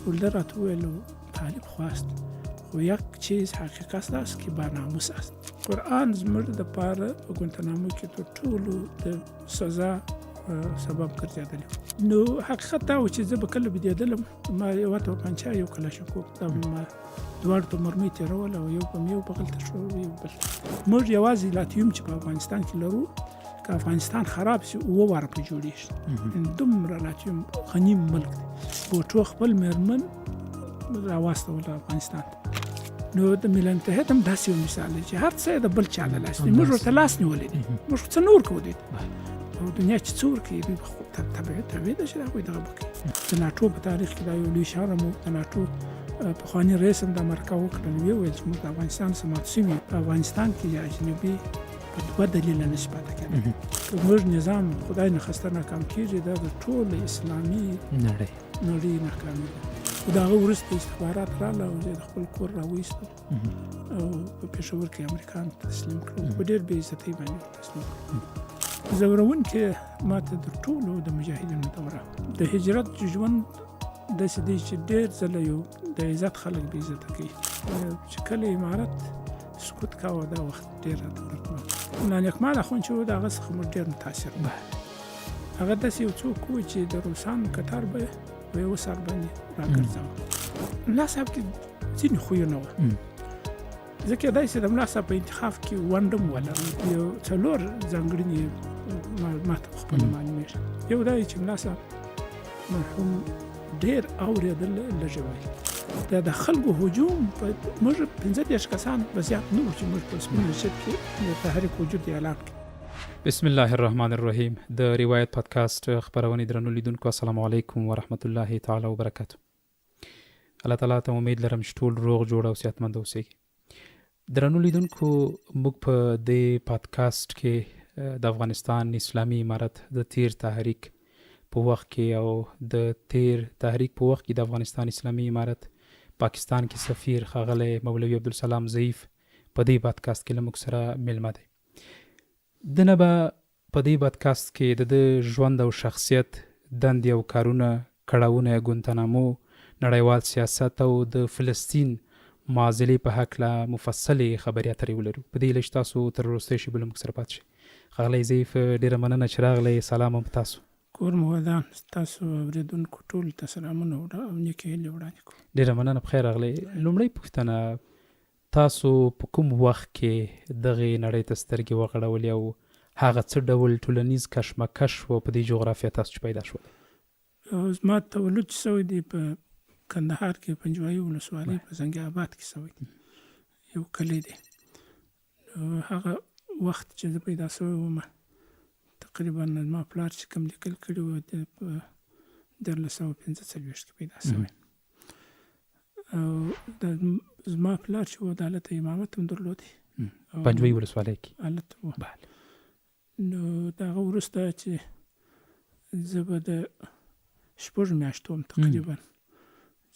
ولده راته وویل طالب خواست خو یک چیز حقیقت است که با ناموس است. قرآن زموږ دپاره په ګوانتانامو کې تر ټولو د سزا سبب ګرځېدلی. نو حقیقت دا و چې زه به کله بېدېدلم ما یوه توپنچه یو کلاشینکوف دا به ما دواړو ته مرمۍ تېرول او یو بغل ته شو یو بل ته. موږ یوازې لاتیوم چې په افغانستان کې لرو که افغانستان خراب شي 7 واره پرې جوړېږي. دومره لاتیوم غنیم ملک دی. بوټو خپل مېرمن راواستوله افغانستان. نو د ملل متحد هم داسې یو مثال دی چې هر څه یې د بل چا له لاس دی. موږ ورته لاس نیولی دی. موږ څه نه ورکوو دوی ته. او دنیا چې څه ورکوي دوی طبیعي ده چې د هغوی دغه به کوي. د ناټو په تاریخ کې دا یو لوی شرم و. د ناټو پخواني رئیس هم دا مرکه وکړل، ویې ویل چې موږ د افغانستان څه مات شوي په افغانستان کې یا اجنبي په 2 دلیله نشي پاتې کېدلی. که موږ نظام خدای نخسته ناکام کېږي دا د ټول اسلامي نړۍ ناکامي ده. خو د هغه وروسته استخبارات راغله او زه د خپل کور راوایستم او په پېښور کې امریکایانو ته تسلیم کړم. په ډېر بې عزتۍ باندې تسلیم کړم. زورونکې ماته د ټولو د مجاهدینو دوره د هجرت ژوند داسې دی چې ډېر ځله یو د عزت خلک بې عزته کوي. چې کله امارت سقوط کاوه دا وخت ډېر راته دردناک. نانیکمال اخوند چې و د هغه څخه موږ ډېر متاثر وو. هغه داسې یو څوک و چې د روسانو کتار به په یوه سر باندې راګرځاوه. ملا صاحب کې ځینې خویونه وه. زه کېدای شي د ملا صاحب په انتخاب کې ونډه هم ولرم. یو 4 ځانګړنې ما ته پخپله معلومېږي. یو دا چې ملا صاحب مرحوم ډېر اورېدل لږه ویل. دا د خلکو هجوم موږ 15 کسان به زیات نه وو چې موږ په سپین مسجد کې د تحریک وجود اعلان کړي. بسم الله الرحمن الرحیم. د روایت پادکاسټ خپرونې درنو لیدونکو السلام علیکم ورحمت الله تعالی وبرکاته. الله تعالی ته امید لرم چې ټول روغ جوړ او صحتمند اوسئ. درنو لیدونکو موږ په دې پادکاسټ کې د افغانستان اسلامي امارت د تیر تحریک په وخت کې او د تیر تحریک په وخت کې د افغانستان اسلامي امارت پاکستان کې سفیر ښاغلی مولوي عبدالسلام ضعیف په دې پادکاسټ کې له موږ سره میلمه دی. دنه به په دې پادکاسټ کې د ژوند او شخصیت دندې او کارونه کړاوونه ګوانتانامو نړیوال سیاست او د فلسطین معضلې په هکله مفصلې خبرې اترې ولرو. په دې هیله چې تاسو تر وروستۍ شېبې له موږ سره پاتې شئ. ښاغلی ضعیف ډېره مننه چې راغلی. سلام هم تاسو. کور مو ودان. تاسو اورېدونکو ټولو ته سلامونه او نیکې هیلې وړاندې کوم. ډېره مننه. بخیر راغلی. لومړۍ پوښتنه، تاسو په کوم وخت کې دغې نړۍ ته سترګې وغړولې او هغه څه ډول ټولنیز کشمکش و په دې جغرافیه تاسو چې پیدا شول؟ زما تولد شوی دی په کندهار کې پنجوایي ولسوالۍ په زنګي آباد کې شوی دی. یو کلی دی. هغه وخت چې زه پیدا شوی وم تقریبا زما پلار چې کوم لیکل کړي وو په 1945 کې پیدا شوی. او زما پلار چې و د حالت امامت هم درلودی پنجوایي ولسوالۍ کې حالت و. نو د هغه وروسته چې زه به د 6 میاشتو وم تقریبا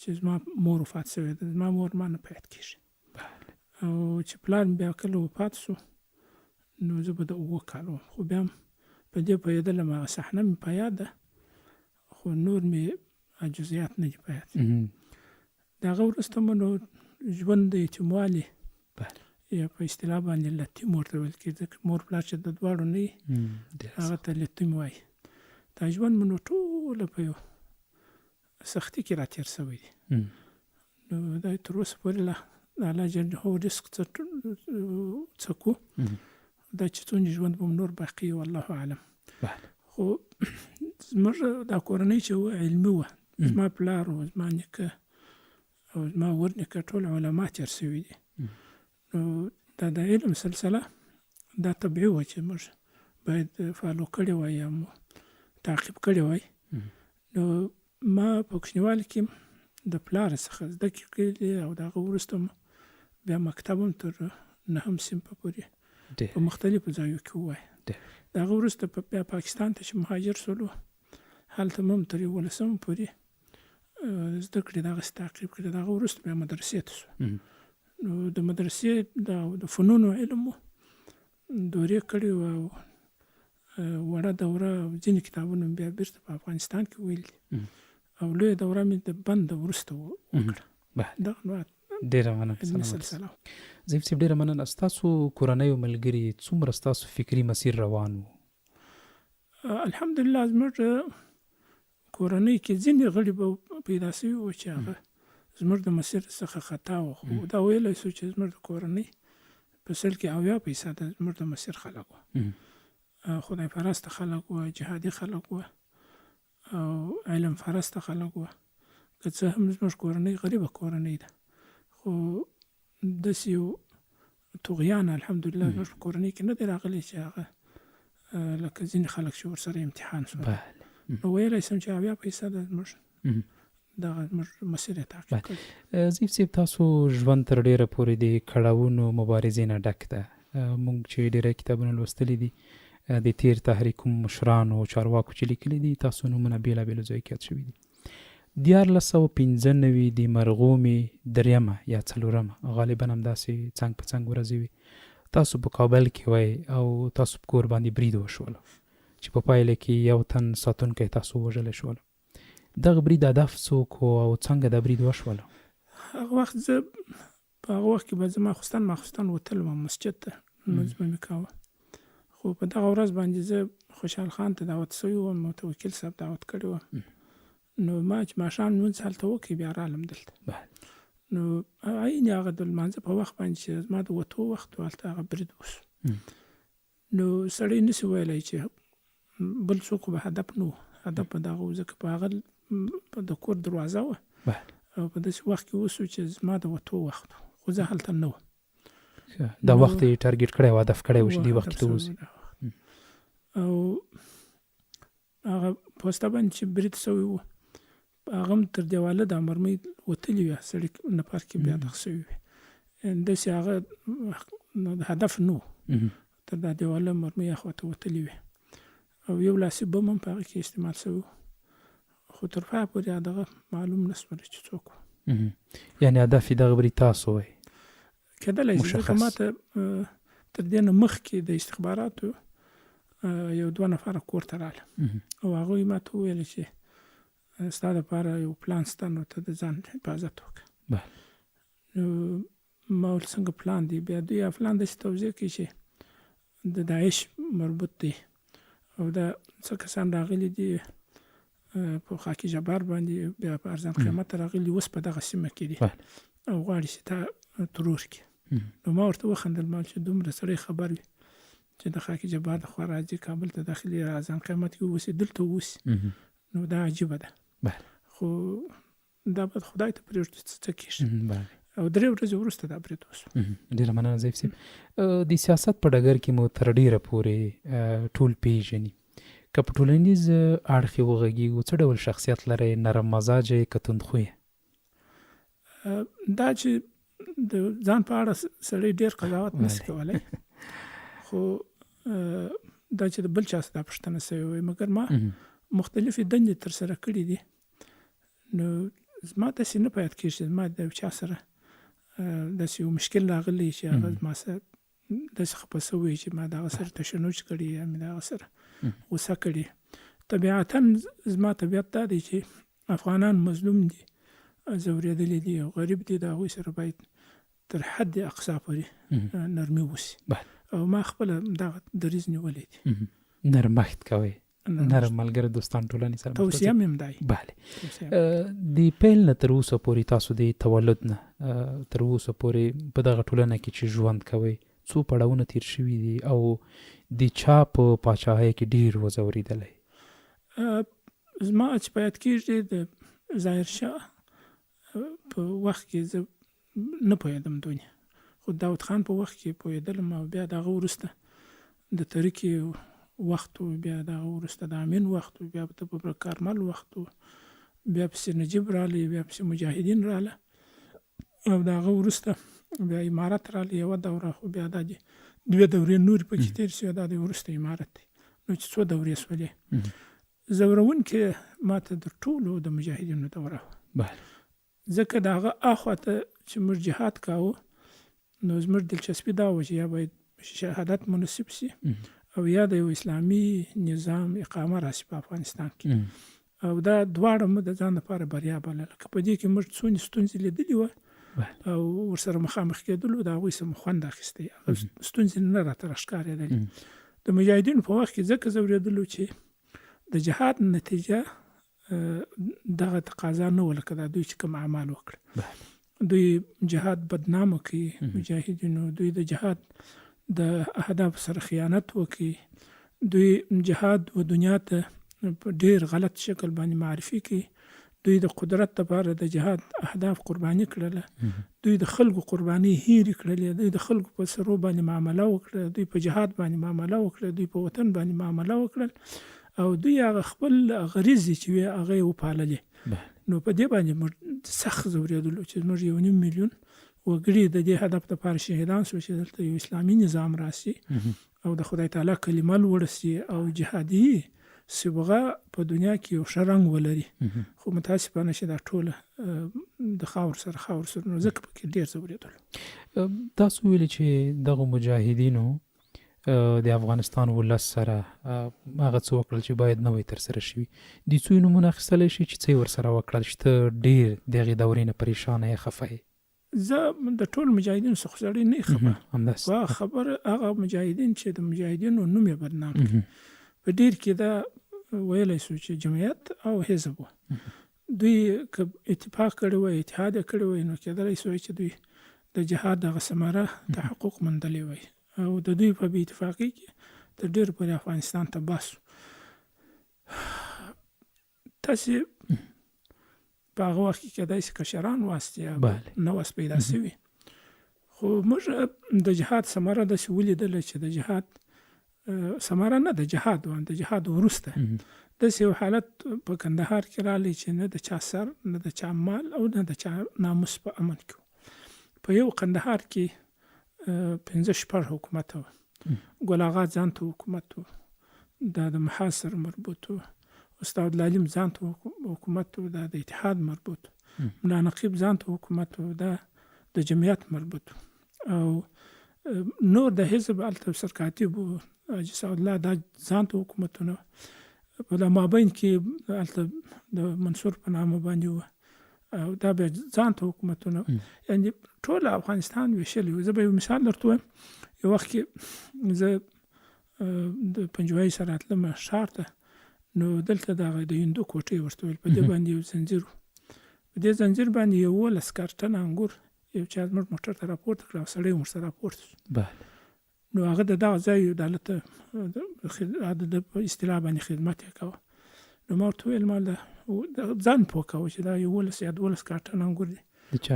چې زما مور وفات شوې ده. زما مور ما نه په یاد کېږي. او چې پلار مې بیا کله وفات شو نو زه به د 7 کالو وم. خو بیا هم په دې پوهېدلم هغه صحنه مې په یاد ده خو نور مې جزئیات نه دي په یاد. د هغه وروسته مو نو ژوند د یتیموالي یا په اصطلاح باندې لتیم ورته ویل کېږي. مور پلار چې د دواړو نه وي هغه ته لتیم وایي. دا ژوند مو نو ټوله په یو سختي کې راتېر شوی دی. نو دا تر اوسه پورې د الله جل جلاله رزق څکو دا چې څومره ژوند به نور باقي والله اعلم. خو زموږ دا کورنۍ چې وه علمي وه. زما پلار و زما نیکه او زما ورنیکه ټول علما تېر شوي دي. نو دا د علم سلسله دا طبیعي وه چې موږ باید فالو کړې وای یا مو تعقیب کړې وای. نو ما په کوچنیوالي کې د پلار څخه زده کړې او د هغه وروسته بیا مکتب هم تر 9 صنفه پورې په مختلفو ځایو کې ووایه. د هغه وروسته بیا پاکستان ته چې مهاجر شولو هلته هم تر 11 پورې زده کړې دغسې تعقیب کړې. د هغه وروسته بیا مدرسې ته شو. نو د مدرسې د فنونو علم مو دورې کړې وه او وړه دوره ځینې کتابونه بیا بیرته په افغانستان کې ویل دي او لوی دوره مې د بند وروسته وکړه. دغه نو ډېره مننه. سلسله ظریف صاحب ډېره مننه. ستاسو کورنۍ او ملګري څومره ستاسو فکري مسیر روان و؟ الحمدلله زموږ کورنۍ کې ځینې غړي به پیدا سوي وو چې هغه زموږ د مسیر څخه خطا وو، خو دا ویلی سو چې زموږ د کورنۍ په 80% زموږ د مسیر خلک وو، خدای پرسته خلک وو، جهادي خلک وو او علم پرسته خلک وو. که څه هم زموږ کورنۍ غریبه کورنۍ ده، خو داسې یو طغیان الحمدلله زموږ په کورنۍ کې نه دی راغلی چې هغه لکه ځینې خلک چې ورسره امتحان شول. نو ویلی سم چې 80% زموږ دغه زموږ مسیر یې تعقیب کړی. ظریف صاحب تصو ژوند تر ډېره پورې د کړاوونو مبارزې نه ډک ده. موږ چې ډېری کتابونه لوستلي دي د تیر تحریک مشرانو او چارواکو چې لیکلي دي، تاسو نومونه بېلابېلو ځایو کې یاد شوي دي. 1995 د مرغومې دریمه یا څلورمه غالبا همداسې څنګ په څنګ ورځې وي، تاسو په کابل کې وئ او تاسو په کور باندې برید وشولو چې په پایله کې یو تن ساتونکی تاسو وژلی شولو. دغه برید هدف څوک و او څنګه دا برید وشولو؟ هغه وخت زه په هغه وخت کې به زه ماخوستن وتلم مسجد ته، لمونځ به مې کاوه، خو په دغه ورځ باندې زه خوشحال خان ته دعوت سوی وم، متوکل صاحب دعوت کړی وم. نو ما چې ماښام لمونځ هلته وکړې بیا رالم دلته. نو عین هغه د لمانځه په وخت باندې چې زما د وتو وخت و هلته هغه برید وشو. نو سړی نسي ویلی چې بل څوک به هدف نه و، هدف په دغه و، ځکه په هغه د کور دروازه وه او په داسې وخت کې اوسو چې زما د وتو وخت و، خو زه هلته نه وم. دا وخت یې ټارګېټ کړی و، هدف کړی و چې دې وخت کې ته اوسې. او هغه پوسته باندې چې برید سوی و هغه هم تر دیواله د مرمۍ وتلي وې، سړي نفر کې بیا دغه سوي وې، داسې هغه هدف نه و، تر دا دیواله مرمۍ اخواته وتلي وې او یو لاسي بم هم په هغه کې استعمال سوی و، خو تر پایه پورې دغه معلوم نه شول چې څوک و. یعنې هدف یې دغه برید تاسو وئ؟ کېدلی شي، ځکه ما ته تر دې نه مخکې د استخباراتو یو 2 نفره کور ته راغله او هغوی ما ته وویل چې ستا دپاره یو پلان شته، نو ته د ځان حفاظت وکړه. نو ما ویل څنګه پلان دی؟ بیا دوی پلان داسې توضیح کوي چې د داعش مربوط دی او دا څه کسان راغلي دي په خاکي جبار باندې، بیا په ارزان قیمت راغلي، اوس په دغه سیمه کې دي او غواړي چې تا ترور کړي. نو ما ورته وخندل، ما چې دومره سړی خبر وي چې د خاکي جبار د خوا راځي کابل ته داخلي ارزان قیمت کې اوسي، دلته اوسي، نو دا عجیبه ده. خو دا به خدای ته پرېږدو څه کېږي. او 3 ورځې وروسته دا برید وشو. ډېره مننه ظریف صاحب. د سیاست په ډګر کې مو تر ډېره پورې ټول پیژني، که په ټولنیز اړخ یې وغږېږو څه ډول شخصیت لرئ؟ نرم مزاجه که توندخویه؟ دا چې د ځان په اړه سړی ډېر قضاوت نشي کولی، خو دا چې د بل چا څخه دا پوښتنه سوې وي، مګر ما مختلفې دندې ترسره کړي دي، نو زما داسې نه په یاد کېږي زما د یو چا سره داسې یو مشکل راغلی چې هغه زما سره داسې خفه سوی چې ما د هغه سره تشنج کړي یا مې د هغه سره غوسه کړي. طبیعتا زما طبیعت دا دی چې افغانان مظلوم دي، ځورېدلي دي او غریب دي، د هغوی سره باید تر حد اقصا پورې نرمي وسي او ما خپله دغه دریځ نیولی دی. نرمښت کوئ، نرم ملګري دوستان ټولنې سره توصیه مې هم دی. بله، د پیل نه تر اوسه پورې تاسو د تولد نه تر اوسه پورې په دغه ټولنه کې چې ژوند کوئ څو پړاوونه تیر شوي دي او د چا په پاچاهۍ کې ډېر وځورېدلی؟ زما چې په یاد کېږي د ظاهرشاه په وخت کې زه نه پوهېدم دونه، خو داود خان په وخت کې پوهېدلم او بیا د هغه وروسته د ترکي وخت و، بیا د هغه وروسته د امین وخت و، بیا د ببرک کارمل وخت و، بیا پسې نجیب رالی، بیا پسې مجاهدین راله او د هغه وروسته بیا امارت رالی یوه دوره، خو بیا دا 2 دورې نورې پکې تېر شوې، دا د وروسته امارت دی. نو چې 2 دورې شولې، ځورونکې ما ته د ټولو د مجاهدینو دوره وه، ځکه د هغه اخواته چې موږ جهاد کاوه نو زموږ دلچسپي دا وه چې یا باید شهادت منصب شي او یا د یو اسلامي نظام اقامه راشي په افغانستان کې، او دا دواړه مو د ځان لپاره بریا بلله. که په دې کې موږ څونې ستونزې لیدلې وه او ورسره مخامخ کېدلو، د هغوی څه مو خوند اخیستی، ستونزې نه راته راښکارېدلې. د مجاهدینو په وخت کې ځکه ځورېدلو چې د جهاد نتیجه دغه تقاضا نه وه لکه دا دوی چې کوم اعمال وکړه. دوی جهاد بدنامه کوي مجاهدینو، دوی د جهاد د اهدافو سره خیانت وکړي، دوی جهاد و دنیا ته په ډېر غلط شکل باندې معرفي کوي، دوی د قدرت لپاره د جهاد اهداف قرباني کړله، دوی د خلکو قرباني هېرې کړلې، دوی د خلکو په سرو باندې معامله وکړه، دوی په جهاد باندې معامله وکړه، دوی په وطن باندې معامله وکړل او دوی هغه خپل غریزې چې وې هغه یې وپاللې. نو په دې باندې موږ سخت ځورېدلو چې زموږ 1.5 میلیون وګړي د دې هدف لپاره شهیدان شو چې دلته یو اسلامي نظام راسي او د خدای تعالی کلمه لوړه سي او جهادي صبغه په دنیا کې یو ښه رنګ ولري. خو متاسفانه چې دا ټوله د خاور سره نو ځکه پکې ډېر ځورېدلو. تاسو ویلي چې دغه مجاهدینو د افغانستان ولس سره هغه څه وکړل چې باید نه وای ترسره شوي. د څو نومونه اخیستلی شي چې څه یې ورسره وکړل چې ته ډېر د هغې دورې نه پریشانه یې، خفه یې؟ زه د ټولو مجاهدینو څخه سړی نه یم خبر. همداسې خبره هغه مجاهدین چې د مجاهدینو نوم یې بدنام کړي، په ډېر کې دا ویلی شو چې جمعیت او حزب و. دوی که اتفاق کړی وای، اتحاد یې کړی وای، نو کېدلی شوی چې دوی د جهاد دغه ثمره تحقق موندلی وای او د دوی په بې اتفاقۍ کې تر ډېره پورې افغانستان ته باسو. تاسې په هغه وخت کې کېدای شي کشران واست یا نه واست پیدا شوي، خو موږ د جهاد ثمره داسې ولیدله چې د جهاد ثمره نه د جهاد د جهاد وروسته داسې یو حالت په کندهار کې راغلی چې نه د چا سر، نه د چا مال او نه د چا ناموس په امن کې و. په یو کندهار کې 5-6 حکومت و. ګل آغا ځان ته حکومت و، دا د محاذ سره مربوط و. استاد لالیم ځان ته حکومت و، دا د اتحاد مربوط و. ملا نقیب ځان ته حکومت و، دا د جمعیت مربوط و. او نور د حزب هلته سرکاتب و، حاجي سعد الله دا ځان ته حکومتونه. په دا مابین کې هلته د منصور په نامه باندې و او دا بیا ځان ته حکومتونه. یعنې ټول افغانستان ویشلی و. زه به یو مثال درته وایم. یو وخت کې زه د پنجوایي سره تلم ښار ته، نو دلته دغه د هندو کوټې ورته ویل، په دې باندې یو زنځیر و. په دې زنځیر باندې 11 کارټنه انګور یو چا زموږ موټر ته راپورته کړه او سړی ورسره راپورته شو. نو هغه د دغه ځای دالته د اصطلاح باندې خدمت یې کوه. نو ما ورته ویل ما ځان پوه کوه چې دا 11 یا 12 کارټنه انګور دي،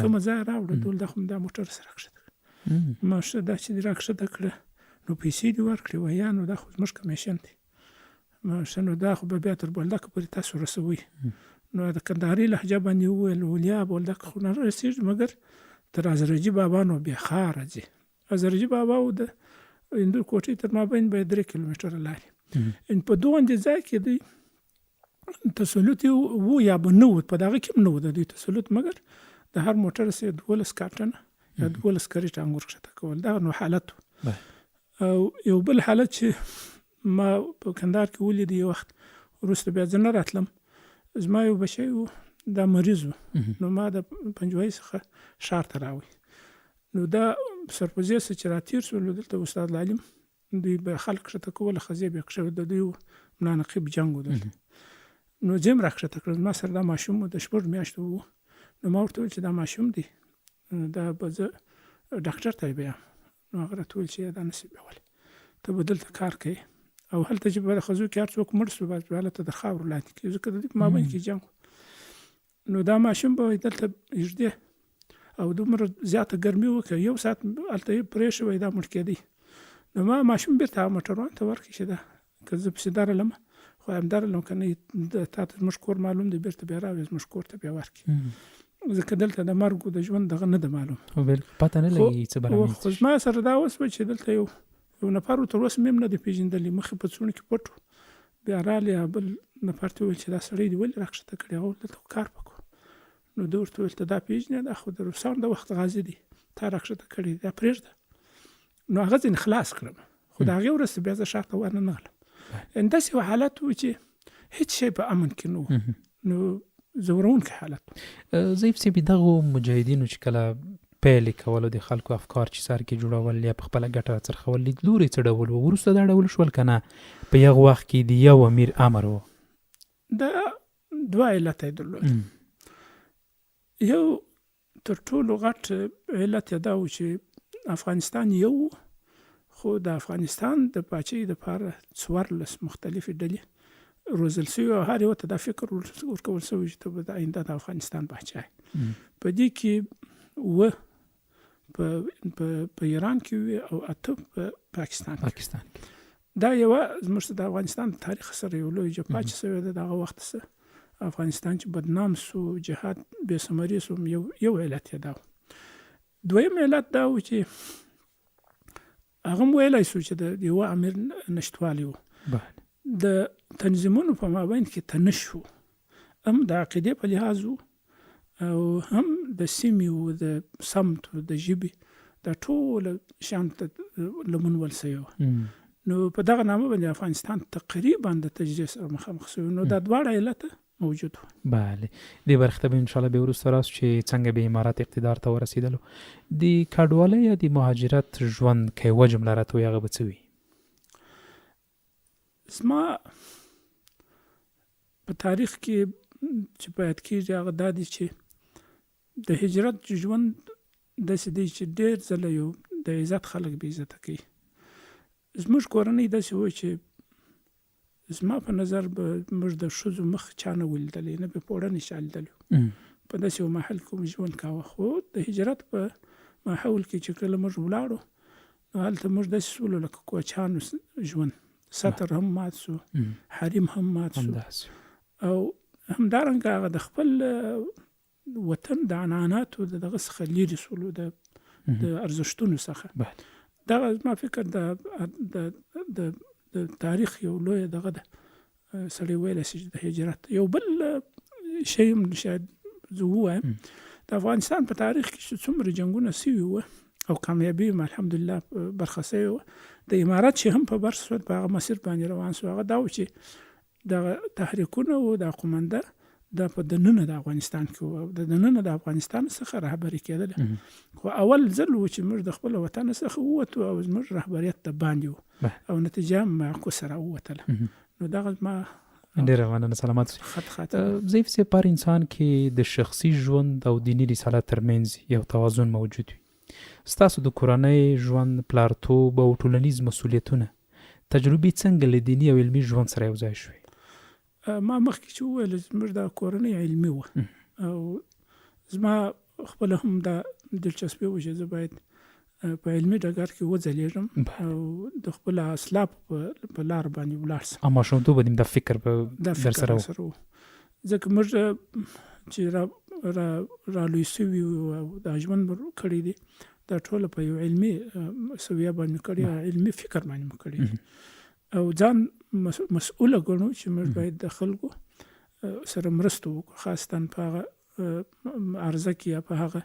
کومه ځای راوړه ټول دا خو دا موټر سره راکښته کړه. ما ښه دا چې دې راکښته کړه نو پیسې دې ورکړې ویا، نو دا خو زموږ کمیشن دی. ما ښه نو دا خو به بیا تر بولدکه پورې تاسو رسوئ. نو د کندهاري لهجه باندې وویل ولیا بولدک خو نه رسېږي، مګر تر ازرجي بابا نو بیا ښار ځي. ازرجي بابا او د هندو کوټې تر مابین به 3 کیلومتره لارې. په دومره ځای کې دوی تسلط و یا به نه و، په دغه کې هم نه و د دوی تسلط، مګر د هر موټر سره 12 کارټنه یا 12 کریټه انګور کښته کول. دغه نو حالت و. او یو بل حالت چې ما په کندهار کې ولید یو وخت وروسته بیا زه نه راتلم، زما یو بچی و دا مریض و. نو ما د پنجوایي څخه ښار ته راوړی. نو دا سرپوزې څه چې راتېر شولو دلته استاد لالیم دوی به خلک کښته کول، ښځې به یې کښته، د دوی ملا نقیب جنګ و دلته. نو زه یې هم راکښته کړم. زما سره دا ماشوم و، د 6 میاشتو و. نو ما ورته وویل چې دا ماشوم دی، دا به زه ډاکټر ته یې بیایم. نو هغه راته وویل چې دا نشي بیولی، ته به دلته کار کوې او هلته چې به د ښځو کې هر څوک مړ شو به هلته د خاورو لاندې کېږي، ځکه د دوی په مابین کې جنګ و. نو دا ماشوم به دلته ږدې او دومره زیاته ګرمي وکړه، 1 ساعت هلته یې پرې شوی دا مړ کېدی. نو ما ماشوم بېرته هغه موټروان ته ورکړي چې دا که زه پسې درلم خو همدرلم، که نه تا ته زموږ کور معلوم دی، بېرته بیا راوړې زموږ کور ته بیا ورکړي، ځکه دلته د مرګ د ژوند دغه نه ده معلوم. پته نه لګي څه به رامنځته خو زما سره دا وشوه چې دلته یو نفر و، تر اوسه مې هم نه دی پېژندلی، مخې په څوڼو کې پټ و. بیا راغلی بل نفر ته وویل چې دا سړی دې ولې راکښته کړی؟ هغه دلته کار وکړو. نو ده ورته وویل ته دا پېژنې؟ دا خو د روسانو د وخت غازي دی، تا راکښته کړی، دا پرېږده. نو هغه ځینې خلاص کړم، خو د هغې وروسته بیا زه ښار ته ورننغلم. یعنې داسې یو حالت و چې هیڅ شی په امن کې نو زورونکی حالت. ضعیف صاحب دغو مجاهدینو چې کله پیل کول د خلکو افکار چې سر کې جوړول یا په خپله ګټه څرخول لیدلوري څه ډول و؟ وروسته دا ډول شول که نه په یغه وخت کې د یو امیر امر و؟ د دوه علته یې درلود. یو تر ټولو غټ علت یې دا و چې افغانستان یو، خو د افغانستان د پاچاهۍ دپاره 14 مختلفې ډلې روزل شوي او هر یو ته دا فکر ورکول شوی چې ته به د آینده د افغانستان پاچا یې. په دې کې 7 په ایران کې وي او 8 په پاکستان کې. دا یوه زموږ د افغانستان تاریخ سره یو لوی جفا چې شوې ده. دغه وخت سره افغانستان چې بدنام سو، جهاد بې ثمرې سو، یو علت یې دا و. دویم علت دا و چې هغه هم ویلی سو چې د یوه امیر نشتوالی و. د تنظیمونو په مابین کې تنش و، هم د عقیدې په لحاظ و او هم د سیمې و، د سمت و، د ژبې، دا ټول شیان ته لمن ول شوي و. نو په دغه نامه باندې افغانستان تقریبا د تجزیې سره مخامخ شوی. نو دا دواړه علت موجود و. بله، دې برخې ته به انشاءالله بیا وروسته راسو چې څنګه به امارات اقتدار ته ورسېدلو. د کډوالۍ یا د مهاجرت ژوند که یوه جمله راته وایي هغه به څه وي؟ زما په تاریخ کې چې په یاد کېږي هغه دا دی چې د هجرت ژوند داسې دی چې ډېر ځله یو د عزت خلک بې عزته کوي. زموږ کورنۍ داسې و چې زما په نظر به موږ د ښځو مخ چا نه ولیدلی، نه به پوړنې چا لیدلی. په داسې یو محل کې موږ ژوند کاوه. خو د هجرت په ماحول کې چې کله موږ ولاړو نو هلته موږ داسې شولو لکه کوچیانو ژوند. سطر هم مات سو، حریم هم مات سو، او همدارنګه هغه د خپل وطن د عنعناتو د دغه څخه لرې شولو، د ارزښتونو څخه. دغه زما فکر د تاریخ یو لویه دغه ده، سړی ویلی شي د هجرت. یو بل شی هم شاید زه ووایم، د افغانستان په تاریخ کې چې څومره جنګونه سوي وه او کامیابي هم الحمدلله برخه سوې وه، د امارات چې هم په بر صورت په هغه مسیر باندې روان سو، هغه دا و چې دغه تحریکونه و د قومنده دا په دننه د افغانستان کې و، د دننه د افغانستان څخه رهبري کېدله. خو اول ځل و چې موږ د خپل وطن څخه ووتو او زموږ رهبریت د باندې و او نتیجه هم معکوسه راووتله. نو دغه زما ډېره مننه، سلامت ضعیف صاحب. په هر انسان کې د شخصي ژوند او دیني رسالت ترمنځ یو توازن موجود وي. ستاسو د کورنۍ ژوند، پلارتوب او ټولنیز مسؤلیتونه تجربې څنګه له دیني او علمي ژوند سره یو ځای شوې؟ ما مخکې چې وویل زموږ د کورنۍ علمي وه او زما خپله هم دا دلچسپي وه چې زه باید په علمي ډګر کې وځلیږم او د خپل اسلافو په لار باندې ولاړ شم. ماشومتوبه د فکر در سره و، ځکه موږ چې رالوی سوي او دا ژوند کړی دی دا ټوله په یو علمي سویه باندې کړی، علمي فکر باندې مو کړی او ځان مسؤله ګڼو چې موږ باید د خلکو سره مرسته وکړو، خاصتا په هغه عرضه کې یا په هغه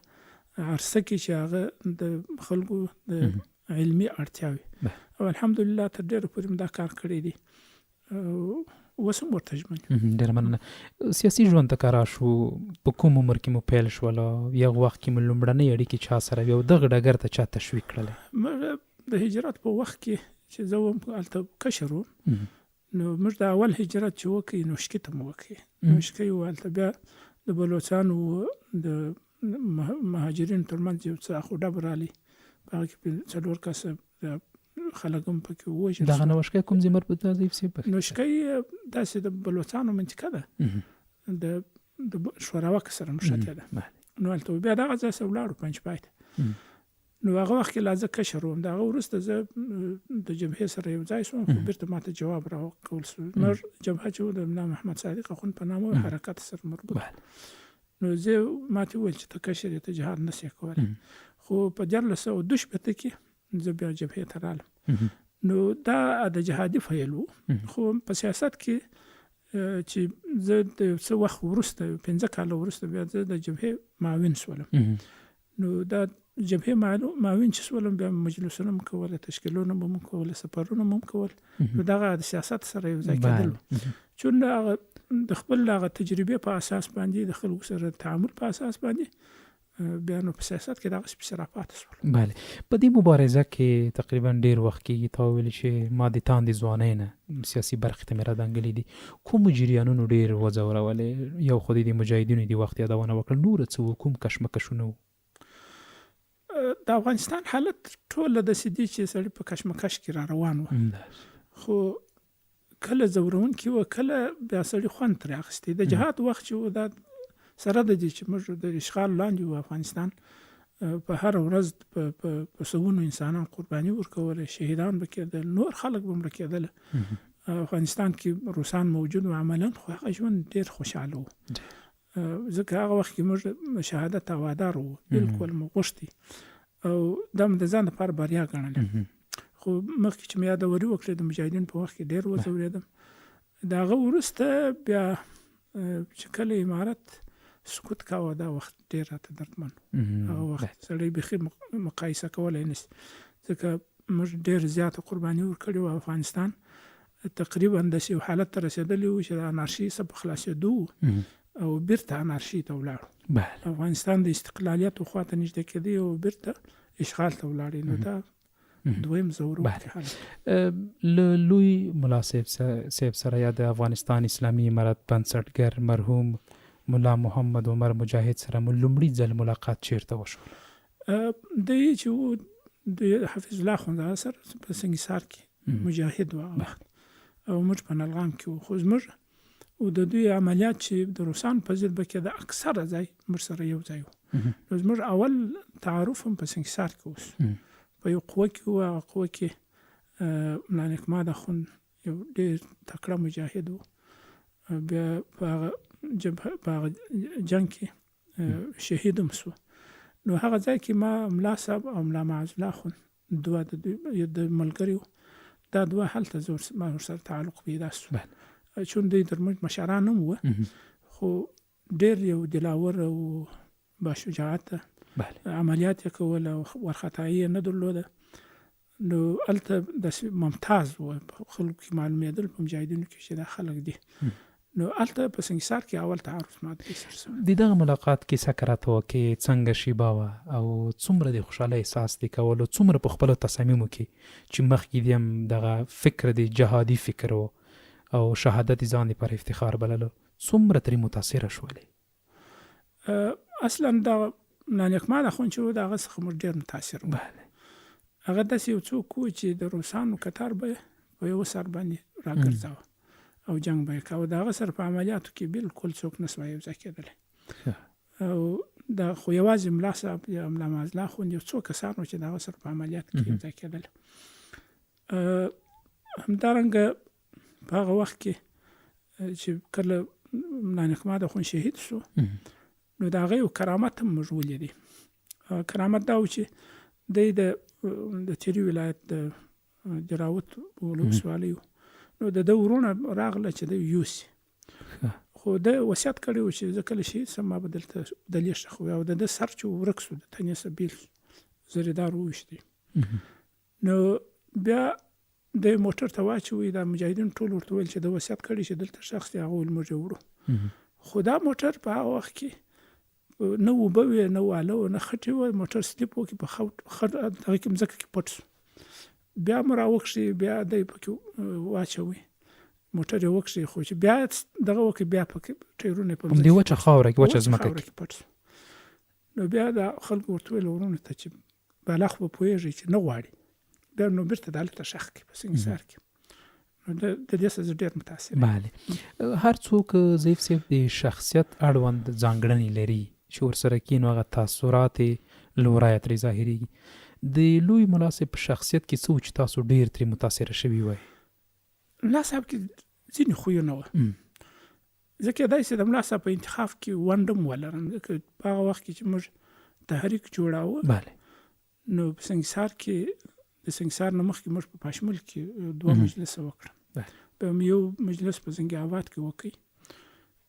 عرصه کې چې هغه د خلکو د علمي اړتیاوې او الحمدلله تر ډېره پورې دا کار کړی دی. اوس هم ورته ژمن یم. ډېره مننه. سیاسي ژوند ته که راشو، په کوم عمر کې مو پیل شول او یو وخت کې مو لومړنۍ اړیکې چا سره وي او دغه ډګر ته چا تشویق کړلی؟ د هجرت په وخت کې چې زه وم هلته کشر وم، نو موږ د اول هجرت چې وکړي نوشکي ته مو وکړي. نوشکي و هلته بیا د بلوڅانو د مهاجرینو ترمنځ یو څه اخوډب رالی، په هغه کې 4 کسه خلک هم پکې ووژل. دغه نوشکی کوم ځای مربوط ده ضعیف صاحب؟ نوشکی داسې د بلوڅانو منطقه ده، د شوراوک سره نښتې ده. نو هلته بیا دغه ځای څه ولاړو پنجپای ته. نو هغه وخت کې لا زه کشر وم. د هغه وروسته زه د جبهې سره یو ځای شوم، خو بېرته ماته جواب راکول شو. زموږ جبهه چې و د ملا محمد صادق اخوند په نامه حرکت سره مربوط. نو زه ماته وویل چې ته کشر یې، ته جهاد نشې کولی. خو په 1922 کې زه بیا جبهې ته رالم. نو دا د جهادي فیل و، خو په سیاست کې چې زه د یو څه وخت وروسته 15 کاله وروسته بیا زه د جبهې معاون شولم. نو دا جبهې معاون چې شولم بیا مجلسونه هم کوله، تشکیلونه هم کوله، سفرونه هم کول. نو دغه د سیاست سره یو ځای کېدل چون هغه د خپل هغه تجربې په اساس باندې د خلکو سره تعامل په اساس باندې بیا نو په سیاست کې دغه سپیڅ راپاتې شول. بله په دې مبارزه کې تقریبا ډیر وخت کېږي تا ویل چې ما د تاندې ځوانۍ نه سیاسي برخې ته مې رادنګلي دي کومو جریانونو ډیر وځورولې یو خو د مجاهدینو د وخت یادونه وکړه نور څه و کوم کشمکشونه و؟ د افغانستان حالت ټوله داسې دی چې سړی په کشمکش کې را روان و خو کله ځورونکي و کله بیا سړي خوند ترې اخیستی. د جهاد وخت چې و دا سره د دې چې موږ د اشغال لاندې و افغانستان په هر ورځ په سوونو انسانان قرباني ورکولې شهیدان به کېدل نور خلک به مړه کېدل افغانستان کې روسان موجود و عملا خو هغه ژوند ډېر خوشحاله و ځکه هغه وخت کې موږ شهادت هوادار وو بلکل مو غوښتي او دا مې د ځان لپاره بریا ګڼله. خو مخکې چې مې یادوري وکړې د مجاهدینو په وخت کې ډېر وځورېدم. د هغه وروسته بیا چې کله امارت سکوت کاوه دا وخت ډېر راته دردمن هغه وخت سړی بیخي مقایسه کولی نشي ځکه موږ ډېر زیاته قرباني ورکړې وه. افغانستان تقریبا داسې یو حالت ته رسېدلی و چې د انارشي څخه په خلاصېدو او بیرته انارشي ته ولاړو. افغانستان د استقلالیت خواته نږدې کېدی او بیرته اشغال ته ولاړې نو دا دویم ځورونکی حالت. له لوی ملا صاحب سره یا د افغانستان اسلامي امارت بنسټګر مرحوم ملا محمد عمر مجاهد سره مو لومړي ځل ملاقات چیرته وشو؟ د چې و د حفیظ الله اخندزاده سره په سنګسار کې مجاهد و هغه وخت او موږ په نلغام کې وو خو زموږ او د دوی عملیات چې د روسان په ضد به کېده اکثره ځای موږ سره یو ځای و نو زموږ اول تعارف هم په سنګسار کې اوس په یو قوه کې و. هغه قوه کې ملا نعمت اخند یو ډېر تکړه مجاهد و بیا په هغه جنګ کې شهید هم شو. نو هغه ځای کې ما ملا صاحب او ملا معاذ الله اخند دوه د ملګري دا دوه هلته ما ورسره تعلق پیدا شو چون دوی در موږ مشران هم وو خو ډېر یو دلاور او باشجاعت عملیات یې کول او وارخطایي یې نه درلوده نو هلته داسې ممتاز و په خلکو کې معلومېدل په مجاهدینو کې چې دا خلک دي نو هلته په سنګسار کې اول تعارف ماته سره شوی. د دغه ملاقات کې څه راته وکړې څنګه شیبه وه او څومره د خوشحالۍ احساس دې کولو څومره په خپلو تصامیمو کې چې مخکې دې هم دغه فکر د جهادي فکر و او شهادت ځان لپاره افتخار بللو څومره ترې متاثره شولې؟ اصلا دا ملا نعمت اخند چې و د هغه څخه موږ ډېر متاثر وو. هغه داسې یو څوک و چې د روسانو کتار به په یوه سر باندې راګرځاوه او جنګ به یې کاوه. د هغه سره په عملیاتو کې بالکل څوک نه سوای یوځای کېدلی او دا خو یوازې ملا صاحب یا ملا معاذ الله اخند یو څو کسان و چې د هغه سره په عملیاتو کې یوځای کېدل. همدارنګه په هغه وخت کې چې کله ملا نعمت اخند شهید شو نو د هغه یو کرامت هم موږ ولیدی. کرامت دا و چې دی د تیري ولایت د جراوت ولسوالۍ نو د ده ورونه راغله چې دی یوسي خو ده وصیت کړی و چې زه کله شهید سم ما به دلته بدلې ښخوي او د ده سر چې ورک شو د تنې څخه بیل زریدار وویشتی نو بیا د موټر ته واچوي دا مجاهدین ټول ورته ویل چې د وصیت کړی چې دلته شخص دی هغه ویل موږ وړو خو دا موټر په هغه وخت کې نه اوبه وې نه واله و نه خټې وه موټر سلیپ وکړي په هغه کې مځکه کې پټ شو بیا مو راوکښي بیا دی پکې واچوي موټر یې وکښي خو چې بیا دغه وکړي بیا پکې ټایرونه په همدې وچه خاوره کې وچه ځمکه کې پټ شو نو بیا د خلکو ورته ویل ورونو ته چې بالغ به پوهېږي چې نه غواړي بیا نو بیرته دلته شخ کې په سنګسار کې نو د دې څخه ډېر متاثر بله هر څوک ضعیف صاحب د شخصیت اړوند ځانګړنې لري چې ورسره کښېنو هغه تاثرات یې له ورایه ترې ظاهرېږي د لوی ملا صاحب په شخصیت کې څه و چې تاسو ډېر ترې متاثره شوي وای؟ ملا صاحب کې ځینې خویونه وه زه کېدای شي د ملا صاحب په انتخاب کې ونډه هم ولرم ځکه په هغه وخت کې چې موږ تحریک جوړاوه نو په سنګسار کې د سنګسار نه مخکې موږ په پاشمول کې 2 مجلسه وکړه په یو مجلس په زنګي آباد کې وکړي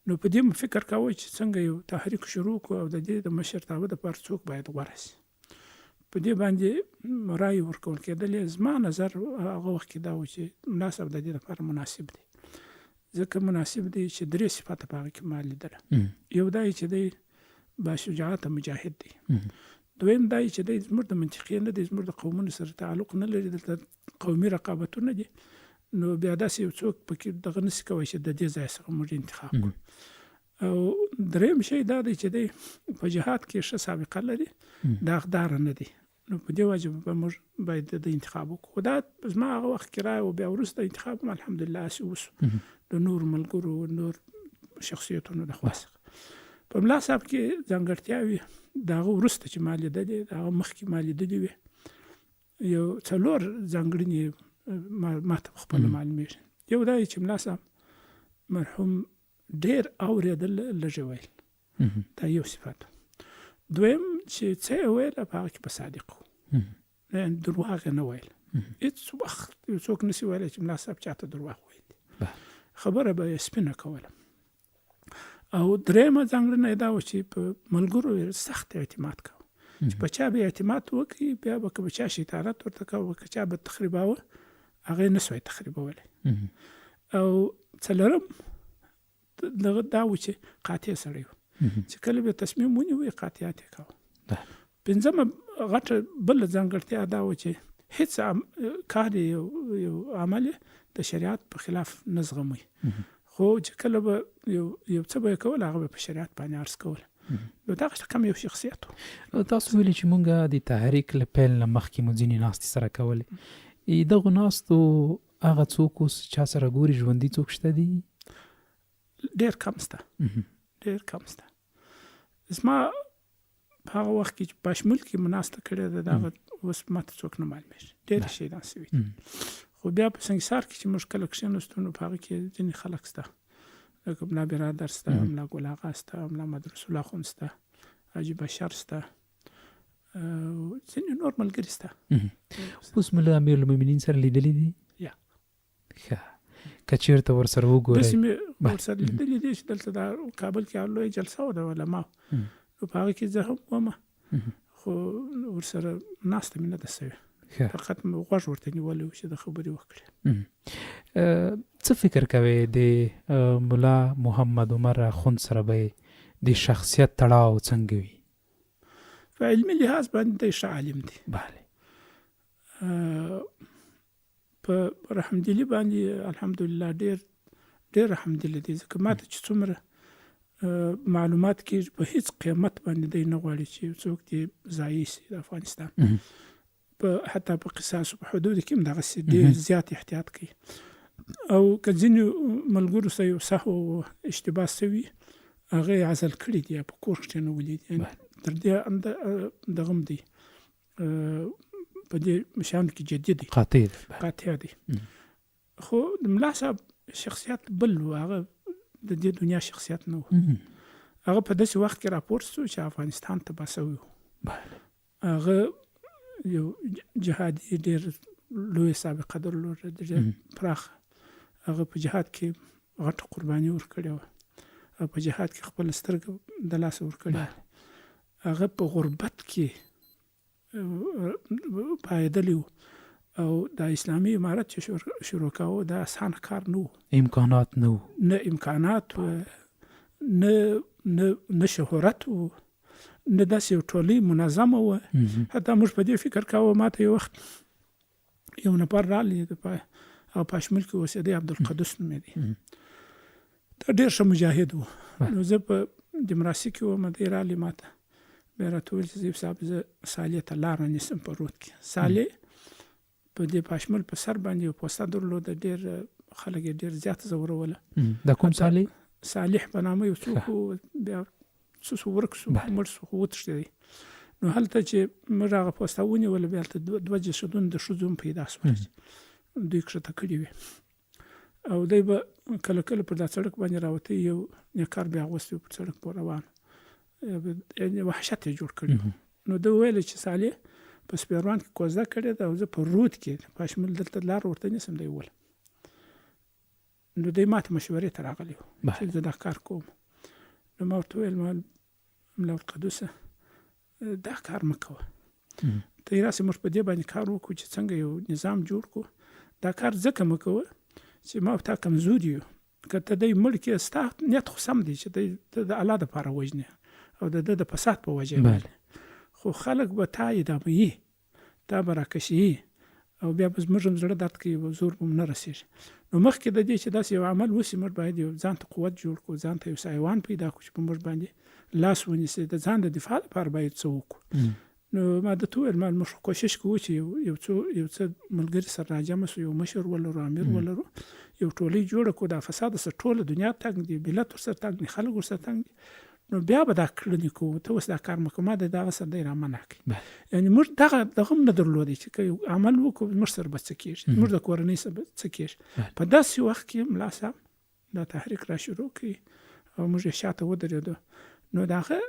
نو په دې فکر کاوه چې څنګه یو تحریک شروع کړو او د دې د مشرتابه دپاره څوک باید غوره شي په دې باندې رایې ورکول کېدلې زما نظر هغه وخت کې دا و چې ملا صاحب د دې لپاره مناسب دی ځکه مناسب دی چې 3 صفاته په هغه کې ما لیدله. یو دا چې دی باشجاعته مجاهد دی. دویم دا چې دی زموږ د منطقې نه دی، زموږ د قومونو سره تعلق نه لري، دلته قومي رقابتونه دي. نو بیا داسې یو څوک پکې دغه نشي کولی چې د دې ځای څخه موږ انتخاب کړو. او دریم شی دا دی چې دی په جهاد کې ښه سابقه لري، داغدار نه دی. نو په دې وجه به موږ باید د انتخاب وکړو. دا زما هغه وخت کې رایه و، بیا وروسته انتخاب هم الحمدلله هسې وشو د نور ملګرو نور شخصیتونو د خوا څخه. په ملا صاحب کې ځانګړتیاوې د هغه وروسته چې ما لیدلې، د هغه مخکې ما لیدلې وې، یو 4 ځانګړنې ما ته خپله معلومېږي. یو دا چې ملا صاحب مرحوم ډېر اورېدل لږ ویل، دا یو صفت. دویم چې څه یې ویل په هغه کې په صادق و، درواغ یې نه ویل. هېڅ وخت یو څوک نشي ویلی چې ملا صاحب چاته درواغ ویل، خبره به یې سپینه کوله. او درېیمه ځانګړنه یې دا وه چې په ملګرو یې سخت اعتماد کوه، چې په چا به اعتماد وکړي، بیا به که به چا شیطانت ورته کوه، که چا به تخریباوه، هغه یې نسوی تخریبولی. او څلورم دغه دا و چې قاطع سړی و، چې کله به تصمیم ونیوي قاطعیت یې کوه. پنځمه غټه بله ځانګړتیا دا و چې هېڅ کار یو عمل د شریعت په خلاف نه زغموي، خو چې کله به یو څه به یې کول، هغه به په شریعت باندې عرض کول. نو دغه کم یو شخصیت و. تاسو ویلي چې مونږ د تحریک له پیل نه مخکې مو ځینې ناستې سره کولې. دغو ناستو هغه څوک اوس چا سره ګوري، ژوندي څوک شته دي؟ ډېر کم شته، ډېر کم شته. زما په هغه وخت کې چې پاشمول کې مو ناسته کړې ده، دغه اوس ماته څوک نه معلومېږي، ډېر شیان سوي. خو بیا په سنګسار کې چې موږ کله کښېناستو، نو په هغه کې ځینې خلک شته، لکه ملا برادر شته، ملا ګل اغا شته، ملا مدرسه الله اخوند شته، حاجي بشر شته، ځینې نور ملګري شته. اوس ملا امیرالمؤمنین سره لیدلي دي؟ یا ښه، که چېرته ورسره وګورئ. داسې مې ورسره لیدلي دي چې دلته دا کابل کې لویه جلسه وه د علماو، نو په هغه کې زه هم ومه، خو ورسره ناسته مې نه ده سوې، فقط مې غوږ ورته نیولی و چې د خبرې وکړې. څه فکر کوئ د ملا محمد عمر اخوند سره به د شخصیت تړاو څنګه وي؟ په علمي لحاظ باندې دی ښه عالم دی. بله. په رحمدلي باندې الحمدلله ډېر رحمدلي دی، ځکه ما ته چې څومره معلومات کېږي، په هېڅ قیمت باندې دی نه غواړي چې څوک دې ضایع شي د افغانستان. حتی په قصاصو په حدودو کې هم دغسې ډېر زیات احتیاط کوي. او که ځینې ملګرو سره یو سهو او اشتباه سوي، هغه یې عزل کړي دي، په کور کښېنولي دي، تر دې دغه هم دی، په دې شیانو کې جدي دی، قاطع دی. خو د ملا صاحب شخصیت بل و، هغه د دې دنیا شخصیت نه و. هغه په داسې وخت کې راپورته شو چې افغانستان تباه سوی و. هغه یو جهادي ډېر لوی سابقه درلوده، ډېر پراخه. هغه په جهاد کې غټه قرباني ورکړې وه، او په جهاد کې خپله سترګه د لاسه ورکړې وه. هغه په غربت کې پایېدلی و، او د اسلامي امارت چې شروع کاوه، دا اسان کار نه و. امکانات نه و، نه امکانات و، نه شهرت و، نه داسې یو ټولۍ منظمه وه. حتی موږ په دې فکر کاوه، ما ته یو وخت یو نفر راغلی، او پاشمول کې اوسېدی، عبدالقدوس نومېدی، دا ډېر ښه مجاهد و. نو زه په ډیمراسي کې وم، دی راغلی ما ته، بیا راته وویل چې زیب صاحب زه صالح ته لاره نیسم په رود کې. صالح په دې پاشمول په سر باندې یو پوسته درلوده، ډېر خلک یې ډېر زیات ځوروله. د کوم صالح؟ صالح په نامه یو څوک و، بیا څه شو ورک شو، مړ شو، خو وتښتېدی. نو هلته چې موږ هغه پوسته ونیوله، بیا هلته 2 جسدونه د ښځو هم پیدا شول چې دوی کښته کړي وي. او دی به کله کله پر دا سړک باندې راوته، یو نیکار بیا اغوستی و، پر سړک پورې روان، یعنې وحشت یې جوړ کړی و. نو ده وویل چې صالح په سپیروان کې کوزده کړې ده، او زه په رود کې پاشمول دلته لار ورته نیسم، دی وویل. نو دی ما ته مشورې ته راغلی و چې زه دا کار کوم. نو ما ورته وویل، ملا القدوسه دا کار مه کوه، ته یې راسې موږ په دې باندې کار وکړو چې څنګه یو نظام جوړ کړو. دا کار ځکه مه کوه چې ما او تا کمزوري یو، که ته دی مړ کې ستا نیت خو سم دی چې ته د الله دپاره وژنې او د ده د فساد په وجه باندې، خو خلک به تا اداموي، تا به راکشي او بیا به زموږ هم زړه درد کوي، زور به نه رسېږي. نو مخکې د دې چې داسې یو عمل وشي، موږ باید یو ځان ته قوت جوړ کړو، ځان ته یو سایوان پیدا کړو چې په موږ باندې لاس ونیسي. د ځان د دفاع لپاره باید څه وکړو. نو ما درته وویل موږ کوشش کوو چې یو څه ملګري سره راجمع سو، یو مشر ولرو، امیر ولرو، یو ټولۍ جوړه کړو. دا فساد سره ټوله دنیا تنګ دي، ملت ورسره تنګ دي، خلک ورسره تنګ دي. نو بیا به دا کړنې کوو. ته اوس دا کار مه کوه، ما د دغه سره دی رامنع کړي. یعنې موږ دغه هم نه درلودی چې که یو عمل وکړو موږ سره به څه کېږي، موږ د کورنۍ سره به څه کېږي. په داسې وخت کې ملا صاحب دا تحریک را شروع کړي او موږ یې شاته ودرېدو. نو د هغه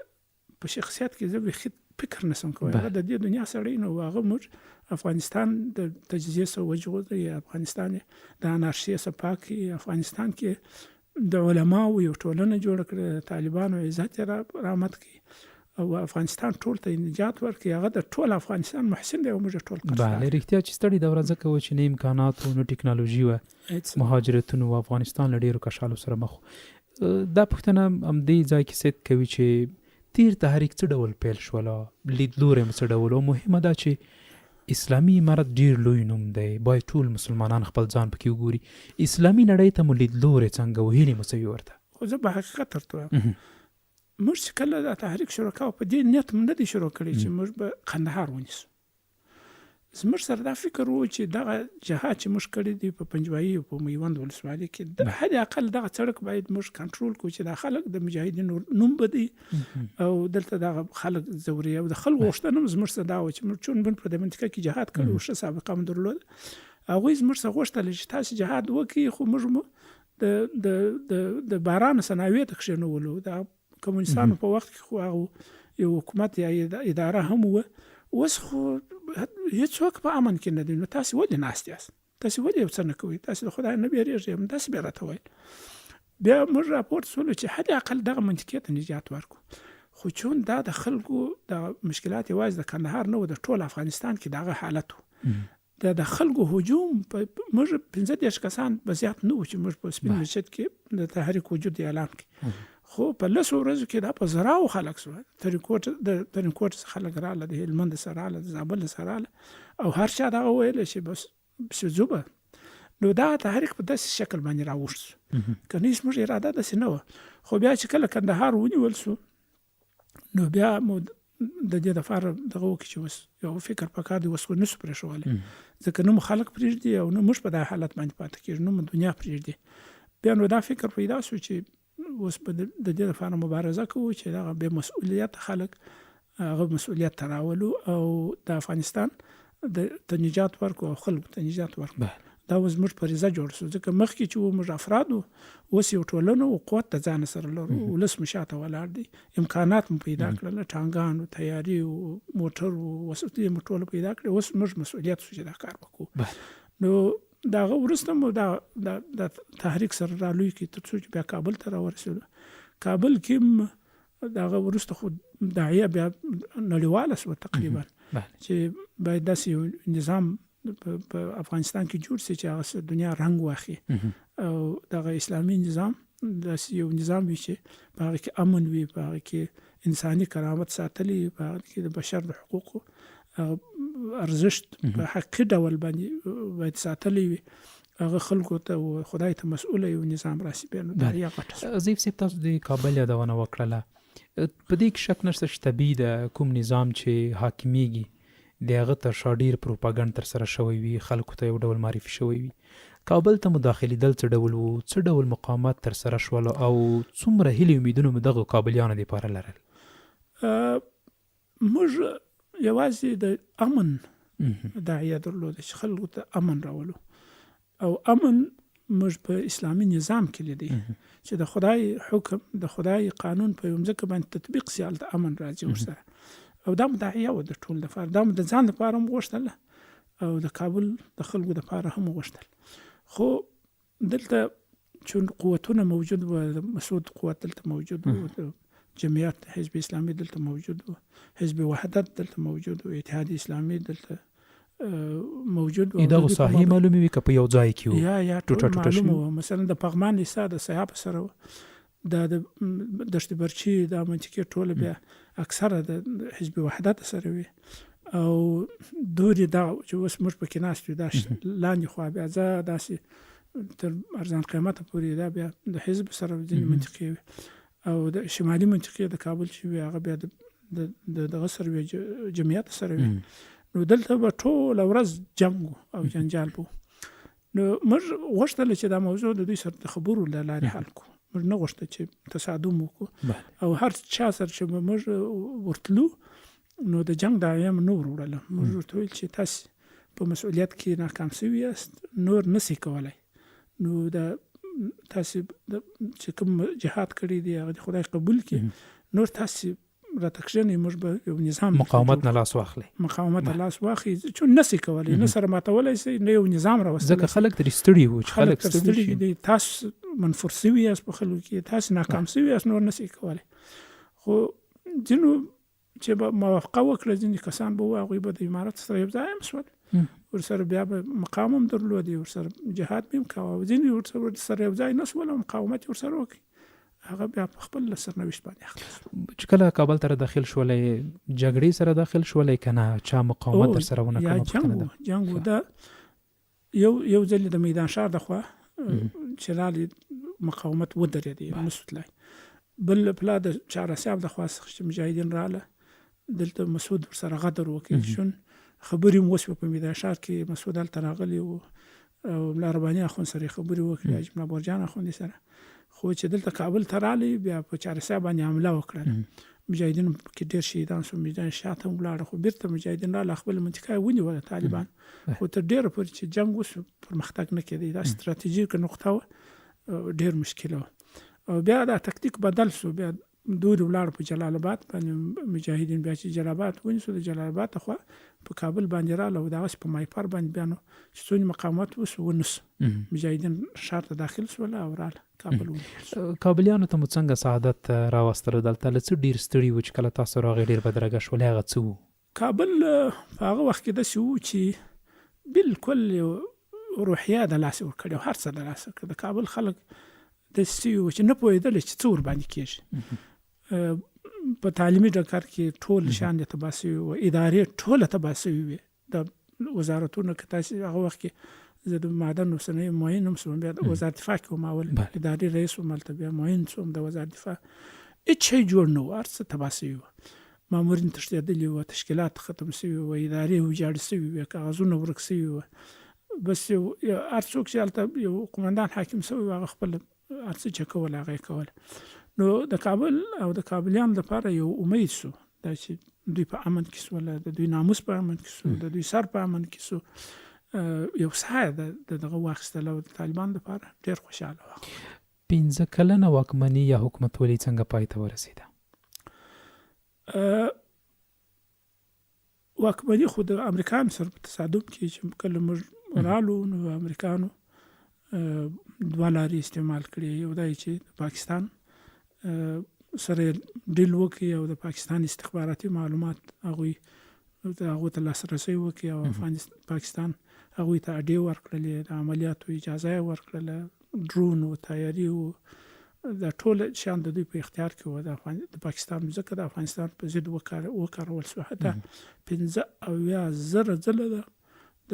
په شخصیت کې زه بیخي فکر نسم کوی. هغه د دې دنیا سړی نو هغه موږ افغانستان د تجزیې څخه وژغوري، افغانستان د انارشۍ څخه پاک کړي، افغانستان کې د علماو یو ټولنه جوړه کړه، طالبانو عزت یې رامت کړي او افغانستان ټول ته نجات ورکړي. هغه د ټول افغانستان محسن دی او موږ ټول قصدار. بله رښتیا چې ستړي دوره ځکه و چې نه امکانات و نه ټکنالوژي وه، مهاجرتونو و افغانستان له ډېرو کشالو سره مخ و. دا پوښتنه همدې ځای کې سید کوي چې تیر تحریک څه ډول پیل شوله، لیدلوری مو څه ډول و؟ مهمه ده چې اسلامي امارت ډېر لوی نوم دی، باید ټول مسلمانان خپل ځان پکې وګوري. اسلامي نړۍ ته مو لیدلوری څنګه و، هیلې مو څه وي ورته؟ خو زه به حقیقت درته وایم، موږ چې کله دا تحریک شروع کوو په دې نیت مو نه دی شروع کړی چې موږ به قندهار ونیسو. زموږ سره دا فکر و چې دغه جهاد چې موږ کړی دی په پنجوایي او په میوند ولسوالۍ کې، د حد اقل دغه سړک باید موږ کنټرول کړو چې دا خلک د مجاهدینو نوم بدي او دلته دغه خلک ځوري. او د خلکو غوښتنه هم زموږ سره دا و چې موږ چون په دې منطقه کې جهاد کړی و، ښه سابقه هم درلوده. هغوی زموږ څخه غوښتل چې تاسې جهاد وکړئ، خو موږ مو د باران سناوي ته کښېنولو. د کمونستانو په وخت کې خو هغه یو حکومت یا اداره هم وه. اوس خو هیڅوک په امن کې نه دی. نو تاسې ولې ناست یاست؟ تاسې ولې یو څه نه کوئ؟ تاسې د خدای نه بیریږئ؟ همداسې بیا راته ویل. بیا موږ راپورته شولو چې حد اقل دغه منطقې ته نجات ورکړو. خو چون دا د خلکو د مشکلات یوازې د کندهار نه و، د ټول افغانستان کې دغه حالت و. د خلکو هجوم موږ 15 کسان به زیات نه و چې موږ په سپین مسجد کې د تحریک وجود اعلان کړي. خو په 10 ورځو کې دا په زراو خلک سو، ترینکوټ څخه خلک رااله، د هلمند څخه رااله، د زابل څخه رااله او هر چا دغه ویل چې بس ځو به. نو دا تحریک په داسې شکل باندې راوښت سو. که نه زموږ اراده داسې نه وه. خو بیا چې کله کندهار ونیول سو، نو بیا مو د دې دپاره دغه وکړي چې اوس یو فکر پکار دی، اوس خو نسو پرېښولی، ځکه نه مو خلک پرېږدي او نه موږ په دا حالت باندې پاتې کېږو، نه مو دنیا پرېږدي. بیا نو دا فکر پیدا سو چې اوس په د دې لپاره مبارزه کوو چې دغه بې مسؤلیت خلک هغه مسؤلیت ته راولو او د افغانستان ته نجات ورکړو او خلکو ته نجات ورکړو. دا اوس زموږ فریضه جوړ سو، ځکه مخکې چې موږ افراد وو، اوس یو ټولنه او قوت د ځان سره لرو، ولس مو شاته ولاړ دی، امکانات مو پیدا کړل، ټانګان او تیاري او موټر او وسیلې مو ټول پیدا کړې. اوس موږ مسؤلیت شو چې دا کار وکړو. نو دغه وروسته مو د تحریک سره رالوی کې تر څو چې بیا کابل ته راورسېدو. کابل کې دغه وروسته خو داعیه بیا نړیواله سوه تقریبا چې باید داسې یو نظام په افغانستان کې جوړ شي چې هغه دنیا رنګ واخلي او دغه اسلامي نظام داسې یو نظام وي چې په هغه کې امن وي، په هغه کې انساني کرامت ساتلی، په هغه کې د بشر د حقوقو ارزښت په حقیقي ډول باید ساتلی وي، هغه خلکو ته او خدای ته مسؤله یو نظام راسي. بیا نو دا یا غټه ضیف صاحب، تاسو د کابل یادونه وکړله، په دې کې شک نشته چې طبیعي د کوم نظام چې حاکمیږي د هغه تر شا ډېر پروپاګنډ ترسره شوی وي، خلکو ته یو ډول معرفي شوی وي. کابل ته مو داخلېدل څه ډول وو؟ څه ډول مقاومت ترسره شول او څومره هیلې امیدونه مو دغو کابلیانو دپاره لرل؟ موږ یوازې د امن داعیه درلوده چې خلکو ته امن راولو، او امن موږ په اسلامي نظام کې لیدی چې د خدای حکم، د خدای قانون په یو ځکه باندې تطبیق سي، هلته امن راځي ورسره. او دا مداعیه و د ټول لپاره، دا د ځان لپاره هم غوښتله او د کابل د خلکو لپاره هم غوښتل. خو دلته چون قوتونه موجود و، مسعود قوت دلته موجود و، جمعیت حزب اسلامي دلته موجود و، حزب وحدت دلته موجود و، اتحاد اسلامي دلته موجود و دا صحیح معلومه وي که په یو ځای کې و یا ټوټه معلومه. مثلا د پغمان لیسا د سیاپ سره د دشت برچی د منطقې ټوله بیا اکثره د حزب وحدت سره وي او دوري دا چې اوس موږ پکې ناست یو دا لاندې خوا بیا زه داسې تر ارزان قیمته پورې دا بیا د حزب سره ځینې منطقې وي او د شمالي منطقې د کابل چې وي هغه بیا د دغه سره وي جمعیت سره وي. نو دلته به ټوله ورځ جنګ او جنجال بو. نو موږ غوښتل چې دا موضوع د دوی سره د خبرو له لارې حل کړو. موږ نه غوښتل چې تصادم وکړو او هر چا سره چې موږ ورتلو نو د جنگ د ايام نور وړل. موږ ورته ویل چې تاسو په مسؤلیت کې ناکام شوي یاست، نور نسی کولای. نو د تاسو چې کوم جهاد کړی دی هغه خدای قبول کړي، نور تاسو راتکشنې موږ به یو نظام مقاومت نه لاس واخلي. مقاومت لاس واخلي چې نسی کولای، نه سره ماتولای شي، نه یو نظام راوستل. ځکه خلک ترې ستړي وو چې خلک ستړي دي. تاسو منفور شوي یاست په خلکو کې، تاسو ناکام شوي یاست، نور نسی کولای. خو ځینو چې به موافقه وکړه ځینې کسان به وو هغوی به د امارت سره یو ځای هم شول، ورسره بیا به مقام هم درلودی، ورسره جهاد به هم کوه. ځینې ورسره یو ځای نه شول او مقاومت یې ورسره وکړي، هغه بیا په خپل سرنوشت باندې خلاص. چې کله کابل ته داخل شولای جګړې سره داخل شولای کنه چا مقاومت در سره ونه کوم؟ جنګ دا یو ځل د میدان شهر د خوا چې رالي مقاومت ودرېدی مسعود لای. بل پلا د چهارسیاب د خوا چې مجاهدین رااله دلته مسعود ورسره غدر وکړي. شون خبرې مو وسو په میدان شهر کې مسعود ال تراغلی او ملا رباني اخون سره خبرې وکړي، اجمل برجان اخون سره. خو چې دلته کابل ته رالی بیا په چهارسیاب باندې حمله وکړه، مجاهدین کې ډېر شهیدان شو، مجاهدین شاته ولاړ. خو بیرته مجاهدین رااله خپل منطقه ونیوله طالبان. خو تر ډېره پورې چې جنګ وسو پرمختګ نه کېدی. دا ستراتیژیکه نقطه وه، ډېر مشکله وه. او بیا دا تکتیک بدل شو، بیا دور ولاړ په جلال آباد باندې مجاهدین. بیا چې جلال آباد ونیسو د جلال آباد ته خوا په کابل باندې رااله او دغسې په مایپر باندې بیا نو چې څومره مقاومت وسو ونسو، مجاهدین ښار ته داخل شول او رااله کابل ونیول. کابلیانو ته مو څنګه سعادت راوستلو؟ دلته له څه ډېر ستړي وو چې کله تاسو راغئ ډېر بدرګه شولې؟ هغه څه وو؟ کابل په هغه وخت کې داسې وو چې بالکل روحیه د لاسه ورکړې، هر څه د لاسه ورکړې. د کابل خلک داسې وو چې نه پوهېدل چې څه ورباندې کېږي. په تعلیمي ډګر کې ټول شان تباه شوي وو، ادارې ټوله تباه شوي وې. د وزارتونو که تاسې هغه وخت کې زه د معدن او صنایع معین هم شوم، بیا د وزارت دفاع کې وم، اول ادارې رئیس وم، هلته بیا معین شوم د وزارت دفاع. هېڅ شی جوړ نه وو، هر څه تباه شوي وو. مامورین تښتېدلي وو، تشکیلات ختم شوي وو، ادارې ویجاړې شوي وې، کاغذونه ورک شوي وو. بس یو هر څوک چې هلته یو قمندان حاکم شوی و هغه خپل هر څه چې کول هغه یې کول. نو د کابل او د کابلیانو لپاره یو امید شو دا چې دوی په امن کې سول، د دوی ناموس په امن کې سو، د دوی سر په امن کې سو. یو سایه د دغه واخیستل او د طالبان لپاره ډېر خوشحاله وه. 15 کلنه واکمني یا حکومتولي څنګه پای ته ورسېده؟ واکمني خو د امریکایانو سره په تصادم کې چې کله موږ رالو نو امریکایانو دوه لارې استعمال کړې. یو دا چې د پاکستان سره ډیل وکړي او د پاکستان استخباراتي معلومات هغوی ته لاسرسی وکړي او پاکستان هغوی ته اډې ورکړلې، د عملیاتو اجازه یې ورکړله، ډرون و تیاري و دا ټول شیان د دوی په اختیار کې وو. د پاکستان ځکه د افغانستان په ضد وکارول شو. حتی 15,000 ځله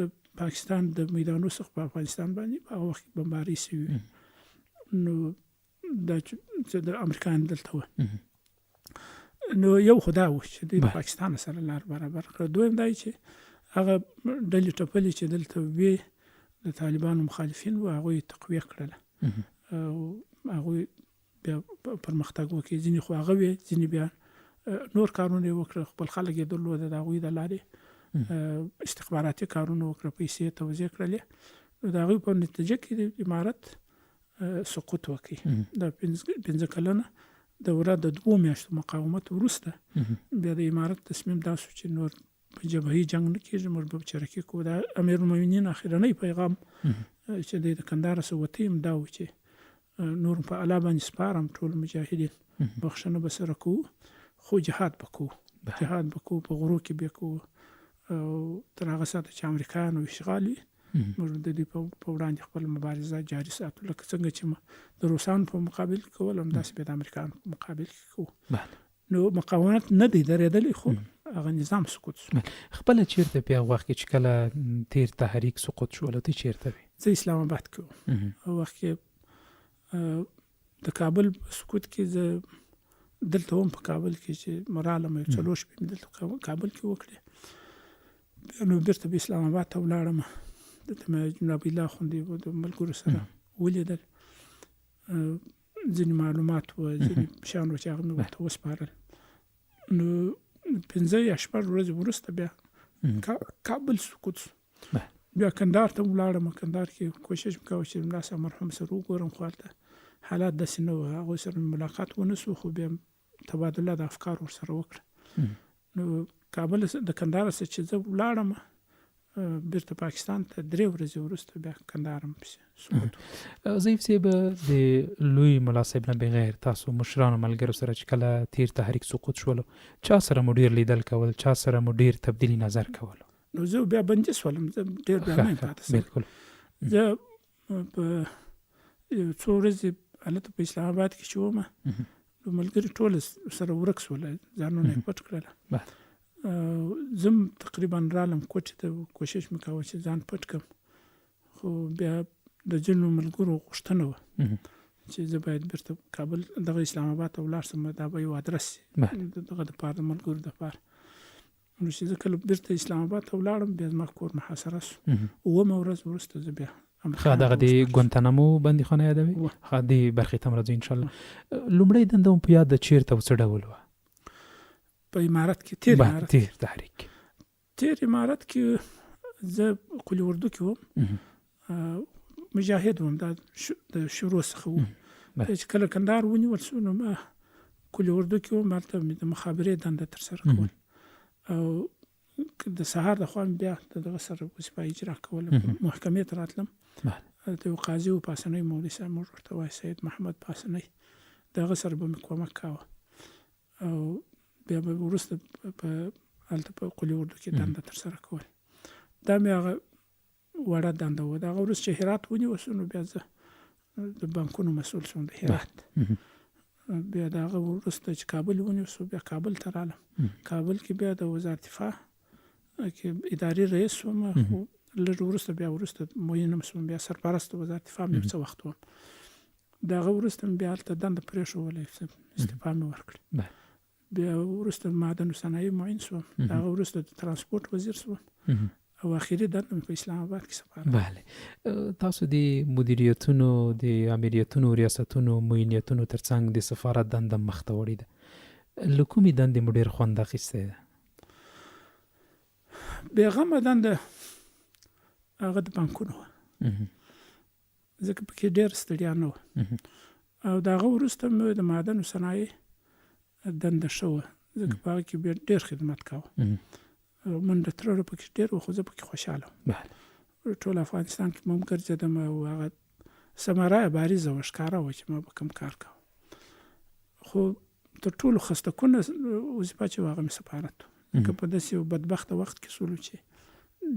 د پاکستان د میدانونو څخه په افغانستان باندې په هغه وخت بمباري شوي. نو دا چې د امریکایانو دلته وه، نو یو خو دا و چې دوی د پاکستان سره لار برابر کړه. دویم دا چې هغه ډلې ټپلې چې دلته وې د طالبانو مخالفین وو هغوی تقویه کړله او هغوی بیا پرمختګ وکړي. ځینې خو هغه وې، ځینې بیا نور کارونه یې وکړه، خپل خلک یې درلوده، د هغوی د لارې استخباراتي کارونه وکړه، پیسې توزیع کړلې. نو د هغوی په نتیجه کې د امارت سقوط وکړي. د 15 کلنه دوره د 2 میاشتو مقاومت وروسته بیا د امارت تصمیم دا شو چې نور په جبهي جنګ نه کېږي، موږ به چرکي کوو. د امیرالمؤمنین اخرنی پیغام چې د کندهار څخه وتی هم دا و چې نور په الله باندې سپارم ټول مجاهدین، بخښنه به سره کوو، خو جهاد به کوو، جهاد به کوو، په غرو کې به کوو او تر هغه ساعته چې امریکایانو اشغال وي موږ د دې په وړاندې خپل مبارزه جاري ساتو، لکه څنګه چې د روسانو په مقابل کې کول همداسې بیا د امریکایانو په مقابل کې کوو. نو مقاومت نه دی درېدلی، خو هغه نظام سقوط شو. خپله چیرته په هغه وخت کې چې کله تیر تحریک سقوط شو ته چیرته وې؟ زه اسلام آباد کې وم. هغه وخت کې د کابل سقوط کې زه دلته وم په کابل کې چې مرالم یو څلور شپې مې دلته کابل کې وکړې. بیا نو بېرته به اسلام آباد ته ولاړم. دلته مې جناب الله خوندې د ملګرو سره ولیدل، ځینې معلومات و ځینې شیان و چې هغه مې ورته وسپارل. نو 5 یا 6 ورځې وروسته بیا کابل سقوط شو. بیا کندهار ته ولاړم. کندهار کې کوشش مې کاوه چې ملا صاحب مرحوم سره وګورم، خو هلته حالات داسې نه وو، هغوی سره مې ملاقات ونه سو، خو بیا تبادله د افکار ورسره وکړه. نو کابل د کندهار څخه چې زه ولاړم بیرته پاکستان ته 3 ورځې وروسته بیا کندهار هم پسې سقوط. ضیف صاحب د لوی ملا صاحب نه بغیر تاسو مشرانو ملګرو سره چې کله تیر تحریک سقوط شولو چا سره مو ډېر لیدل کول، چا سره مو ډېر تبدیلی نظر کول؟ نو زه بیا بندي شولم، زه ډېر بیا نه پاتې شوم. بالکل. زه په یو څو ورځې هلته په اسلام آباد کې چې وم، ملګري ټول سره ورک شول، ځانونه یې پټ کړل. زم تقریبا رالم کوټې ته، کوشش مې کاوه چې ځان پټ کړم، خو بیا د ځینو ملګرو غوښتنه وه چې زه باید بیرته کابل دغه اسلام آباد ته ولاړ شم، دا به یو ادرس دغه دپاره د ملګرو دپاره. نو چې زه کله بیرته اسلام آباد ته ولاړم بیا زما کور محاصره شو. 9 ورځ وروسته زه بیا دغه د ګوانتانامو بندیخانه یادوي؟ د برخې ته هم راځو انشاءالله. لومړی دنده مو په یاد ده چیرته او څه ډول وه؟ په امارت کې تیر تحریک تیر امارت کې زه قلی اردو کې وم، مجاهد وم، دا د شروع څخه وم. چې کله کندهار ونیول شو نو ما قلی اردو کې وم، هلته مې د مخابرې دنده ترسره کول، او د سهار د خوا بیا دغه سره وظیفه اجرا کول. محکمې ته راتلم، هلته یو قاضي و پاسنی مولوي صاحب موږ ورته وایي سید محمد پاسنی، د هغه سره به مې کومک کاوه، او بیا به وروسته هلته په قلی اردو کې دنده ترسره کول. دا مې هغه وړه دنده وه. د هغه وروسته چې هرات ونیول شو نو بیا زه د بانکونو مسؤل شوم د هرات. بیا د هغه وروسته چې کابل ونیول شو بیا کابل ته رالم. کابل کې بیا د وزارت دفاع کې اداري رئیس شوم، خو لږ وروسته معینم شوم، بیا سرپرست وزارت دفاع مې څه وخت وم. د هغه وروسته مې بیا هلته دنده پرېښوله، استعفا مې ورکړه. بیا وروسته معدن و صنایع معین شوم، د هغه وروسته د ترانسپورت وزیر شوم، او اخري دنده مې په اسلام آباد کې سپارله. بله. تاسو د مدیریتونو، د امیریتونو، ریاستونو، معینیتونو ترڅنګ د سفارت دنده مخته وړې ده، له کومې دندې مو ډېر خوند اخیستی ده؟ بېغمه دنده هغه د بانکونو وه، ځکه پکې ډېر ستړیا نه وه. او د هغه وروسته مې د معدن و صنایع دنده ښه وه، ځکه په هغه کې بیا ډېر خدمت کاوه، منډه ترړه پکې ډېر وه، خو زه پکې خوشحاله وم. ټول افغانستان کې مو هم ګرځېدم، او هغه ثمره یې بارزه وه، ښکاره وه چې ما به کوم کار کاوه. خو تر ټولو خسته کونه وظیفه چې وه هغه مې سفارت و، ځکه په داسې یو بدبخته وخت کې شولو چې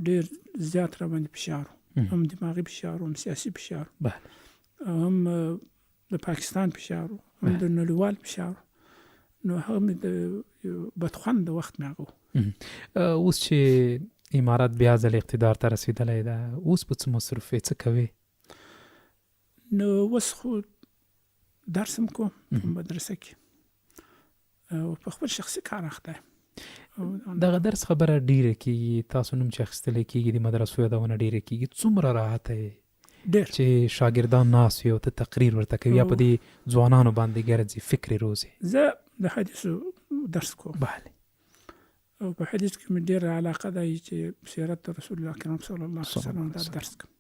ډېر زیات راباندې فشار و، هم دماغي فشار و، هم سیاسي فشار و، او هم د پاکستان فشار و، هم د نړیوال فشار و. نو هغه مې د بدخوند وخت مې هغه و. اوس چې امارت بیا ځل اقتدار ته رسېدلی ده، اوس په څه مصروف یې، څه کوې؟ نو اوس خو درس هم کوم په مدرسه کې، او په خپل شخصي کار اخته یم. دغه درس خبره ډیره کیږي، تاسو نوم چې اخیستلی کیږي د مدرسو یادونه ډیره کیږي، څومره راحته یې چې شاګردان ناست وي او ته تقریر ورته کوي، یا په دې ځوانانو باندې ګرځي، فکر یې روزي؟ زه د حدیثو درس کوم. بله. او په حدیث کې مې ډېره علاقه ده چې سیرت رسول الله کریم صلی الله علیه وسلم دا درس کوم.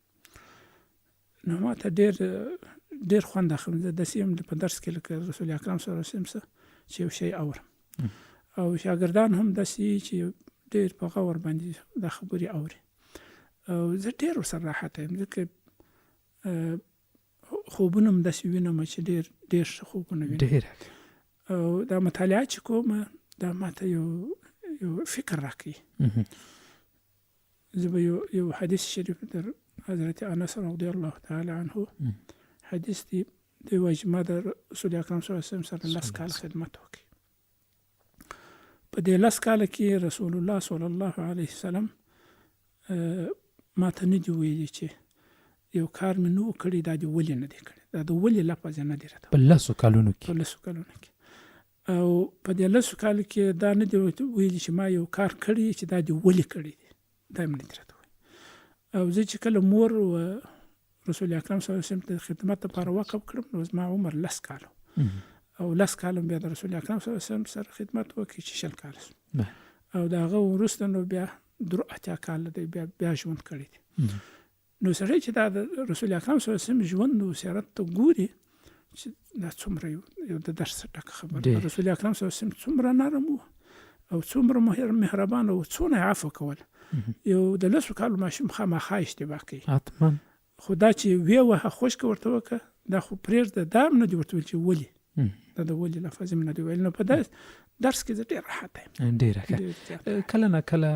نو ما ته ډېر خوند اخلم. زه داسې یم په درس کې لکه رسول اکرم صلی الله علیه وسلم چې یو شی اورم، او شاګردان هم داسې چې ډېر په غور باندې دا خبرې اوري، او زه ډېر ورسره راحته یم، ځکه خوبونه هم داسې وینم چې ډېر ښه خوبونه وینم. او دا مطالعه چې کوم دا ماته یو فکر راکوي، زه به یو حدیث شریف در حضرت انس رضی الله تعالی عنه حدیث دی دوی وایي چې ما د رسول اکرم صلی الله علیه وسلم سره 10 کال خدمت وکړي. په دې 10 کال کې رسول الله صلی الله علیه وسلم ما ته نه دي ویلي چې یو کار مې نه و کړی دا دې ولې نه دی کړی، دا د ولې لفظ نه دی راته په 10 کالونو کې. په 10 کالونو کې او په دې 10 کالو کې دا نه دی ویلي چې ما یو کار کړی چې دا دې ولې کړی دی، دا مې نه دی راته ویلي. او زه چې کله مور و رسول اکرم صلی الله علیه وسلم ته خدمت لپاره وقف کړم نو زما عمر 10 کاله او 10 کاله بیا د رسول اکرم صلی الله علیه وسلم سره خدمت وکړي چې 40 کاله او د هغه وروسته نو بیا 3 کاله دی بیا ژوند کړی دی. نو سړی چې دا د رسول اکرم صلی الله علیه وسلم ژوند او سیرت ته ګوري چې دا څومره یو د درس ټکه خبره. رسول اکرم صلی الله علیه وسلم څومره نرم او څومره مهربان او څونه عفو کول. یو د 10 کالو ماشوم خامخا اشتباه کوي حتما، خو دا چې وی وه خوشک ورته وکړه دا خو پرېږده دا هم نه دي ورته ویل چې ولې دا د ولې لفظ هم نه دی ویل. نو په درس کې زه ډېر راحت یم. ډېره ښه. کله نه کله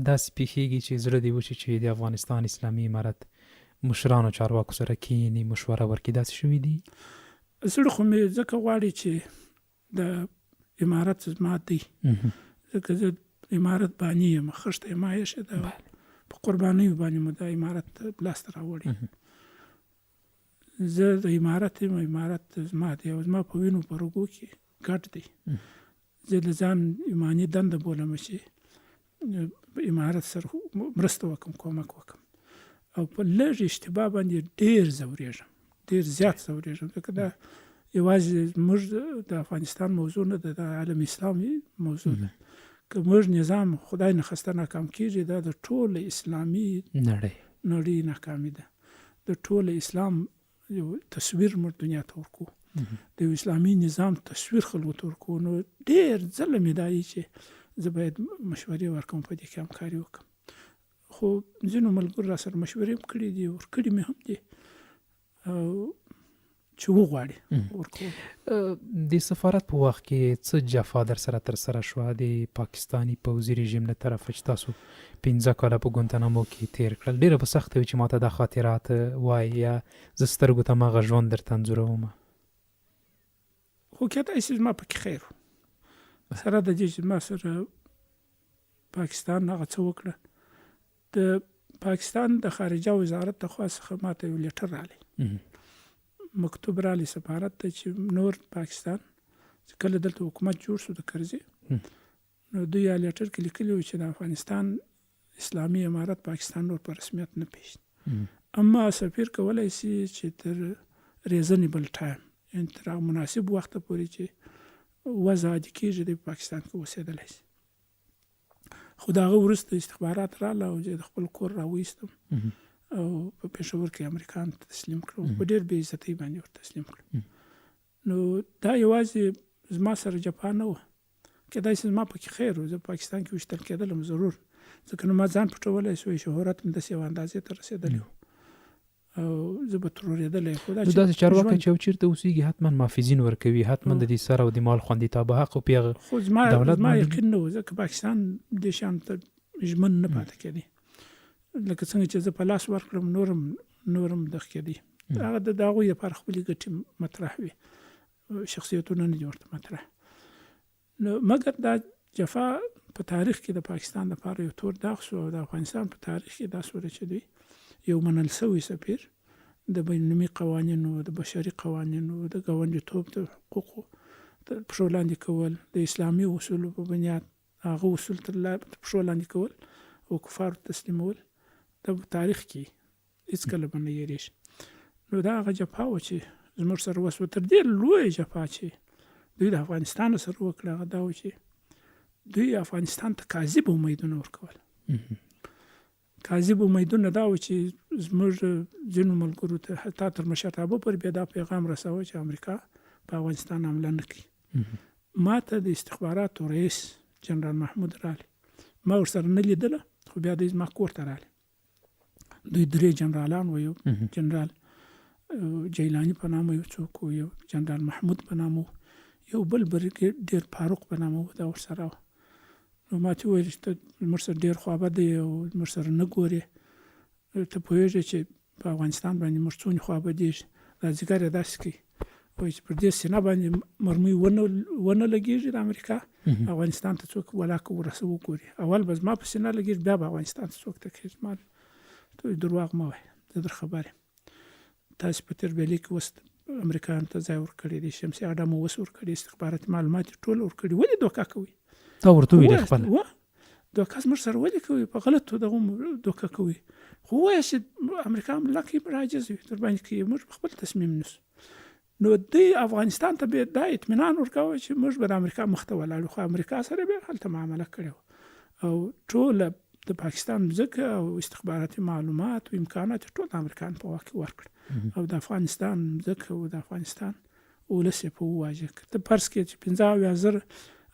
داسې پیښیږي چې زړه دې وشي چې د افغانستان اسلامي امارت مشرانو چارواکو سره کښېني مشوره وکړي، داسې شوي دي؟ زړه خو مې ځکه غواړي چې د امارت زما دی، ځکه زه امارت بانی یم، خښته یم ایښې ده په قربانیو باندې مو د امارت لاسته راوړي. زه د امارت یم، امارت زما دی او زما په وینو په رګو کې ګډ دی. زه د ځان ایماني دنده بولم چې امارت سره مرسته وکړم، کومک وکړم او په لږ اشتباه باندې ډېر ځورېږم، ډېر زیات ځورېږم، ځکه دا یوازې موږ د افغانستان موضوع نه ده، د عالم اسلامي موضوع ده. که موږ نظام خدای نخسته ناکام کېږي دا د ټول اسلامي نړۍ ناکامي ده. د ټول اسلام یو تصویر موږ دنیا ته ورکو، د یو اسلامي نظام تصویر خلکو ته ورکو. نو ډېر ځله مې دا چې زه باید مشورې ورکوم، په دې کې همکاري وکړم. خو ځینو ملګرو را سره مشورې هم کړي دي، ورکړي مې هم دي او چې وغواړي ورکوم. د سفارت په وخت کې څه جفا در سره ترسره شوه د پاکستاني پوځي رژیم له طرفه چې تاسو 15 کاله په ګوانتانامو کې تېر کړل؟ ډېره به سخته وي چې ماته دا خاطرات وایي یا زه سترګو ته هماغه ژوند درته انځوروم. خو کېدای شي زما پکې خیر و، سره د دې چې ما سره پاکستان هغه څه وکړه. د پاکستان د خارجه وزارت د خوا څخه ماته یو لیټر راغلی، مکتوب رالی سفارت ته چې نور پاکستان چې کله دلته حکومت جوړ شو د کرزي، نو دوی یا لیټر کې لیکلي و چې د افغانستان اسلامي امارت پاکستان نور په رسمیت نه پیژني، اما سفیر کولی شي چې تر ریزنیبل ټایم، یعنې تر هغه مناسب وخته پورې چې وضع عادي کېږي د پاکستان کې اوسېدلی شي. خو د هغه وروسته استخبارات راغله او د خپل کور راویستم او په پېښور کې امریکایانو ته تسلیم کړم، په ډېر بې عزتۍ باندې ورته تسلیم کړم. نو دا یوازې زما سره جفا نه وه، کېدای شي زما پکې خیر و، زه پاکستان کې ویشتل کېدلم ضرور، ځکه نو ما ځان پټولی شوی، شهرت مې داسې یوه اندازې ته رسېدلی و او زه به ترورېدلی. خو دا داسې چارواکی چې یو چېرته اوسېږي حتما محافظین ورکوي، حتما د دې سر او د مال خوندیتوب به حق په هغه خو زما یقین نه و، ځکه پاکستان دې شیانو ته ژمن نه پاتې کېدی. لکه څنګه چې زه په لاس ورکړم نورم دغه کېدی، هغه د هغوی لپاره خپلې ګټې مطرح وي، شخصیتونه نه دي ورته مطرح. نو مګر دا جفا په تاریخ کې د پاکستان لپاره یو تور داغ شو او د افغانستان په تاریخ کې دا سوره چې دوی یو منل شوی سفیر د بین المللي قوانینو، د بشري قوانینو، د ګاونډیتوب د حقوقو تر پښو لاندې کول، د اسلامي اصولو په بنیاد هغه اصول تر پښو لاندې کول او کفارو تسلیمول د تاریخ کې هېڅکله به نه هېرېږي. نو دا هغه جفا وه چې زموږ سره وسوه. تر دې لویه جفا چې دوی د افغانستان سره وکړه هغه دا و چې دوی افغانستان ته کاذب امیدونه ورکول. کاذب امیدونه دا و چې زموږ ځینو ملګرو ته حتی تر مشرتابه پورې بیا دا پیغام رساوه چې امریکا په افغانستان حمله نه کوي. ما ته د استخباراتو رئیس جنرال محمود راغلی، ما ورسره نه لیدله، خو بیا دوی زما کور ته راغلی. دوی 3 جنرالان و، یو جنرال جیلانی په نامه یو څوک و، یو جنرال محمود په نامه و، یو بل بریګیډیر فاروق په نامه و، دا ورسره و. نو ما ته ویل چې ته زموږ سره ډېر خوابدی یې او زموږ سره نه ګورې، ته پوهېږې چې په افغانستان باندې موږ څومره خوابدېږي. دا ځیګر یې داسې کوي وایي چې پر دې سینه باندې مرمۍ ونه لګېږي د امریکا، افغانستان ته څوک ولاکه ورسه وګوري. اول به زما په سینه لګېږي، بیا به افغانستان ته څوک تکېږي. ما ته دروغ مه وایه، زه در خبر یم. تاسې په تربیلي کې اوس امریکایانو ته ځای ورکړی دی، شمسي اډه مو اوس ورکړي، استخباراتي معلومات یې ټول ورکړي. ولې دوکه کوئ؟ تا ورته ویلې خپله دوکه زموږ سره ولې کوئ؟ په غلطو دغو دوکه کوئ. خو ووایه چې امریکا ملک یې عاجز وي در باندې کوي، موږ خپل تصمیم نیسو. نو دوی افغانستان ته به دا اطمینان ورکاوه چې موږ به د امریکا مخ ته ولاړو، خو امریکا سره به هلته معامله کړې وه او ټوله د پاکستان مځکه او استخباراتي معلومات او امکانات ټول د امریکایان په واک کې ورکړل او د افغانستان مځکه او د افغانستان ولس یې په وواژه. که ته فرض کړې چې 15,000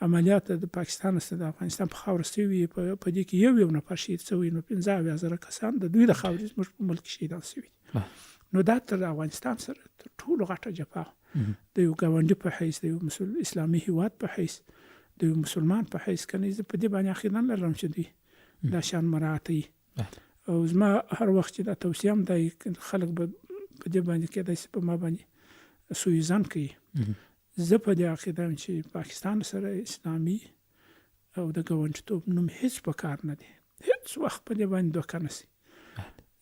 عملیات د پاکستان سره د افغانستان په خاوره سوي، په دې کې یو نفر شهید شوی، نو 15,000 کسان د دوی د خاورې زموږ په ملک شهیدان شوي. نو دا تر افغانستان سره تر ټولو غټه جفا د یو ګاونډي په حیث، د یو اسلامي هیواد په حیث، د یو مسلمان په حیث کنه زه په دې باندې عقیده نه لرم چې دوی دا شان مراعاتوي. او زما هر وخت چې دا توصیه هم دی، خلک به په دې باندې کېدای شي په ما باندې سوء ظن کوي. زه په دې عقیده یم چې پاکستان سره اسلامي او د ګاونډیتوب نوم هیڅ په کار نه دی، هیڅ وخت په دې باندې دوکه نه شي،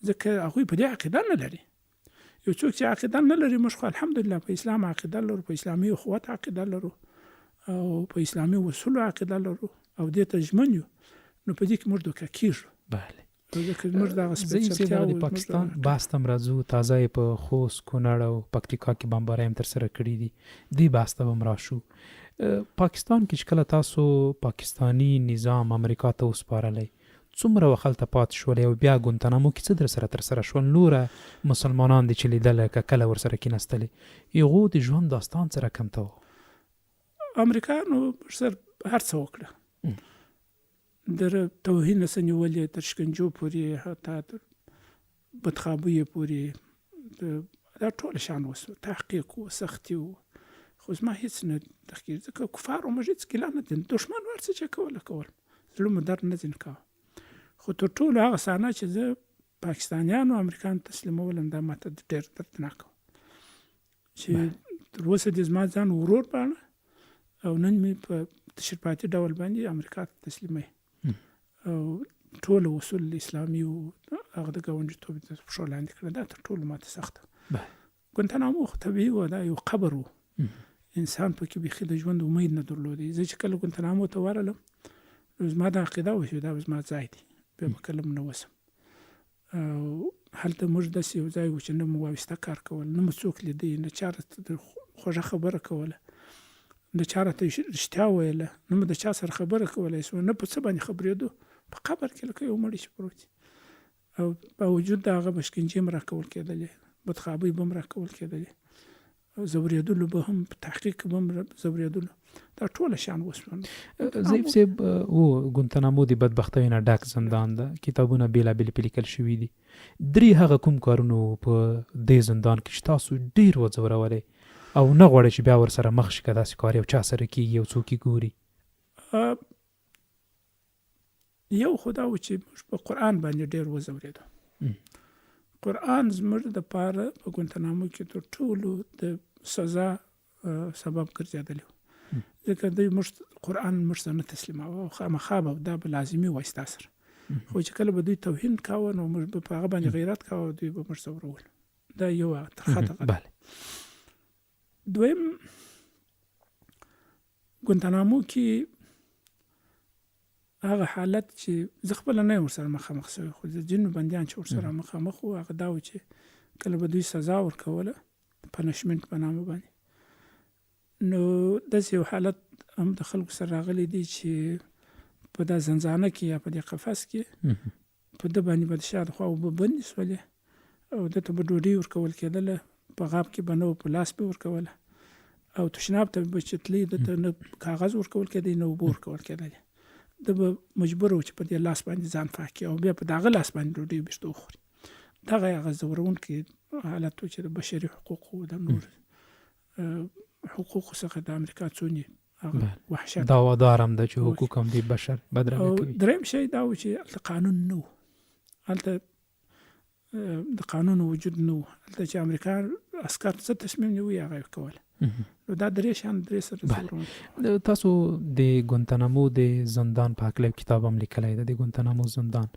ځکه هغوی په دې عقیده نه لري. یو څوک چې عقیده نه لري، موږ خو الحمدلله په اسلام عقیده لرو، په اسلامي اخوت عقیده لرو او په اسلامي اصولو عقیده لرو او دې ته ژمن یو، نو په دې کې موږ دوکه کېږو. بله، زه د پاکستان بحث ته هم راځو. تازه یې په خوست، کونړ او پکتیکا کې بمبارۍ هم ترسره کړي دي، دې بحث ته به هم راشو. پاکستان کې چې کله تاسو پاکستاني نظام امریکا ته وسپارلی، څومره وخت هلته پاتې شولې او بیا ګونتنامو کې څه در سره ترسره شول؟ نوره مسلمانان دي چې لیدله که کله ورسره کېناستلې، هغو د ژوند داستان څه رقم ته و؟ امریکایانو سره هر څه وکړه، در توهین نه نیولې، تر شکنجو پورې، حتی تر بدخوابیو پورې، دا ټول شان وسو، تحقیق و، سختي و. خو زما هېڅ نه تحقیق، ځکه کفارو موږ هېڅ ګیله نه دي، دښمن هر څه چې کول زړه مو درد نه ځینې کاوه. خو تر ټولو هغه صحنه چې زه پاکستانیانو امریکایانو تسلیمولم، دا ماته ډېر دردناک و چې تر اوسه دې زما ځان ورور باڼه او نن مې په تشریفاتي ډول باندې امریکا ته تسلیموي او ټول اصول اسلامي او هغه د ګاونډیتوب د پښو لاندې کړه. دا تر ټولو ماته سخته. ګونتنامو خو طبیعي و، دا یو قبر و، انسان پکې بیخي د ژوند امید نه درلودی. زه چې کله ګونتنامو ته ورغلم، زما دا عقیده وه چې دا زما ځای دی، بیا به کله نه وسم. او هلته موږ داسې یو ځای و چې نه مو وایسته کار کول، نه مو څوک لیدی، نه چا راته خوږه خبره کوله، نه چا راته رښتیا ویله، نه مو د چا سره خبره کولی شو، نه په څه باندې خبرېدو. په قبر کې لکه یو مړی چې پروت او په وجود د هغه به شکنجې هم راکول کېدلې، بدخوابۍ به هم راکول کېدلې، زورېدلو به هم، په تحقیق به هم زورېدلو، دا ټوله شان وسول. ضیف صاحب، ګونتنامو د بدبختیو نه ډک زندان ده، کتابونه بېلابېل پې لیکل شوي دي. درې هغه کوم کارونو په دې زندان کې چې تاسو ډېر وځورولی او نه غواړئ چې بیا ورسره مخ شي، که داسې کار یو چا سره کېږي، یو څوک یې ګوري؟ یو خو دا و چې موږ په قرآن باندې ډېر وځورېدو. قرآن زموږ دپاره په ګونتنامو کې تر ټولو د سزا سبب ګرځېدلی و، ځکه دوی قرآن موږ ته نه تسلیماوه او خامخا به دا به لازمي وه ستا سره. خو چې کله به دوی توهین کاوه، نو موږ به په هغه باندې غیرت کاوه، دوی به موږ ځورول. دا یو ترخه دغه. دویم، ګونتنامو کې هغه حالت چې زه خپله نه یم ورسره مخامخ شوی، خو د ځینو بندیان چې ورسره مخامخ وو، هغه دا و چې کله به دوی سزا ورکوله، پنشمنټ په نامه باندې، نو داسې یو حالت هم د خلکو سره راغلی دی چې په دا زنځانه کې یا په دې قفس کې په ده باندې به د شا د خوا اوبه بندې شولې او ده ته به ډوډۍ ورکول کېدله، په غاب کې به نه و، په لاس به ورکوله، او تشناب ته به چې تلې، ده ته نه کاغذ ورکول کېدی، نه اوبه ورکول کېدلې. ده به مجبور و چې په دې لاس باندې ځان پاک کړي او بیا په دغه لاس باندې ډوډۍ بېرته وخوري. دغه هغه ځورونکی حالت و چې د بشري حقوقو د نور حقوقو څخه د امریکا څونې هغه وحشت داوادارم د چې حقوق هم د بشر بدرګه کوي. دریم شی دا و چې هلته قانون نه و، هلته د قانون وجود نه و، هلته چې امریکا عسکر څه تصمیم نیوي هغه یې کول. نو دا درې سره تاسو د ګونتانامو د زندان په هکله کتاب هم لیکلی ده. د ګونتانامو زندان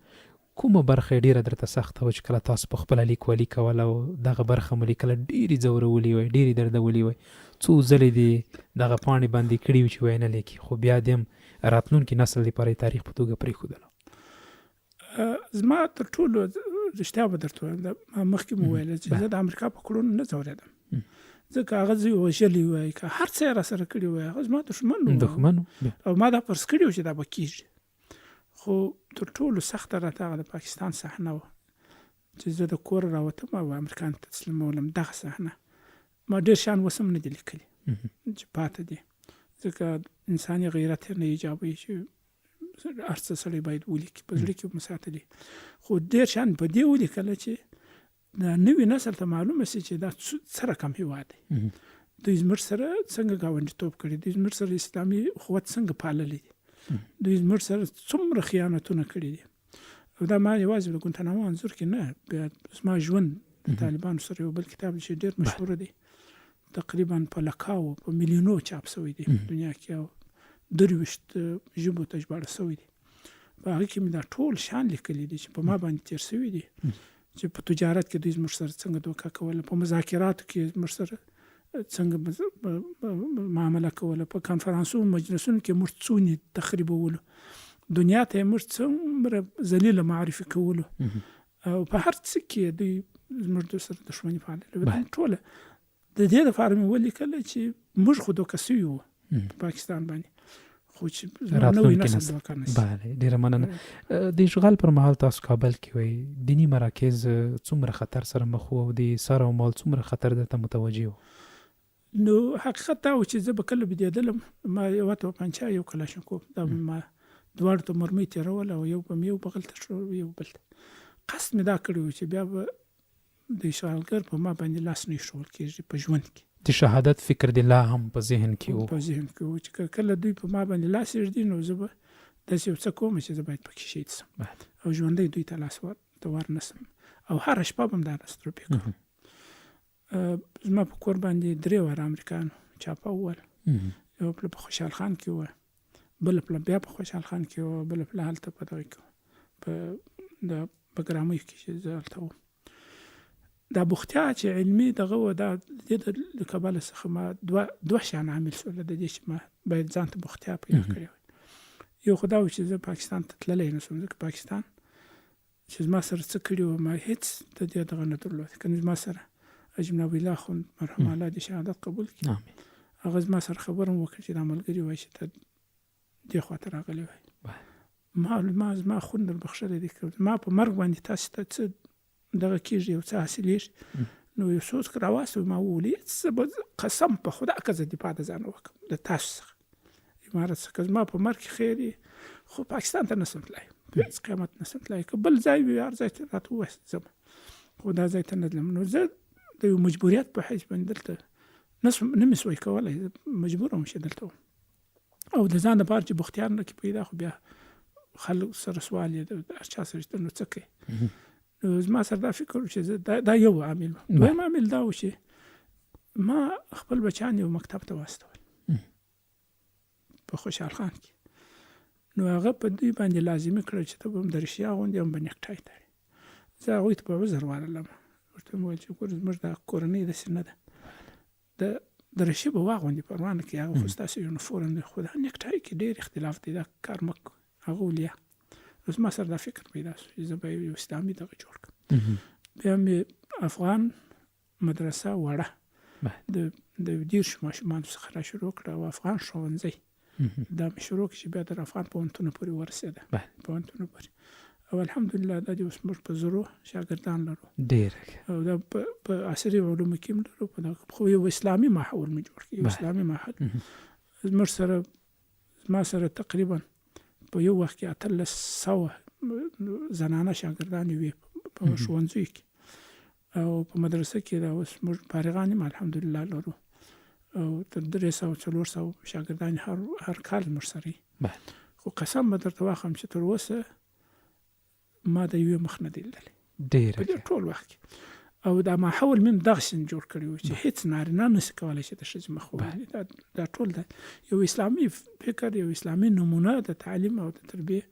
کومه برخه ډیره درته سخته وه چې کله تاسو په خپله لیک ولیکول او دغه برخه مو لیکله ډېرې ځورولي وی، ډېرې دردولي وی؟ څو ځلې د دغه پاڼې باندې کړي وي چې وی نه لیکي، خو بیا د هم راتلونکي نسل لپاره یې تاریخ په توګه پرېښودله؟ زما تر ټولو رښتیا به درته وایم، ما مخکې مو ویله چې زه د امریکا په کړنو نه ځورېدم، ځکه هغه زه وژلی وای، که هر څه یې راسره کړي وای، هغه زما دښمن و او ما دا فرض کړي و چې دا به کېږي. خو تر ټولو سخته راته هغه د پاکستان صحنه وه چې زه د کوره راوتم او امریکا ته تسلیمولم. دغه صحنه ما ډېر شیان اوس هم نه دي لیکلي چې پاته دي، ځکه انساني غیرت یې نه ایجابوي چې هر څه سړی باید ولیکي، په زړه کې مو ساتلي. خو ډېر شیان په دې ولیکله چې د نوي نسل ته معلومه سي چې دا څه رقم هېواد دی، دوی زموږ سره څنګه ګاونډیتوب کړی، دوی زموږ سره اسلامي قوت څنګه پاللی دی، دوی زموږ سره څومره خیانتونه کړي دي. او دا ما یوازې د ګونتانامو انځور کې نه، بیا زما ژوند د طالبانو سره یو بل کتاب چې ډېر مشهور دی، تقریبا په لکاو په میلیونو چاپ شوی دی دنیا کې، او 23 ژبو ته ژباړل شوی دی. په هغه کې مې دا ټول شیان لیکلي دي چې په ما باندې تېر شوي دي، چې په تجارت کې دوی زموږ سره څنګه دوکه کوله، په مذاکراتو کې زموږ سره څنګه معامله کوله، په کنفرانسونو مجلسونو کې موږ څونې تخریبولو، دنیا ته یې موږ څومره ذلیله معرفي کولو، او په هر څه کې دوی زموږ سره دښمني پالله. ټوله د دې لپاره مې ولیکله چې موږ خو دوکه سوي وو په پاکستان باندې، خو چې نوی نسل دوکه نه شي. ډېره مننه. د اشغال پر مهال تاسو کابل کې وئ، دیني مراکز څومره خطر سره مخ وو او د سر او مال څومره خطر درته متوجه وو؟ نو حقیقت دا و چې زه به کله بېدېدلم، ما یوه توپنچه یو کلاشینکوف دا ما دواړو ته مرمۍ تېرول او یو به مې یو بغل ته شو یو بل ته. قصد مې دا کړی و چې بیا به د اشغالګر په ما باندې لاس نه ایښول کېږي په ژوند کې. د شهادت فکر د لا هم په ذهن کې و؟ په ذهن کې و چې کله دوی په ما باندې لاس ایږدي نو زه به داسې یو څه کوم چې زه باید پکې شهید شم او ژوندی دوی ته لاس ور نسم. او هره شپه به م دا راسره کوم. زما په کور باندې 3 واره امریکایانو چاپه وول، یو پله په خوشحال خان کې وه، بله پله بیا په خوشحال خان کې وه، بله پله هلته په دغه کې په ګرامیو کې چې زه هلته وم. دا بوختیا چې علمي دغه و، دا د کبله څخه ما دوه شیان عامل شول د دې چې ما باید ځان ته بوختیا پیدا کړې وای. یو خو دا و چې زه پاکستان ته تللی نه شوم، ځکه پاکستان چې زما سره څه کړي وو ما هېڅ د دې دغه نه درلود. که زما سره اجمل الله خوند مرحوم الله دې شهادت قبول کړي، هغه زما سره خبره هم وکړه چې دا ملګري وایي چې ته دې خواته راغلی وای. ما زما خوند در بخښلی دی، که ما په مرګ باندې تاسو ته څه دغه کېږي، یو څه حاصلېږي، نو یو څوک راواستوي ما وولي، څه به قسم په خدا که زه دفاع د ځان وکړم د تاسو څخه عمارت څخه، زما په مرګ کې خیر یې، خو پاکستان ته نه شم تللی، په هېڅ قیمت نه شم تللی. که بل ځای وي هر ځای ته راته ووایاست ځم، خو دا ځای ته نه تلم. نو زه د یو مجبوریت په حیث باندې دلته نه مې سوی کولی، مجبور وم چې دلته وم. او د ځان دپاره چې بختیار نه کې پیدا، خو بیا خلک سره سوال یې د هر چا سره چې نو څه کوي. زما سره دا فکر و چې دا یو عامل و. دویم عامل دا و چې ما خپل بچیان یو مکتب ته واستول په خوشحال خان کې، نو هغه په دوی باندې لازمي کړه چې ته به هم درشي اغوندې هم به نیکټای تړې. زه هغوی ته په عذر ورغلم، ورته مې وویل چې ګوره زموږ دا کورنۍ داسې نه ده، د درشي به واغوندې پروا نه کوي، هغه خو ستاسو یونیفورم دی، خو دا نیکټای کې ډېر اختلاف دی، دا کار مه کوه. هغه ولیا اوس ما سره دا فکر پیدا شو چې زه به یو اسلامي دغه جوړ کړم. بیا مې افغان مدرسه وړه د 10 ماشومانو څخه را شروع کړه، او افغان ښوونځی دا مې شروع کړه چې بیا تر افغان پوهنتونه پورې ورسېده، پوهنتونه پورې. او الحمدلله دا اوس موږ په 0 شاګردان لرو، ډېر، او دا په عصري علومو کې هم لرو، خو یو اسلامي ماحول مې جوړ کړ، یو اسلامي ماحول. زما سره تقریبا په یو وخت کې 1800 زنانه شاګردانې وې په ښوونځیو کې، او په مدرسه کې دا اوس موږ فارغان یم الحمدلله لرو. او تر 300-400 شاګردان هر کال موږ سره وي. خو قسم به درته واخلم چې تر اوسه ما د یوې مخ نه دی لیدلی ډېره په دې ټول وخت کې. او دا ماحول مې هم دغسې جوړ کړی و چې هېڅ نارینه نشي کولی چې د ښځې مخ وویني. دا ټول د یو اسلامي فکر، یو اسلامي نمونه د تعلیم او د تربیې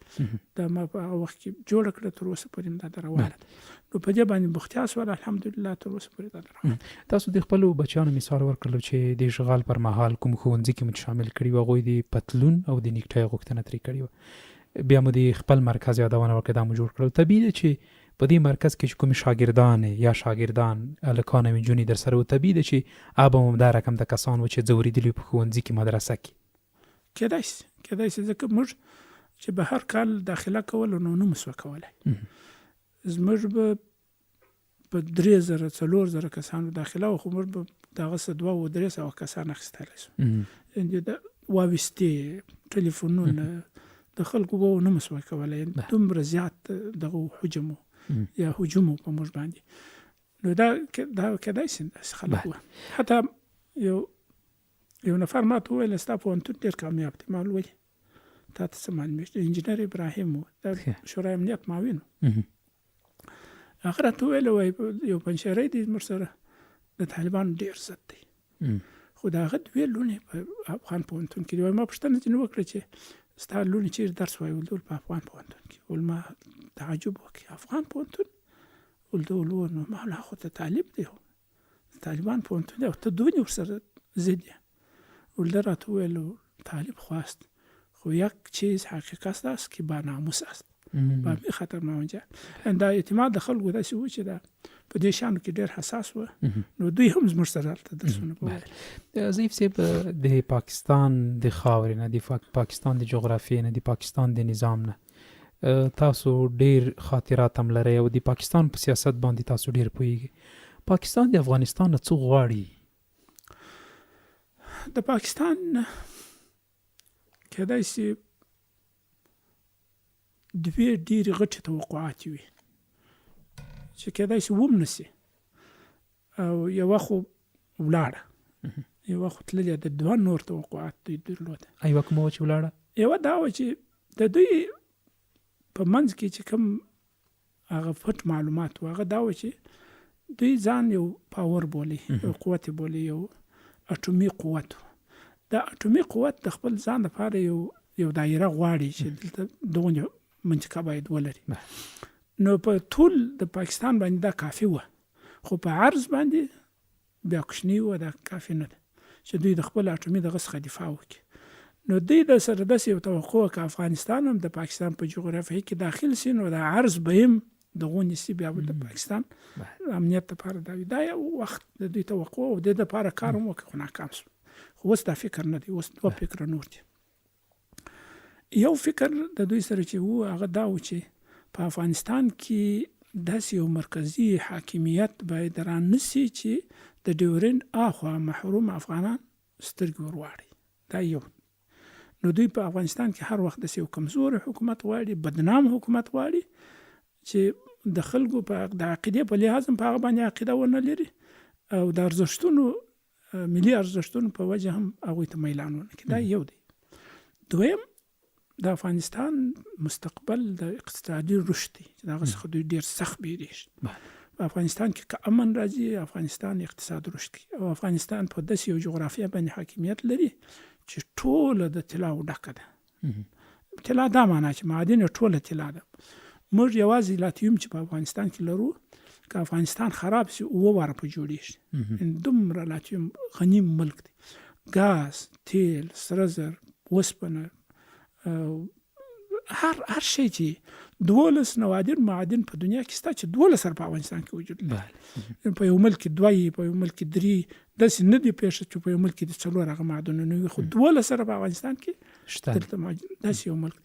دا ما په هغه وخت کې جوړه کړه. تر اوسه پورې هم دا روانه ده. نو په دې باندې بوختیا شول الحمدلله. تر اوسه پورې دا روانه. تاسو د خپلو بچیانو مثال ورکړلو چې د اشغال پر مهال کوم ښوونځي کې مو شامل کړي وو، هغوی د پتلون او د نیکټای غوښتنه ترې کړې وه، بیا مو د خپل مرکز یادونه وکړه، دا مو جوړ کړل. طبیعي ده چې په دې مرکز کې چې کوم شاګردان یا شاګردان هلکان او نجونې در سره وو، طبیعي ده چې هغه به هم دا رقم د کسان وو چې ځه ورېدلي په ښوونځي کې مدرسه کې. کېدای شي ځکه موږ چې به هر کال داخله کول نو نه مو سوه کولی. زموږ به په 3,000-4,000 کسانو داخله و، خو موږ به دغسې 200-300 کسان اخیستلی شو. یعنې د واویستې ټلیفونونه د خلکو به نه مو سوه کولی. دومره زیات دغه حجم یا هجوم په موږ باندې. نو دا کېدای شي داسې خلک وو. حتی یو نفر ما ته وویل ستا پوهنتون ډېر کامیاب دی. ما ولولي تا ته څه معلومېږي؟ انجینر ابراهیم و، د شورای امنیت معاون و. هغه راته وویل وایي یو پنجشیری دی زموږ سره د طالبانو ډېر ضد دی، خو د هغه دوې لوڼې په افغان پوهنتون کې دي. وایي ما پوښتنه ځینې وکړه چې ستا لوڼې چېرې درس وایي؟ ول په افغان پوهنتون کې. ول ما تعجب وکړ، افغان پوهنتون؟ ول ده ول نو ما ویل خو ته طالب دی، طالبان پوهنتون دی او ته دونې ورسره ضد یې؟ ول ده راته وویل طالب خواست خو یک چیز حقیقت است که با ناموس است و به خطر مواجه. دا اعتماد د خلکو داسې و چې دا په دې شیانو کې ډېر حساس و. نو دوی هم زموږ سره هلته درسونه به وایي. ضیف صاحب، د پاکستان د خاورې نه، د پاکستان د جغرافیې نه، د پاکستان د نظام نه تاسو ډېر خاطرات هم لرئ او د پاکستان په سیاست باندې تاسو ډېر پوهیږئ. پاکستان د افغانستان نه څه غواړي؟ د پاکستان کېدای شي دوې ډېرې غټې توقعات وي چې کېدای شي وم نه شي. او یوه خو ولاړه، یوه خو تللې. د دوه نور توقعات دوی درلوده. یوه کومه وه چې ولاړه؟ یوه دا وه چې د دوی په منځ کې چې کوم هغه پټ معلومات و، هغه دا و چې دوی ځان یو پاور بولي، یو قوت بولي، یو اټومي قوت. دا اټومي قوت د خپل ځان لپاره یو دایره غواړي چې دلته دغه منطقه باید ولري. نو په ټول د پاکستان باندې دا کافي وه، خو په عرض باندې بیا کوچني وه. دا کافي نه ده چې دوی د خپل اټومي دغه څخه دفاع وکړي. نو دوی د سره داسې یو توقع که افغانستان هم د پاکستان په جغرافیه کې داخل شي نو د عرض به هم دغه نیسي، بیا به د پاکستان امنیت لپاره دا وي. دا یو وخت د دوی توقع او د دې لپاره کار هم وکړ، خو ناکام شو. خو اوس دا فکر نه دی، اوس دوه فکره نور دي. یو فکر د دوی سره چې و هغه دا و چې په افغانستان کې داسې یو مرکزي حاکمیت باید رانسي چې د ډیورنډ اخوا محروم افغانان سترګې ورواړي. دا یو. نو دوی په افغانستان کې هر وخت داسې یو کمزوري حکومت غواړي، بدنام حکومت غواړي چې د خلکو په د عقیدې په لحاظ هم په هغه باندې عقیده ونه لري او د ارزښتونو ملي ارزښتونو په وجه هم هغوی ته میلان ونه کړي. دا یو دی. دویم، د افغانستان مستقبل د اقتصادي رشد دی چې د هغه څخه دوی ډېر سخت بیریږي. په افغانستان کې که امن راځي، افغانستان اقتصاد رشد کوي. او افغانستان په داسې یو جغرافیه باندې حاکمیت لري چې ټوله د طلاو ډکه ده. طلا دا معنا چې معادن ټوله طلا ده. موږ یوازې لاتیوم چې په افغانستان کې لرو، که افغانستان خراب شي 9 واره په جوړېږي. دومره لاتیوم غني ملک دی. ګاز، تیل، سره زر، اوسپنه، هر شی چې 12 نوادر معادن په دنیا کې شته چې 12 سره په افغانستان کې وجود لري. په یو ملک کې 2، په یو ملک کې 3، داسې نه دي پېښه چې په یو ملک کې د 4 هغه معادنونه وي، خو 12 سره په افغانستان کې شته. داسې یو ملک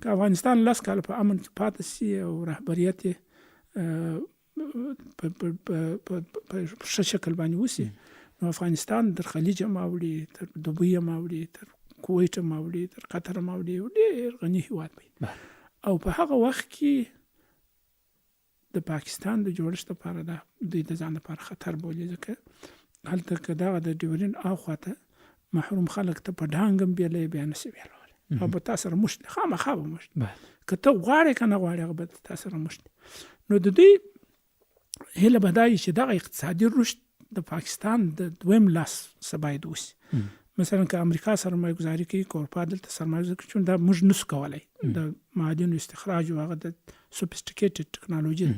که افغانستان 10 کاله په امن کې پاتې شي او رهبریت یې په ښه شکل باندې وشي، نو افغانستان تر خلیج هم اوړي، تر دوبۍ هم اوړي، تر کویت هم اوړي، تر قطر هم اوړي، ډېر غني هېواد وي. او په هغه وخت کې د پاکستان د جوړښت لپاره دوی د ځان لپاره خطر بولي، ځکه هلته که دغه د ډیورین اخواته محروم خلک ته په ډانګم بیلې بیا نشي بیلولی او به تا سره مشت خامخا به مشت که ته غواړې که نه غواړې هغه به تا سره مشت. نو د دوی هیله به دا وي چې دغه اقتصادي رشد د پاکستان د دویم لاس څه باید وشي. مثلا که امریکا سرمایه گذاري کوي که اروپا دلته سرمایه گذاري کوي، چون دا موږ نسو کولی د معادنو استخراج او هغه د سوفیسټیکیټډ ټکنالوژي ده،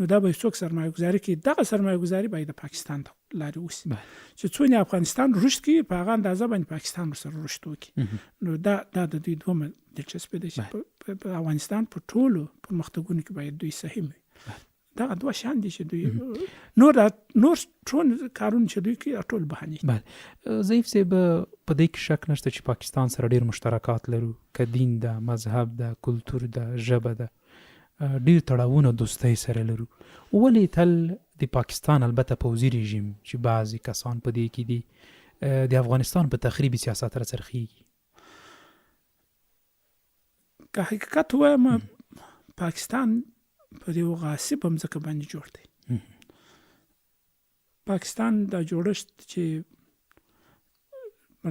نو دا به څوک سرمایه گذاري کوي، دغه سرمایه گذاري باید د پاکستان د لارې وشي چې څونه افغانستان رشد کوي په هغه اندازه باندې پاکستان ورسره رشد وکړي. نو دا د دوی دومره دلچسپي ده چې په افغانستان په ټولو پرمختګونو کې باید دوی سهم وي. دغه دوه شیان دي چې دوی نور ټول کارونه چې دوی کوي ټول بهانې. بله ضعیف صاحب په دې کې شک نشته چې پاکستان سره ډېر مشترکات لرو، که دین ده، مذهب ده، کلتور ده، ژبه ده، ډېر تړاوونه دوستۍ سره لرو. ولې تل د پاکستان البته پوځي رژیم چې بعضې کسان په دې کې دي د افغانستان په تخریبي سیاست راڅرخېږي؟ که حقیقت ووایم پاکستان پر یو غاصب مځکه باندې جوړ دی. پاکستان دا جوړښت چې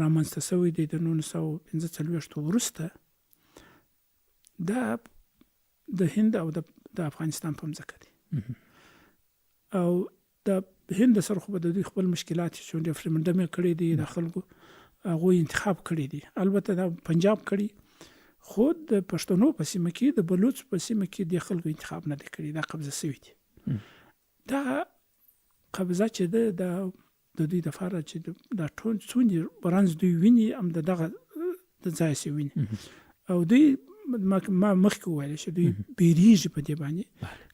رامنځته شوی دی د 1945 وروسته دا د هند او د افغانستان په مځکه دی او د هند سره خو به د دوی خپل مشکلات چې ریفرنډم یې کړی دی، د خلکو هغوی انتخاب کړی دی، البته دا پنجاب کړی، خو د پښتنو په سیمه کې د بلوچ په سیمه کې د خلکو انتخاب نه دی کړی، دا قبضه شوی دی. دا قبضه چې ده د دوی دپاره چې دا ټول څومره برانز دوی ویني هم د دغه د ځای سې ویني او دوی ما مخکې وویل چې دوی بیریږي په دې باندې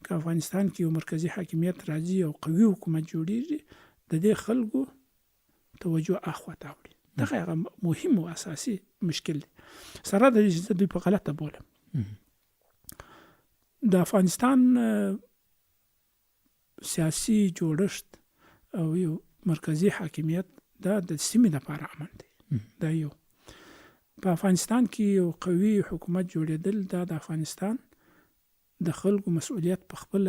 که افغانستان کې یو مرکزي حاکمیت راځي او قوي حکومت جوړیږي د دې خلکو توجه اخواته وړي. دغه هغه مهم او اساسي مشکل دی. سره د دې دوی په غلطه بولم د افغانستان سیاسي جوړښت او یو مرکزي حاکمیت دا د سیمې لپاره امن دی. دا یو په افغانستان کې یو قوي حکومت جوړېدل دا د افغانستان د خلکو مسؤلیت په خپل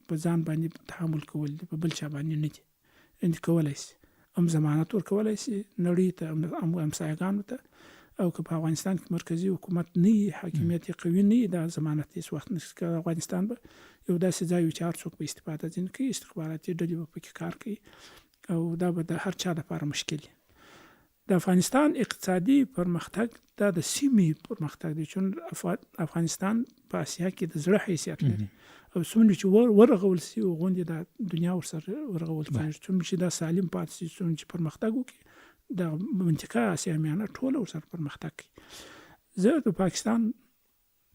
په ځان باندې تحمل کول دي، په بل چا باندې نه دي. یعنې کولی شي هم ضمانت ورکولی شي نړۍ ته همسایګانو ته، او که په افغانستان کې مرکزي حکومت نه وي، حاکمیت یې قوي نه وي، دا ضمانت هېڅ وخت نه شي. افغانستان به یو داسې ځای وي چې هر څوک به استفاده ځینې کوي، استخباراتي ډلې به پکې کار کوي او دا به د هر چا لپاره مشکل وي. د افغانستان اقتصادي پرمختګ دا د سیمې پرمختګ دی، چون افغانستان په اسیا کې د زړه حیثیت لري او څومره چې ورغول شي غوندې د دنیا ورسره ورغول کېږي، څومره چې دا سالم پاتې شي، څومره چې پرمختګ وکړي د منطقه اسیا میانه ټوله ورسره پرمختګ کوي. زه د پاکستان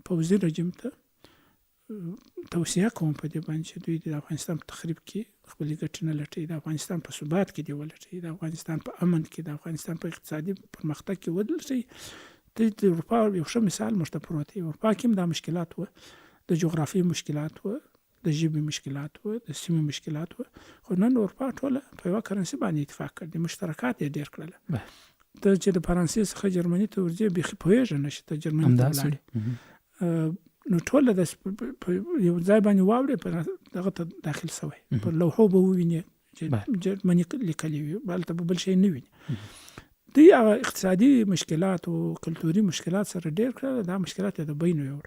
پوځي رژیم ته توصیه کوم په دې باندې چې دوی د افغانستان په تخریب کې خپلې ګټې نه لټوي، د افغانستان په ثبات کې دې ولټوي، د افغانستان په امن کې، د افغانستان په اقتصادي پرمختګ کې ولټوي. د اروپا یو ښه مثال موږ ته پروت دی. اروپا کې هم دا مشکلات وه، د جغرافیې مشکلات وه، د ژبې مشکلات وه، د سیمې مشکلات وه، خو نن اروپا ټوله په یوه کرنسي باندې اتفاق کړ، د مشترکات یې ډېر کړل. ته چې د فرانسې څخه جرمني ته ورځې بیخي پوهېږې نه چې ته جرمني ته ولاړې، نو ټوله د یو ځای باندې واورې په دغه ته داخل شوی، په لوحو به ووینې چې جرمني لیکلي وي، هلته به بل شی نه ویني. دوی هغه اقتصادي مشکلات او کلتوري مشکلات سره ډېر کړل، دا مشکلات یې د بینو یوړ.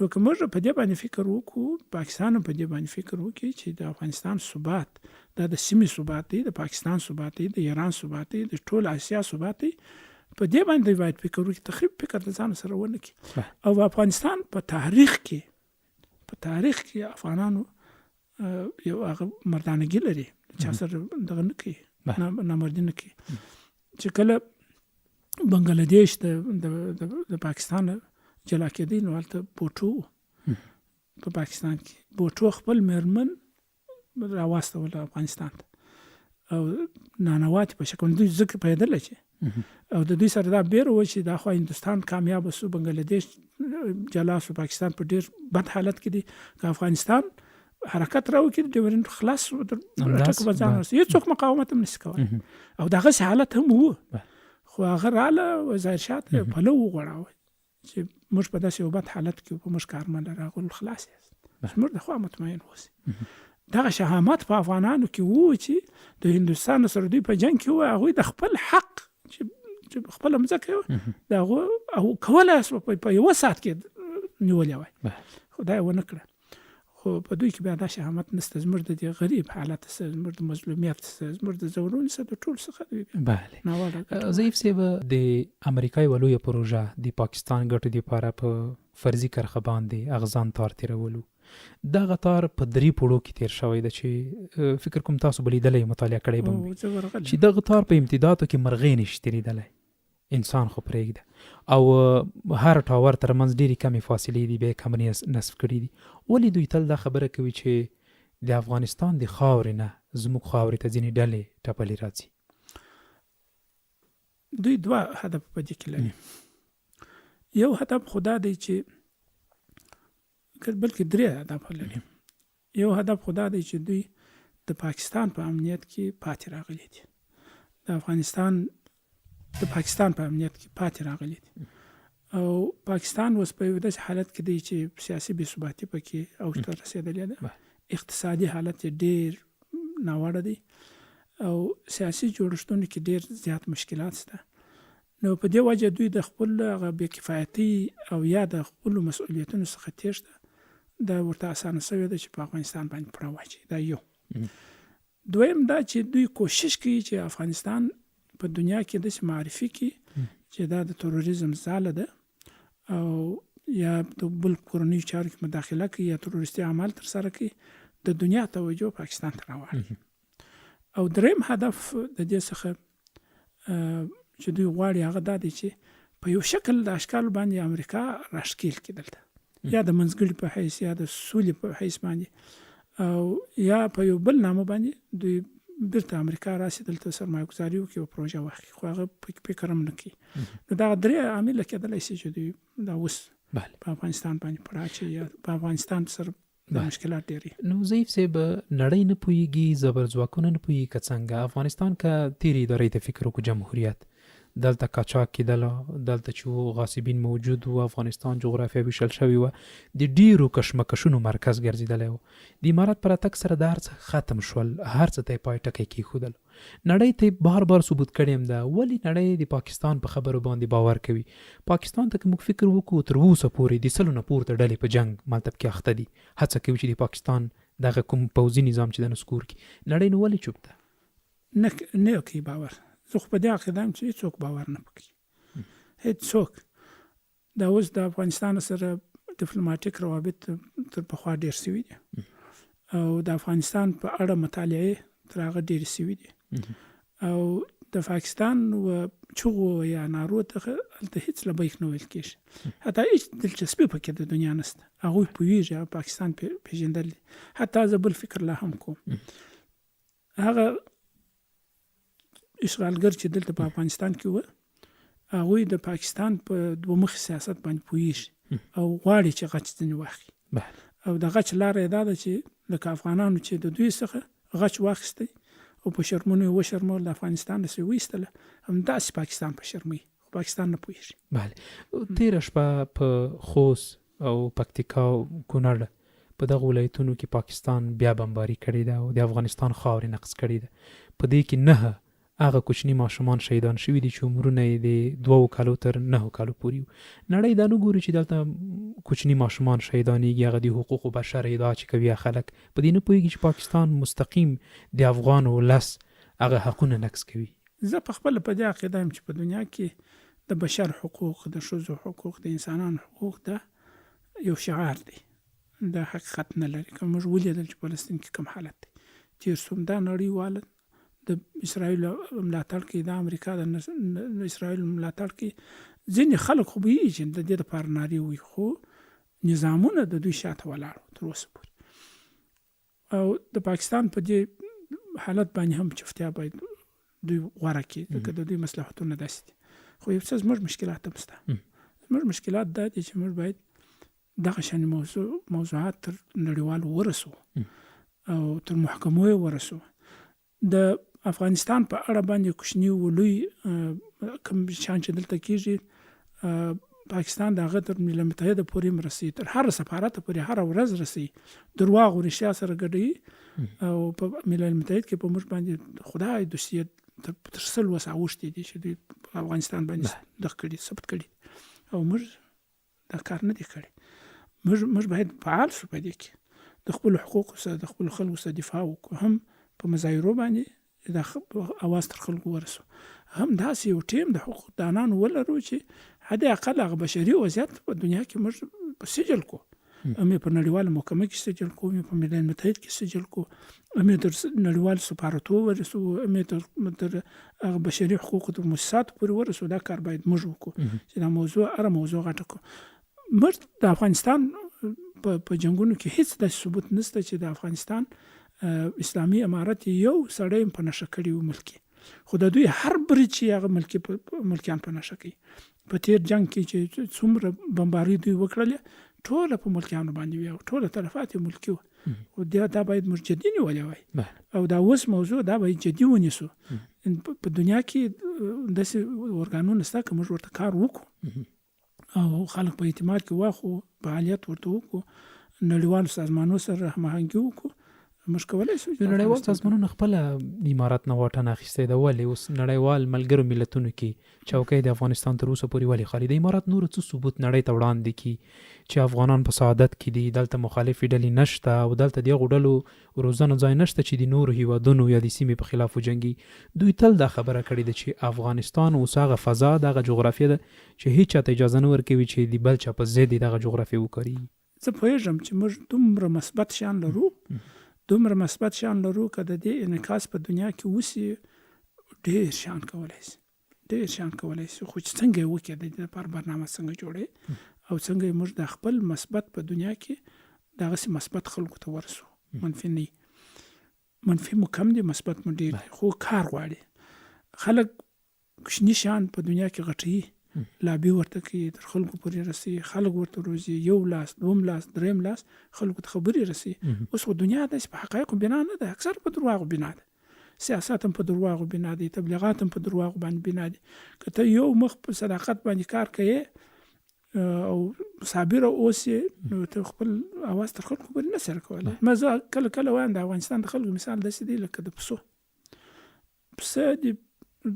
نو که موږ په دې باندې فکر وکړو، پاکستان په دې باندې فکر وکړي چې د افغانستان ثبات دا د سیمې ثبات دی، د پاکستان ثبات دی، د ایران ثبات دی، د ټول اسیا ثبات دی، په دې باندې باید فکر وکړي، تخریب فکر د ځان سره ونه کړي. او افغانستان په تاریخ کې افغانانو یو هغه مردانګي لري، چا سره دغه نه کوي، نامردي نه کوي. چې کله بنګلادیش د پاکستان جلا کېدی نو هلته بوټو په پاکستان کې بوټو خپل مېرمن راواستول افغانستان ته او نانواتې په شکل دوی ځکه پیدله چې او د دوی سره دا بیره وه چې دا خو هندوستان کامیابه سو، بنګلادیش جلا سو، پاکستان په ډېر بد حالت کې دی. که افغانستان حرکت راوکړي ډیورنډ خلاص ټکو به ځان رسوي، هېڅوک مقاومت هم نشي کولی. او دغسې حالت هم و، خو هغه راله ظاهرشاه ته پلو وغوړاوه چې موږ په داسې یو بد حالت کې په موږ کارمند راغلو، خلاص یاست، موږ د خوا مطمئن اوسئ. دغه شهامت په افغانانو کې وو چې د هندوستان سره دوی په جنګ کې وو، هغوی د خپل حق چې خپل مځکه د هغو او کولای شو په یوه ساعت کې نیولې وای، خدای ونه کړه. خو په دوی کې بیا دا شهامت نشته، زموږ د دې غریب حالت سره، زموږ د مظلومیت سره، زموږ د ځورونې سره، د ټول څخه دوی بله ناوړه. ضعیف صاحب د امریکا یوه لویه پروژه د پاکستان ګټو دپاره په فرضي کرښه باندې اغزان تار تېرولو. دغه تار په 3 پوړو کې تېر شوی ده چې فکر کوم تاسو به لیدلی مطالعه کړی به وي چې دغه تار په امتدادو کې مرغۍ نشي تېرېدلی، انسان خو پرېږده، او هر ټاور ترمنځ ډېرې کمې فاصلې دي، بیا کمرې نصب کړي دي. ولې دوی تل دا خبره کوي چې د افغانستان د خاورې نه زموږ خاورې ته ځینې ډلې ټپلې راځي؟ دوی 2 هدف په دې کې لري. یو هدف خدا دی چې بلکې 3 هدف لري. یو هدف خدا دی چې دوی د پاکستان په امنیت کې پاتې راغلي دي، د پاکستان په امنیت کې پاتې راغلي دي، او پاکستان اوس په یو داسې حالت کې دی چې سیاسي بې ثباتي پکې اوج ته رسېدلې ده، اقتصادي حالت یې ډېر ناوړه دی، او سیاسي جوړښتونو کې ډېر زیات مشکلات شته. نو په دې وجه دوی د خپل هغه بې کفایتي او یا د خپلو مسؤلیتونو څخه تېښته دا ورته اسانه شوې ده چې په افغانستان باندې پوره واچوي. دا یو. دویم دا چې دوی کوشش کوي چې افغانستان په دنیا کې داسې معرفي کړي چې دا د تروریزم ځاله ده، او یا د بل کورنیو چارو کې مداخله کوي یا تروریستي اعمال ترسره کوي، د دنیا توجه پاکستان ته راواړي. او دریم هدف د دې څخه چې دوی غواړي هغه دا دی چې په یو شکل د اشکال باندې امریکا راښکیل کړي دلته، یا د منځګړي په حیث یا د سولې په حیث باندې، او یا په یو بل نامه باندې دوی بیرته امریکا راشي دلته سرمایه ګزاري وکړي او پروژه واخلي، خو هغه فکر هم نه کوي. نو دغه 3 عامل کېدلی شي چې دوی دا اوس په افغانستان باندې پوره اچوي یا په افغانستان سره د مشکلات ډېرې. نو ضعیف صاحب نړۍ نه پوهېږي، زبرځواکونه نه پوهېږي که څنګه افغانستان که تېرې ادارې ته فکر وکړو، جمهوریت دلته قاچاق کېدله، دلته چې غاصبین موجود و، افغانستان جغرافیه ویشل شوې وه، د ډېرو کشمکشونو مرکز ګرځېدلی و. د امارات پر راتګ سره دا هر څه ختم شول، هر څه ته یې پای ټکی کېښودل. نړۍ ته بار بار ثبوت کړی هم ده، ولې نړۍ د پاکستان په خبرو باندې باور کوي؟ پاکستان ته که موږ فکر وکړو تر اوسه پورې د 100 نه پورته ډلې په جنګ ملتب کې اخته دي، هڅه کوي چې د پاکستان دغه کوم پوځي نظام چې د نسکور کړي. نړۍ نو ولې چوپ ده؟ نه کوي باور. زه خو په دې عقیده یم چې هېڅوک باور نه کوي، هېڅوک. دا اوس د افغانستان سره ډیپلوماټیک روابط تر پخوا ډېر سوي دي، او د افغانستان په اړه مطالعې تر هغه ډېرې سوي دي، او د پاکستان و چغو یا نارو ته هلته هېڅ لبیک نه ویل کېږي، حتی هېڅ دلچسپي پکې د دنیا نشته. هغوی پوهېږي پاکستان پېژندل دي. حتی زه بل فکر لا هم کوم، هغه اشغالګر چې دلته په افغانستان کې وو، هغوی د پاکستان په 2 مخي سیاست باندې پوهېږي او غواړي چې غچ ځینې واخلي، او د غچ لاره یې دا ده چې لکه افغانانو چې د دوی څخه غچ واخیستی او په شرمونو یې وشرمول، د افغانستان نه یې وایستله، همداسې پاکستان په شرموي، خو پاکستان نه پوهېږي. بله تېره شپه په خوست او پکتیکا او کونړ په دغه ولایتونو کې پاکستان بیا بمباري کړې ده او د افغانستان خاورې نقض کړې ده. په دې کې 9 هغه کوچني ماشومان شهیدان شوي دي چې عمرونه یې د 2 کالو تر 9 کالو پورې وو. نړۍ دا نه ګوري چې دلته کوچني ماشومان شهیدانېږي، هغه د حقوقو بشر ادعا چې کوي خلک، په دې نه پوهېږي چې پاکستان مستقیم د افغان ولس هغه حقونه نقض کوي. زه په خپله په دې عقیده یم چې په دنیا کې د بشر حقوق، د ښځو حقوق، د انسانانو حقوق دا یو شعار دی، دا حقیقت نه لري. که موږ ولیدل چې فلسطین کې کوم حالت دی، تېر شوم دا نړیواله د اسرائیل ملاتړ کوي، د امریکا د اسرائیل ملاتړ کوي. ځینې خلک خو پوهېږي چې د دې دپاره نارې وایي، خو نظامونه د دوی شاته ولاړ تر اوسه پورې. او د پاکستان په دې حالت باندې هم چفتیا باید دوی غوره کړي، ځکه د دوی مصلحتونه داسې دي. خو یو څه زموږ مشکلات هم شته. زموږ مشکلات دا دي چې موږ باید دغه شانې موضوعات تر نړیوالو ورسو او تر محکمو یې ورسو. د افغانستان په اړه باندې کوچني ولوی کوم شان چې دلته کېږي، پاکستان د هغه تر ملل متحده پورې مرسي، تر هر سفارت پورې هر ورځ رسي، درواغ او رښتیا سره ګډوي او په ملل متحد کې په موږ باندې خدای دوسیه تر 100 وساوښتي دي چې د افغانستان باندې د کړي ثبت کړي او موږ دا کار نه دی کړی. موږ باید فعال شو په دې کې د خپل حقوقو سره د خپل خلکو سره دفاع وکړو، هم په مظاهرو باندې د اواز تر خلکو ورسو، هم داسې یو ټیم د حقوق دانانو ولرو چې حد اقل هغه بشري وضعیت په دنیا کې موږ په سجل کو، هم په نړیواله محکمه کې سجل کو، هم په ملل متحد کې سجل کو، هم تر نړیوال سفارتو ورسو، هم تر هغه بشري حقوقو تر مؤسساتو پورې ورسو. دا کار باید موږ وکړو چې دا موضوع غټه کړو. موږ د افغانستان په جنګونو کې هیڅ داسې ثبوت نشته چې د افغانستان اسلامي امارت یو سړی په نشه کړي و ملکي، خو د دوی هر برید چې هغه ملکیان په نشه کوي. په تیر جنگ کې چې څومره بمباري دوی وکړلې ټوله په ملکیانو باندې وي او ټوله تلفات یې ملکي وو، او دا باید موږ جدي نیولې وای او دا اوس موضوع دا باید جدي ونیسو. په دنیا کې داسې ارګانونه شته که موږ ورته کار وکړو او خلک په اعتماد کې واخلو، فعالیت ورته وکړو، نړیوالو سازمانونو سره هماهنګي وکړو، موږ کولی شو. نړیوال سازمانونه خپل امارات نه واټن اخیستی ده، ولې اوس نړیوال ملګرو ملتونو کې چوکۍ د افغانستان تر اوسه پورې ولې خالي؟ د امارات نور څه ثبوت نړۍ ته وړاندې کړي چې افغانان په سعادت کې دي، دلته مخالفې ډلې نشته او دلته د هغو ډلو روزنه ځای نشته چې د نورو هیوادونو یا د سیمې په خلاف وجنګي. دوی تل دا خبره کړې ده چې افغانستان اوس هغه فضا دغه جغرافیه ده چې هیڅ چاته اجازه نه ورکوي چې د بل چا په ضد دغه جغرافیه وکاروي. زه پوهېږم چې موږ دومره مثبت شیان لرو، دومره مثبت شیان لرو که د دې انعکاس په دنیا کې وسي ډېر شیان کولی شي، خو چې څنګه یې وکړي د دې لپاره برنامه څنګه جوړوي او څنګه یې موږ د خپل مثبت په دنیا کې دغسې مثبت خلکو ته ورسو. منفي نه، منفي مو کم دي، مثبت مو ډېر دي، خو کار غواړي. خلک کوچني شیان په دنیا کې غټوي، لابي ورته کوي، تر خلکو پورې رسي، خلک ورته روزي، یو لاس، دوم لاس، دریم لاس خلکو ته خبرې رسي. اوس خو دنیا داسې په حقایقو بنا نه ده، اکثر په درواغو بنا ده، سیاست هم په درواغو بنا دي، تبلیغات هم په درواغو باندې بنا دي. که ته یو مخ په صداقت باندې کار کوي او صابره اوسې نو ته خپل اواز تر خلکو پورې نه سره کولی. زه کله کله وایم د افغانستان د خلکو مثال داسې دی لکه د پسه د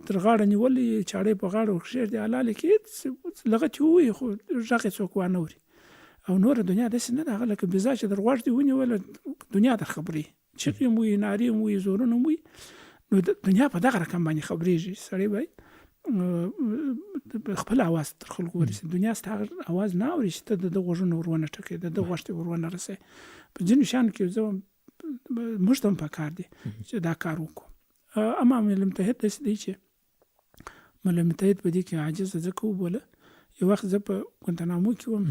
تر غاړه نیولې، چاړې په غاړه ورکښېږدي، حلالې کې لغتې ووایي خو غږ یې څوک وانه اوري. او نوره دنیا داسې نه ده، هغه لکه بېزا چې در غوږ دې ونیوله دنیا در خبرې، چغې هم وایي، نارې هم وایي، زورونه هم وایي. نو دنیا په دغه رقم باندې خبرېږي. سړی باید خپل اواز تر خلکو ورسوي. دنیا ستا اواز نه اوري چې ته د ده غوږونه ور ونه ټکوې، د ده غوږ ته ور ونه رسوې. په ځینو شیانو کې زه موږ ته هم پکار دي چې دا کار وکړو. اما ملل متحد داسې دی چې ملل متحد په دې کې عاجزه ځکه وبوله. یو وخت زه په ګوانتانامو کې وم،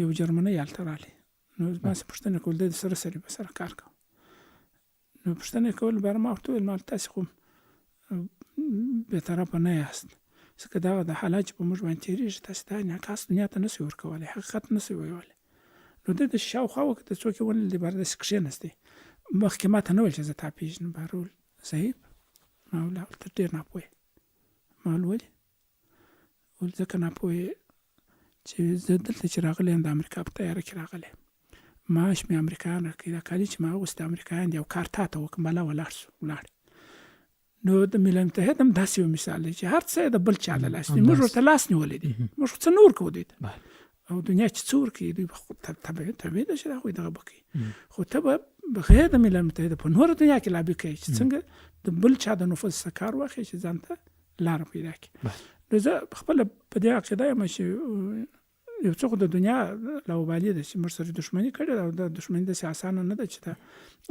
یو جرمنی هلته راغلی، نو ما څه پوښتنه کول، د سره سرې په سره کار کوم. نو پوښتنه یې کول، باره ما ورته وویل ما تاسې خو بېطرفه نه یاست، ځکه دغه د حالات چې په موږ باندې تېرېږي تاسې دا انعکاس دنیا ته نه شئ ورکولی، حقیقت نه شئ ویلی. نو ده د شاوخوا وکتل، څوک یې ونه لیدل، باره داسې کښېنستی. مخکې ما ته نه ویل چې زه تا پېژنم. بهر وویل صحیح، ما ویل ته ډېر ناپوه یې. ما ویل ولې؟ ویل ځکه ناپوه یې چې زه دلته چې راغلی یم د امریکا په تیاره کې راغلی یم، معاش مې امریکایان راکوي، دا کالي چې ما اغوستي امریکایان دي، یو کار تا ته وکړم، بلا ولاړ. نو د ملل متحد هم داسې یو مثال دی چې هر څه یې د بل چا له لاس دي، موږ ورته لاس نیولی دی، موږ خو څه نه ورکوو دوی ته. او دنیا چې څه ورکوي دوی طبیعي ده چې د هغوی دغه به کوي. خو ته به بغیر د ملل متحد په نوره دنیا کې لابي کوي چې څنګه د بل چا د نفوذ څخه کار واخلي چې ځان ته لاره پیدا کړي. نو زه خپله په دې عقیده یم چې یو څوک د دنیا لاوبالي ده چې موږ سره دښمني کړې ده، او دا دښمني داسې اسانه نه ده چې د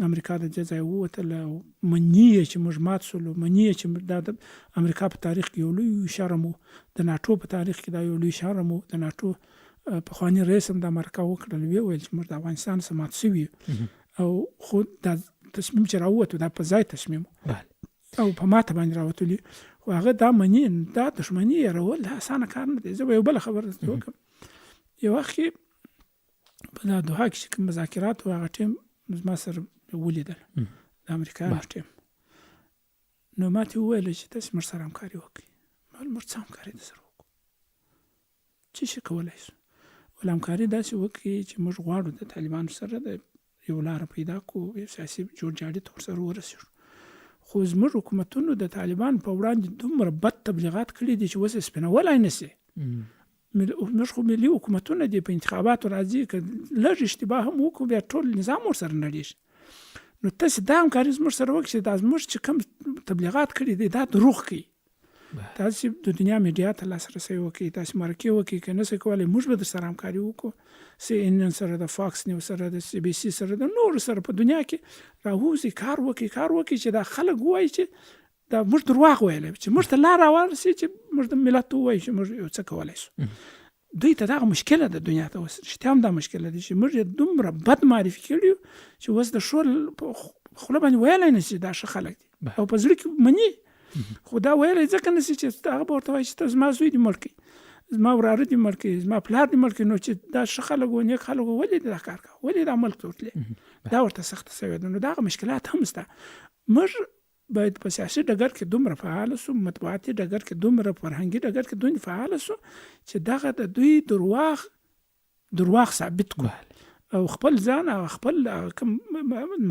امریکا د دې ځای ووتله او مني یې چې موږ مات شولو، مني یې چې دا د امریکا په تاریخ کې یو لوی شرم و، د ناټو په تاریخ کې دا یو لوی شرم و. د ناټو پخواني رئیس هم د مرکه وکړل، ویل چې موږ د افغانستان څخه مات شوي او خو دا تصمیم چې راووتو دا په ځای تصمیم او په ماته باندې راوتلي، خو هغه دا مني، دا دښمني یې دا اسانه کار نه دی. زه به یو بله خبره درته وکړم. یو وخت کې په دا دوحه کې چې کوم مذاکرات و، هغه ټیم زما سره ولیدل، د امریکایانو ټیم. نو ما ته وویل چې تاسې موږ سره همکاري وکړئ. ما ویل موږ څه همکاري در سره وکړو؟ څه شي کولای شو ول همکاري داسې وکړي چې موږ غواړو د طالبانو سره د یو لاره پیدا کړو یو سیاسي جوړجاړي ته ورسره ورسېږو خو زموږ حکومتونو د طالبانو په وړاندې دومره بد تبلیغات کړي دي چې اوس یې سپینولی نه شي موږ خو ملي حکومتونه دي په انتخاباتو راځي که لږ اشتباه هم وکړو بیا ټول نظام ورسره نړېږي نو تاسې دا همکاري زموږ سره وکړي چې دا زموږ چې کوم تبلیغات کړي دي دا دروغ کوي تاسې د دنیا میډیا ته لاسرسی وکړي تاسې مرکې وکړي که نه شئ کولی موږ به در سره همکاري وکړو CNN سره د فاکس نیوز سره د CBC سره د نورو سره په دنیا کې راوځي کار وکړي چې دا خلک ووایي چې دا موږ درواغ ویلی چې موږ ته لار راورسي چې موږ د ملت ته ووایو چې موږ یو څه کولی شو دوی ته دغه مشکله ده دنیا ته اوس رښتیا هم دا مشکله ده چې موږ یې دومره بد معرفي کړي یو چې اوس د شور په خوله باندې ویلی نه شي دا ښه خلک دي او په زړه کې مني خو دا ویلی ځکه نه شي چې هغه به ورته وایي چې ته زما زوی دې مړ کړي زما وراره دې مړ کړي زما پلار دې مړ کړي نو چې دا ښه خلک و نیک خلک و ولې دا کار کوه ولې دا ملک ته ورتلې دا ورته سخته شوې ده نو دغه مشکلات هم شته موږ باید په سیاسي ډګر کې دومره فعال شو مطبوعاتي ډګر کې دومره فرهنګي ډګر کې دومره فعال شو چې دغه د دوی درواغ ثابت کړو او خپل ځان او خپل کوم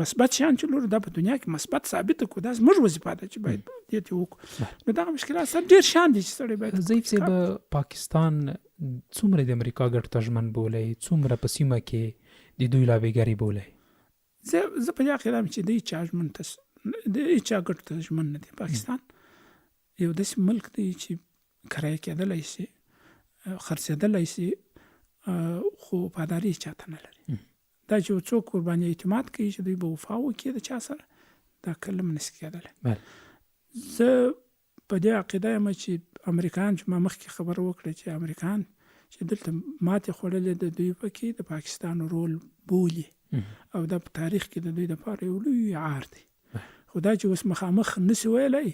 مثبت شیان چې لرو دا په دنیا کې مثبت ثابت کړو دا زموږ وظیفه ده چې باید دې ته وکړو نو دغه مشکلات سره ډېر شیان دي چې سړی باید ضعیف صاحب پاکستان څومره د امریکا ګډ ژمن بولی څومره په سیمه کې د دوی لابېګري بولی زه په دې عقیده یم چې دوی چا ژمن د هیچا ګټو ته ژمن نه دی پاکستان یو داسې ملک دی چې کرایه کېدلی شي خرڅېدلی شي خو وفاداري چاته نه لري دا چې یو څوک ورباندې اعتماد کوي چې دوی به وفا وکړي د چا سره دا کله هم نشي کېدلی زه په دې عقیده یم چې امریکایان چې ما مخکې خبره وکړه چې امریکایان چې دلته ماتې خوړلې د دوی پکې د پاکستان رول بولي او دا په تاریخ کې د دوی دپاره یو لوی عار دی خو دا چې اوس مخامخ نشي ویلی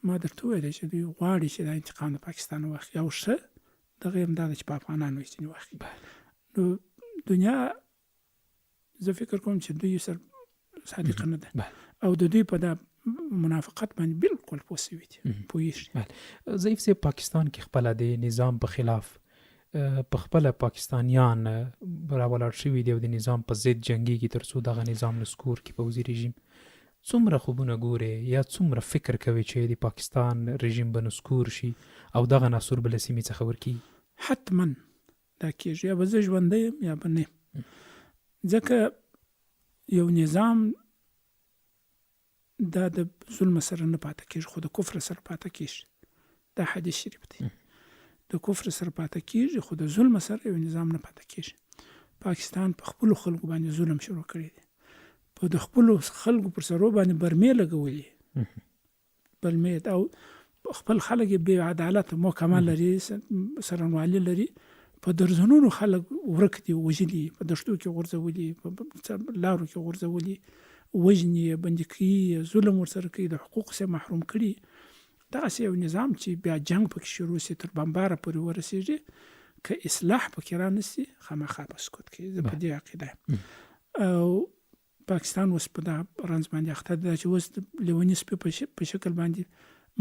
ما درته ویلی چې دوی غواړي چې دا انتقام د پاکستان واخلي او ښه دغه هم دا ده چې په افغانانو یې ځینې واخلي نو دنیا زه فکر کوم چې دوی سره صادقه نه ده او د دوی په دا منافقت باندې بالکل پوه شوي دي پوهېږي ضعیف صاحب پاکستان کې خپله د نظام په خلاف په خپله پاکستانیان راولاړ شوي دي او د نظام په ضد جنګېږي تر څو دغه نظام نسکور کړي پوځي رژیم څومره خوبونه ګورې یا څومره فکر کوي چې د پاکستان رژیم به نسکور شي او دغه ناسور به له سیمې څخه ورکېږي حتما دا کېږي یا به زه ژوندی یم یا به نه ځکه یو نظام دا د ظلم سره نه پاته کېږي خو د کفر سره پاته کېږي دا حدیث شریف دی د کفر سره پاته کېږي خو د ظلم سره یو نظام نه پاته کېږي پاکستان په خپلو خلکو باندې ظلم شروع کړی دی په د خپلو خلکو پر سرو باندې برمې لګولي برمې او خپل خلک یې بې عدالته محکمه لري څارنوالي لري په درځنونو خلک ورک دي وژلي په دښتو کې غورځولي په لارو کې غورځولي وژني بندي کوي ظلم ورسره کوي د حقوقو څخه محروم کړي دغسې یو نظام چې بیا جنګ پکې شروع شي تر بمباره پورې ورسېږي که اصلاح پکې رانشي خامخا به سقوط کوي زه په دې عقیده یم او پاکستان اوس په دغه رنځ باندې اخته ده چې اوس د لیوني سپي په شکل باندې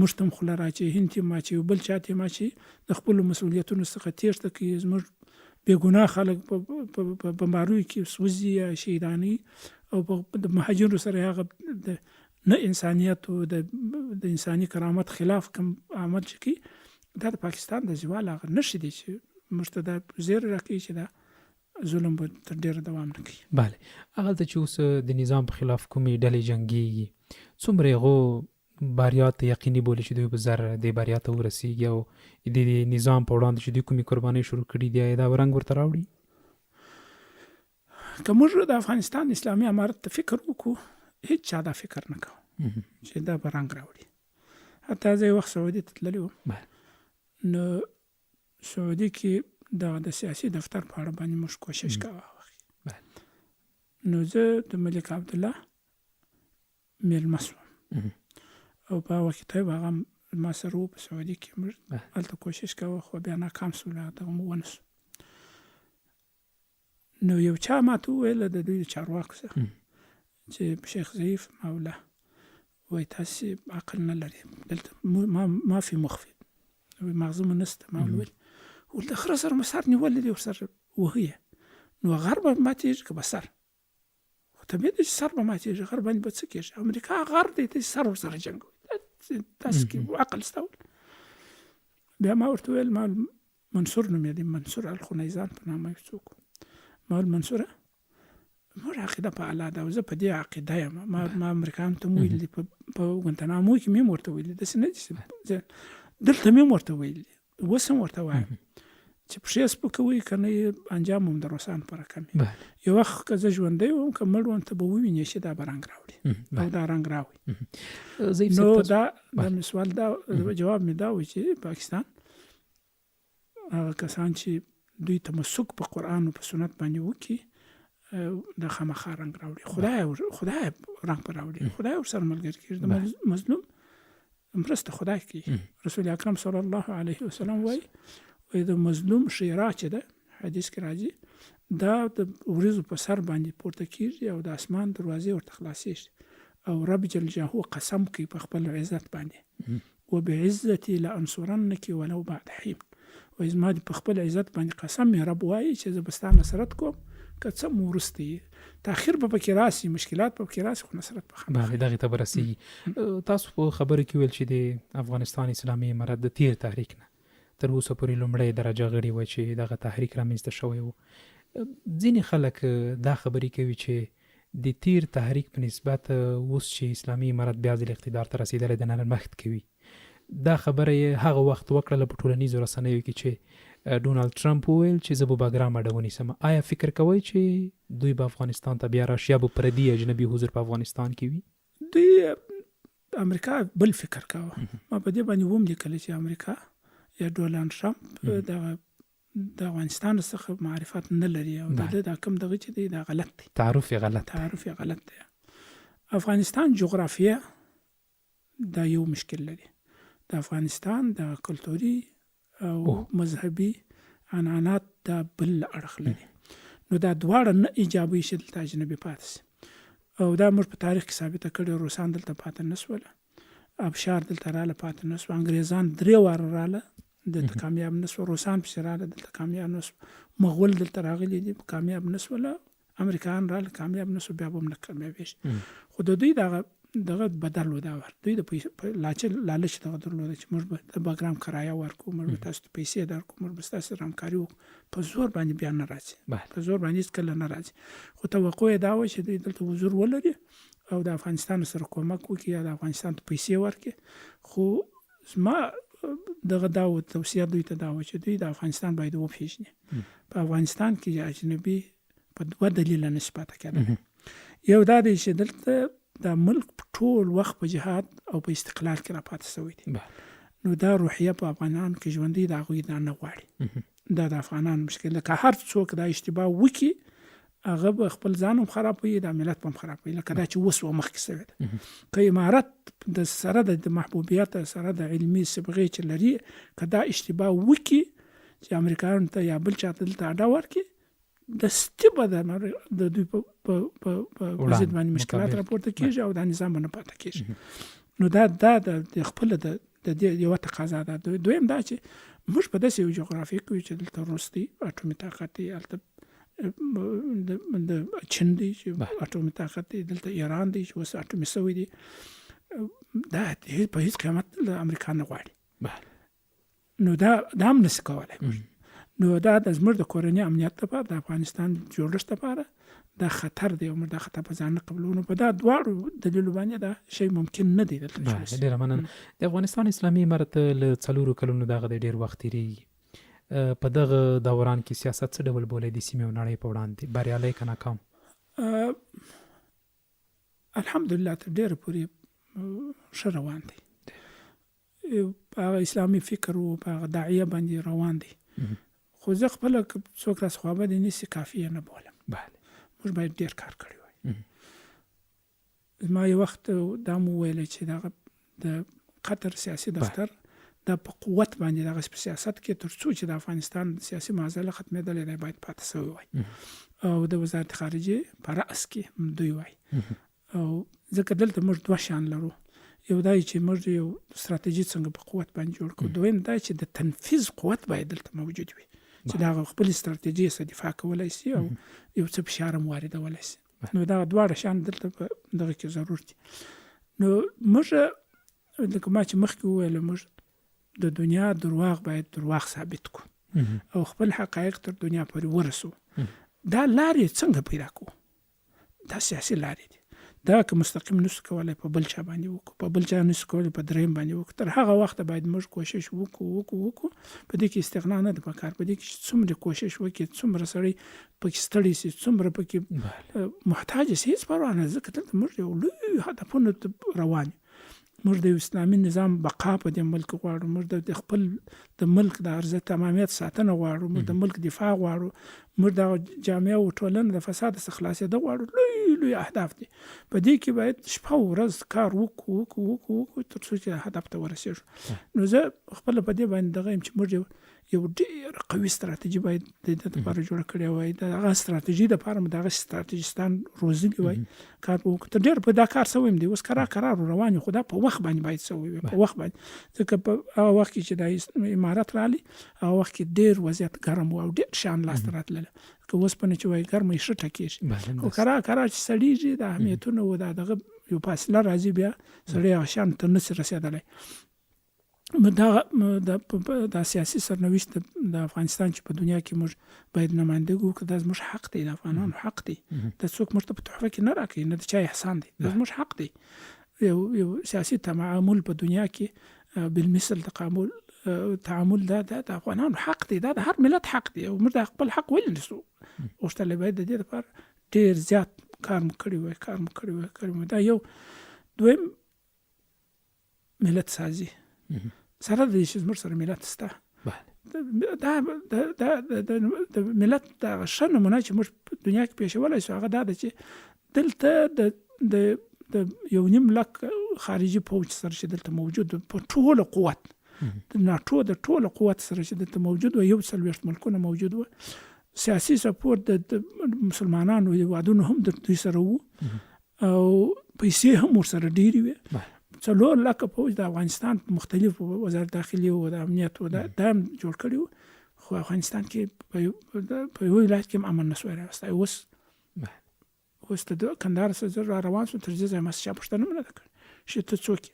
موږ ته هم خوله راچوي هند ته یې ماچوي بل چا ته یې ماچوي د خپلو مسؤلیتونو څخه تېښته کوي زموږ بېګناه خلک په بمباریو کې سوځي یا شهیدانوي او د مهاجرو سره هغه د نه انسانیت او د انساني کرامت خلاف کوم عمل چې کوي دا د پاکستان د زوال هغه نښې دي چې موږ ته دا زیری راکوي چې دا ظلم به تر ډېره دوام نه کوي بله هغلته چې اوس د نظام په خلاف کومې ډلې جنګېږي څومره هغو بریا ته یقیني بولي چې دوی به زر دې بریا ته ورسېږي او د نظام په وړاندې چې دوی کومې قربانۍ شروع کړي دي دا رنګ ورته راوړي که موږ د افغانستان اسلامي امارت ته فکر وکړو هیڅ چا دا فکر نه کوو چې دا به رنګ راوړي حتی زه یو وخت سعودي ته تللی وم نو سعودي کې د سیاسي دفتر په اړه باندې موږ کوشش کوو نو زه د ملک عبدالله میلمه شوم او په هغه وخت هغه ما سره و په سعودي کې موږ هلته کوشش کوو خو بیا ناکام شولو دغه مو ونه شو نو یو چا ماته وویل د دوی د چارواکو څخه چې شیخ ضعیف مولا وایي تاسې عقل نه لرئ دلته ما فی مخفي مغزه مو نشته ما ویل ول د خره سره مې سر نیولی دی ورسره وهي نو غر به ماتېږي که به سر خو طبیعي ده چې سر به ماتېږي غر باندې به څه کېږي امریکا غر دی ته سر ورسره جنګوي تاسو کې عقل شته بیا ما ورته ویل ما منصور نومېدی منصور الخنیزان په نامه یو څوک ما ویل منصوره زموږ عقیده په الله ده او زه په دې عقیده یم ما امریکایانو ته مې ویل دي په ګوانتانامو کې مې ورته ویلي داسې نه دي دلته مې ورته ویلي اوس هم ورته وایم چې پښې سپکوئ که نه یې انجام هم د روسانو په رقم یو وخت که زه ژوندی وم که مړ وم ته به ووینې چې دا به رنګ راوړي او دا رنګ راوړي نو دا مې سوال دا جواب مې دا و چې پاکستان هغه کسان چې دوی تمسک په قرآن او په سنت باندې وکړي د خامخا رنګ راوړي خدای رنګ په راوړي خدای ورسره ملګری کېږي د مظلوم مرسته خدای کوي رسول اکرم صلی الله علیه وسلم وایي د مظلوم ښېرا چې ده حدیث کې راځي دا د وریځو په سر باندې پورته کېږي او د اسمان دروازې ورته خلاصېږي او رب جل جلاله قسم کوي په خپل عزت باندې وبعزتي لانصرنک ولو بعد حين وایي زما په خپل عزت باندې قسم مې رب وایي چې زه به ستا نصرت کوم که څه مو وروسته یې تاخیر به پکې راسي مشکلات به پکې راسي خو نصرت به خامخا دغې ته به رسېږي تاسو په خبرو کې ویل چې د افغانستان اسلامي امارت د تیر تحریک نه تر اوسه پورې لومړی درجه غړي وای چې دغه تحریک رامنځته شوی و ځینې خلک دا خبرې کوي چې د تیر تحریک په نسبت اوس چې اسلامي امارت بیا ځل اقتدار ته رسېدلی د نرمښت کوي دا خبره یې هغه وخت وکړله په ټولنیزو رسنیو کې چې ډونالد ټرمپ وویل چې زه به باګرام اډه ونیسم آیا فکر کوئ چې دوی به افغانستان ته بیا راشي یا به پردي اجنبي حضور په افغانستان کې وي دوی امریکا بل فکر کوه ما په دې باندې وم لیکلی چې امریکا یا ډونالد ټرمپ د افغانستان څخه معرفت نه لري او دا کوم دغه چې دی دا غلط دی تعارف یې غلط دی افغانستان جغرافیه دا یو مشکل لري د افغانستان د کلتوري او مذهبي عنعنات دا بل اړخ لري نو دا دواړه نه ایجابي شي دلته اجنبي پاتې شي او دا موږ په تاریخ کې ثابته کړې روسان دلته پاتې نه شول ابشار دلته راله پاتې نه شو انګریزان 3 واره راله دلته کامیاب نه شو روسان پسې راله دلته کامیاب نه شو مغول دلته راغلي دي کامیاب نه شول امریکایان راله کامیاب نه شو بیا به هم نه کامیابې شي خو د دوی دغه بدل و دا ور دوی د لالچ دغه درلوده چې موږ به د باګرام کرایه ورکو موږ به تاسو ته پیسې درکو موږ به ستاسو سره همکاري وکړو په زور باندې بیا نه راځي په زور باندې هېڅکله نه راځي خو توقع یې دا وه چې دوی دلته حضور ولري او د افغانستان سره کومک وکړي یا د افغانستان ته پیسې ورکړي خو زما دغه دا و توصیه دوی ته دا وه چې دوی د افغانستان باید وپېژني په افغانستان کې اجنبي په 2 دلیله نشي پاتې کېدلی یو دا دی چې دلته دا ملک ټول وخت په جهاد او په استقلال کې راپاتې شوی دی نو دا روحیه په افغانانو کې ژوندۍ د هغوی دا نه غواړي دا د افغانانو مشکل ده که هر څوک دا اشتباه وکړي هغه به خپل ځان هم خرابوي د ملت به هم خرابوي لکه دا چې اوس مخکې شوی ده که امارت د سره د محبوبیت سره د علمي صبغې چې لري که دا اشتباه وکړي چې امریکایانو ته یا بل چاته دلته اډه ورکړي دستي به د دوی په ضد باندې مشکلات راپورته کېږي او دا نظام به نه پاتې کېږي نو دا د خپله د دې یوه تقاضا ده دویم دا چې موږ په داسې یو جغرافیه کې یو چې دلته روس دی اټومي طاقت دی هلته د چین دی چې اټومي طاقت دی دلته ایران دی چې اوس اټومي شوی دی دا په هېڅ قیمت له امریکا نه غواړي نو دا هم نشي کولی نو دا د زموږ د کورني امنیت لپاره د افغانستان جوړښت لپاره دا خطر دی او موږ دا خطر په ځان نه قبلو نو په دا دواړو دلیلو باندې دا شی ممکن نه دی دلته ډېره مننه د افغانستان اسلامي امارت له 4 کلونو دغه د ډېر وخت تېرېږي په دغه دوران کې سیاست څه ډول بولی د سیمې او نړۍ په وړاندې بریالی که ناکام الحمدلله تر ډېره پورې ښه روان دی په هغه اسلامي فکر و په هغه داعیه باندې روان دی خو زه خپله که څوک راڅخه خوابدی نیسي کافیه نه بولم موږ باید ډېر کار کړی وای زما یو وخت دا مو ویلی چې دغه د قطر سیاسي دفتر دا په قوت باندې دغه په سیاست کې تر څو چې د افغانستان سیاسي معضله ختمېدلی دی باید پاتې شوی وای او د وزارت خارجې په رأس کې دوی وای او ځکه دلته موږ 2 شان لرو یو دا چې موږ یو ستراتیژي څنګه په قوت باندې جوړ کړو، دویم دا چې د تنفیذ قوت باید دلته موجود وي چې دا خپل ستراتیژي سره دفاع کولای شي او یو څه فشار هم واردولای شي. نو دا دواړه شان دلته په دغه کې ضرور دي. نو موږ لکه ما چې مخکې وویل، موږ د دنیا درواغ باید درواغ ثابت کړو او خپل حقایق تر دنیا پورې ورسو. دا لارې څنګه پیدا کوو؟ دا سیاسي لارې دي. دا که مستقیم نسو کولای په بل چا باندې وکړو، په بل چا نسو کولای په دریم باندې وکړو. تر هغه وخت باید موږ کوشش وکړو. په دې کې استغنا نه ده پکار، په دې کې څومره کوشش وکړي، څومره سړی پکې ستړی شي، څومره پکې محتاج شي، هیڅ پروا نه. ځکه دلته موږ یو لوی هدفونه روان یو. موږ د اسلامي نظام بقا په دې ملک غواړو، موږ د خپل د ملک د ارزښت تمامیت ساتنه غواړو، موږ د ملک دفاع غواړو، موږ د جامعه او ټولنې د فساد څخه خلاصېدل غواړو. لوی اهداف دي. په دې کې باید شپه او ورځ کار وکړو تر څو چې هدف ته ورسېږو. نو زه خپل په دې باندې دغه یم چې موږ یو ډېر قوي ستراتیژي باید د دې لپاره جوړه کړې وای. د هغه ستراتیژي لپاره موږ دغه ستراتیژیستان روزلي وای. کار وکړو. تر ډېر په دا کار سوی دی. اوس قرار روان یو، خو دا په وخت باندې باید سوی وي، په وخت باندې. ځکه په هغه وخت کې چې د امارات راغلی، هغه وخت کې ډېر وضعیت ګرم و او ډېر شان لاسته راتلل. که اوسپنه چې وایي ګرمه یې ښه ټکېږي، خو کرار چې سړېږي، د اهمیتونه و دغه یو فاصله راځي، بیا سړی هغه شان ته نشي رسېدلی. دا سیاسي سرنوشت د افغانستان چې په دنیا کې موږ باید نمایندګي وکړو، دا زموږ حق دی، د افغانانو حق دی. دا څوک موږ ته په تحفه کې نه راکوي، نه د چا احسان دی، دا زموږ حق دی. یو سیاسي تعامل په دنیا کې بالمثل تعامل دا د افغانانو حق دی، دا د هر ملت حق دی. او موږ د خپل حق ولې نشو غوښتلی؟ باید د دې لپاره ډېر زیات کار مو کړی وای. دا یو. دویم ملت سازي سره د دې چې زموږ سره ملت شته. د ملت د ښه نمونه چې موږ په دنیا کې پېښولی شو هغه دا ده چې دلته د یو نیم لک خارجي پوځ سره چې دلته موجود په ټوله قوت د ناټو د ټوله قوت سره چې دلته موجود و، 41 ملکونه موجود و، سیاسي سپورت د مسلمانانو هېوادونو هم د دوی سره وو او پیسې هم ورسره ډېرې وې. 4 لکه پوځ د افغانستان په مختلفو وزارت داخلي او د امنیت او دا هم جوړ کړي وو، خو افغانستان کې په یو ولایت کې هم امن نه سوی راوستی. اوس د کندهار څخه را روان شو، تر دې ځایه ما څه چا پوښتنه هم نه ده کړې چې ته څوک یې؟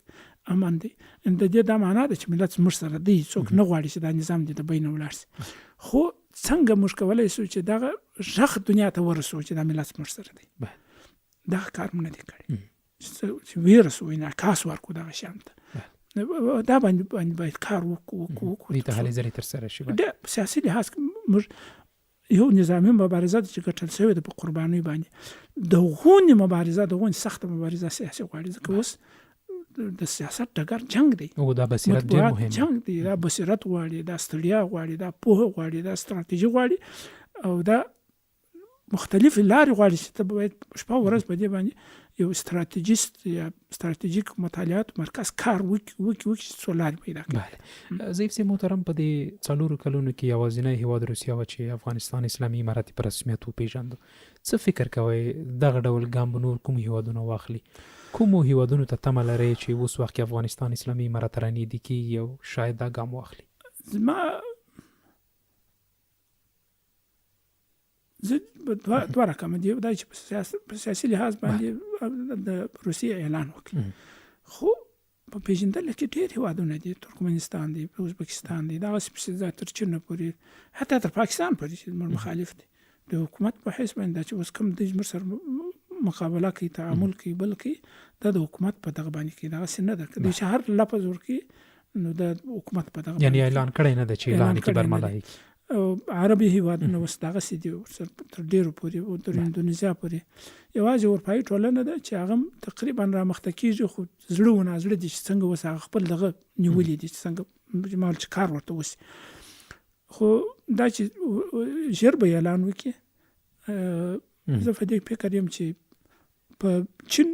امن دی. د دې دا معنا ده چې ملت زموږ سره دی، څوک نه غواړي چې دا نظام دې د بینه ولاړ شي. خو څنګه موږ کولی شو چې دغه غږ دنیا ته ورسو چې دا ملت زموږ سره دی؟ دغه کار موږ نه دی کړی چې ویرسو، انعکاس ورکړو دغه شیانو ته. دا باندې باید کار وکړو. دې ته هلې ځلې ترسره شي. د سیاسي لحاظ موږ یو نظامي مبارزه ده چې ګټل شوې ده په قربانۍ باندې. د غونې مبارزه، د غونې سخته مبارزه سیاسي غواړي، ځکه اوس د سیاست ډګر جنگ دی او دا بصیرت ډېر مهم دی. جنگ دی، دا بصیرت غواړي، دا ستړیا غواړي، دا پوهه غواړي، دا ستراتیژي غواړي او دا مختلفې لارې غواړي چې ته باید شپه ورځ په دې باندې یو ستراتیژیست یا ستراتیژیک مطالعات مرکز کار وکړي چې څو لارې پیدا کړي. ضعیف صاحب محترم، په دې 4 کلونو کې یوازینی هېواد روسیه وه چې افغانستان اسلامي امارت په رسمیت وپېژانده. څه فکر کوئ دغه ډول ګام به نور کوم هېوادونه واخلي؟ کومو هېوادونو ته تمه لرئ چې اوس وخت کې افغانستان اسلامي امارت رانږدې کېږي او شاید دا ګام واخلي؟ زه دوه رقمه دي. دا چې په سیاسي لحاظ باندې د روسیې اعلان وکړي، خو په پېژندلو کې ډېر هېوادونه دي. ترکمنستان دی، ازبکستان دی، دغسې پسې تر چین پورې، حتی تر پاکستان پورې چې زموږ مخالف دی. د حکومت په حیث باندې دا چې اوس کوم دوی زموږ سره مقابله کوي، تعامل کوي، بل کوي، دا د حکومت په دغه باندې کوي. دغسې نه ده که دوی چې هر لفظ ورکړي نو د حکومت په دغه یعنې اعلان کړی نه ده چې اعلان یې برملا وي. عربي هېوادونه اوس دغسې دي، ورسره تر ډېرو پورې، تر اندونیزیا پورې. یوازې اروپایي ټولنه ده چې هغه هم تقریبا رامخته کېږي، خو زړه و نازړه دي چې څنګه اوس هغه خپل دغه نیولي دي چې څنګه مال چې کار ورته وشي. خو دا چې ژر به یې اعلان وکړي، زه په دې فکر یم چې په چین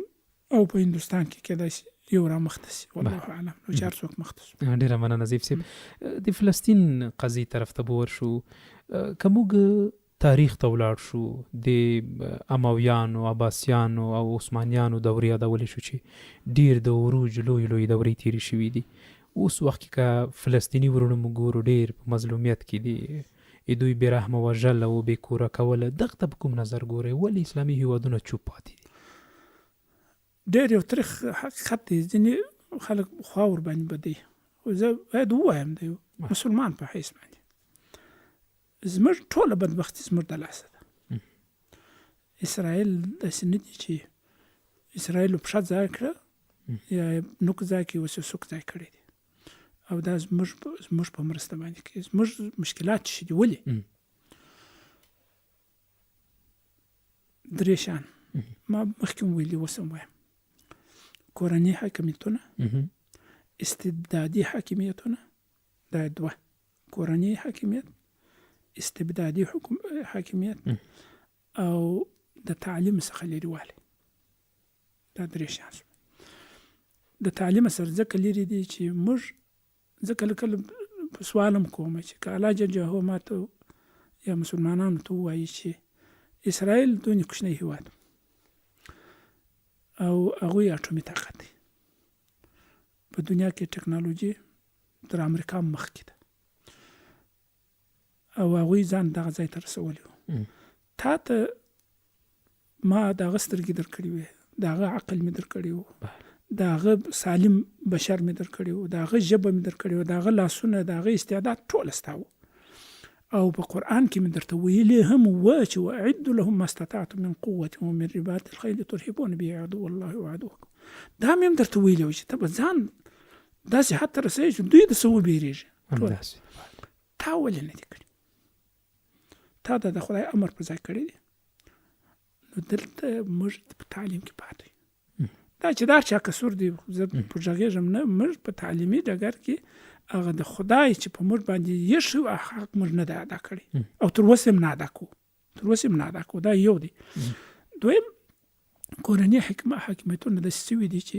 او په هندوستان کې کېدای شي یو را مخته شي، والله اعلم، نو چې هر څوک مخته شي. ډېره مننه ضیف صاحب. د فلسطین قضیې طرف ته به ورشو. که موږ تاریخ ته ولاړ شو د امویانو، عباسیانو او عثمانیانو دورې یادولی شو چې ډیر د عروج لوی دورې تیرې شوي دي. اوس وخت کې که فلسطیني ورونه موږ ګورو ډیر په مظلومیت کې دي، دوی بې رحمه وژل او بې کوره کوله. دغه ته په کوم نظر ګورئ؟ ولې اسلامي هیوادونه چوپ پاتې دي؟ ډېر یو تریخ حقیقت دی. ځینې خلک خوا ور باندې بدي، خو زه باید ووایم د یو مسلمان په حیث باندې زموږ ټوله بدبختي زموږ د لاسه ده. اسرائیل داسې نه دي چې اسرائیلو پښه ځای کړه یا نوک ځای کې اوس یې سوک ځای کړی دی، او دا زموږ په مرسته باندې کوي. زموږ مشکلات چې دي ولې درې شیان ما مخکې هم ویلي، اوس هم وایم: کورني حاکمیتونه، استبدادي حاکمیتونه، دا دوه: کورني حاکمیت، استبدادي حاکمیت، او د تعلیم څخه لرېوالی. دا درې شیان د تعلیم سره ځکه لرې دي چې موږ زه کله کله سوال هم کوم چې که الله جل جلاله ماته یا مسلمانانو ته ووایي چې اسرائیل دونې کوچنی هېواد او هغوی اټومي طاقت دی، په دنیا کې ټکنالوژي تر امریکا مخکې ده، او هغوی ځان دغه ځای ته رسولی و. تا ته ما د هغه سترګې درکړې وې، د هغه عقل مې درکړی و، د هغه سالم بشر مې درکړی و، د هغه ژبه مې درکړې وه، د هغه لاسونه، د هغه استعداد ټوله ستا و. او په قرآن کې مې درته ویلي هم وه چې واعدوا لهم ما استطعتم من قوة ومن رباط الخيل ترهبون به عدو الله وعدوكم. دا مې هم درته ویلي و چې ته به ځان داسې حد ته رسوي چې دوی د څه وبېرېږي. تا ولې نه دي کړي؟ تا د خدای امر په ځای کړی دی. نو دلته موږ په تعلیم کې پاتې یو. دا چې دا چا قصور دی، زه په غږېږم نه. موږ په تعلیمي ډګر کې هغه د خدای چې په موږ باندې یې حق موږ نه دی ادا کړی، او تر اوسه هم نه ادا کوو. دا یو دی. دویم: کورني حاکمیتونه داسې شوي دي چې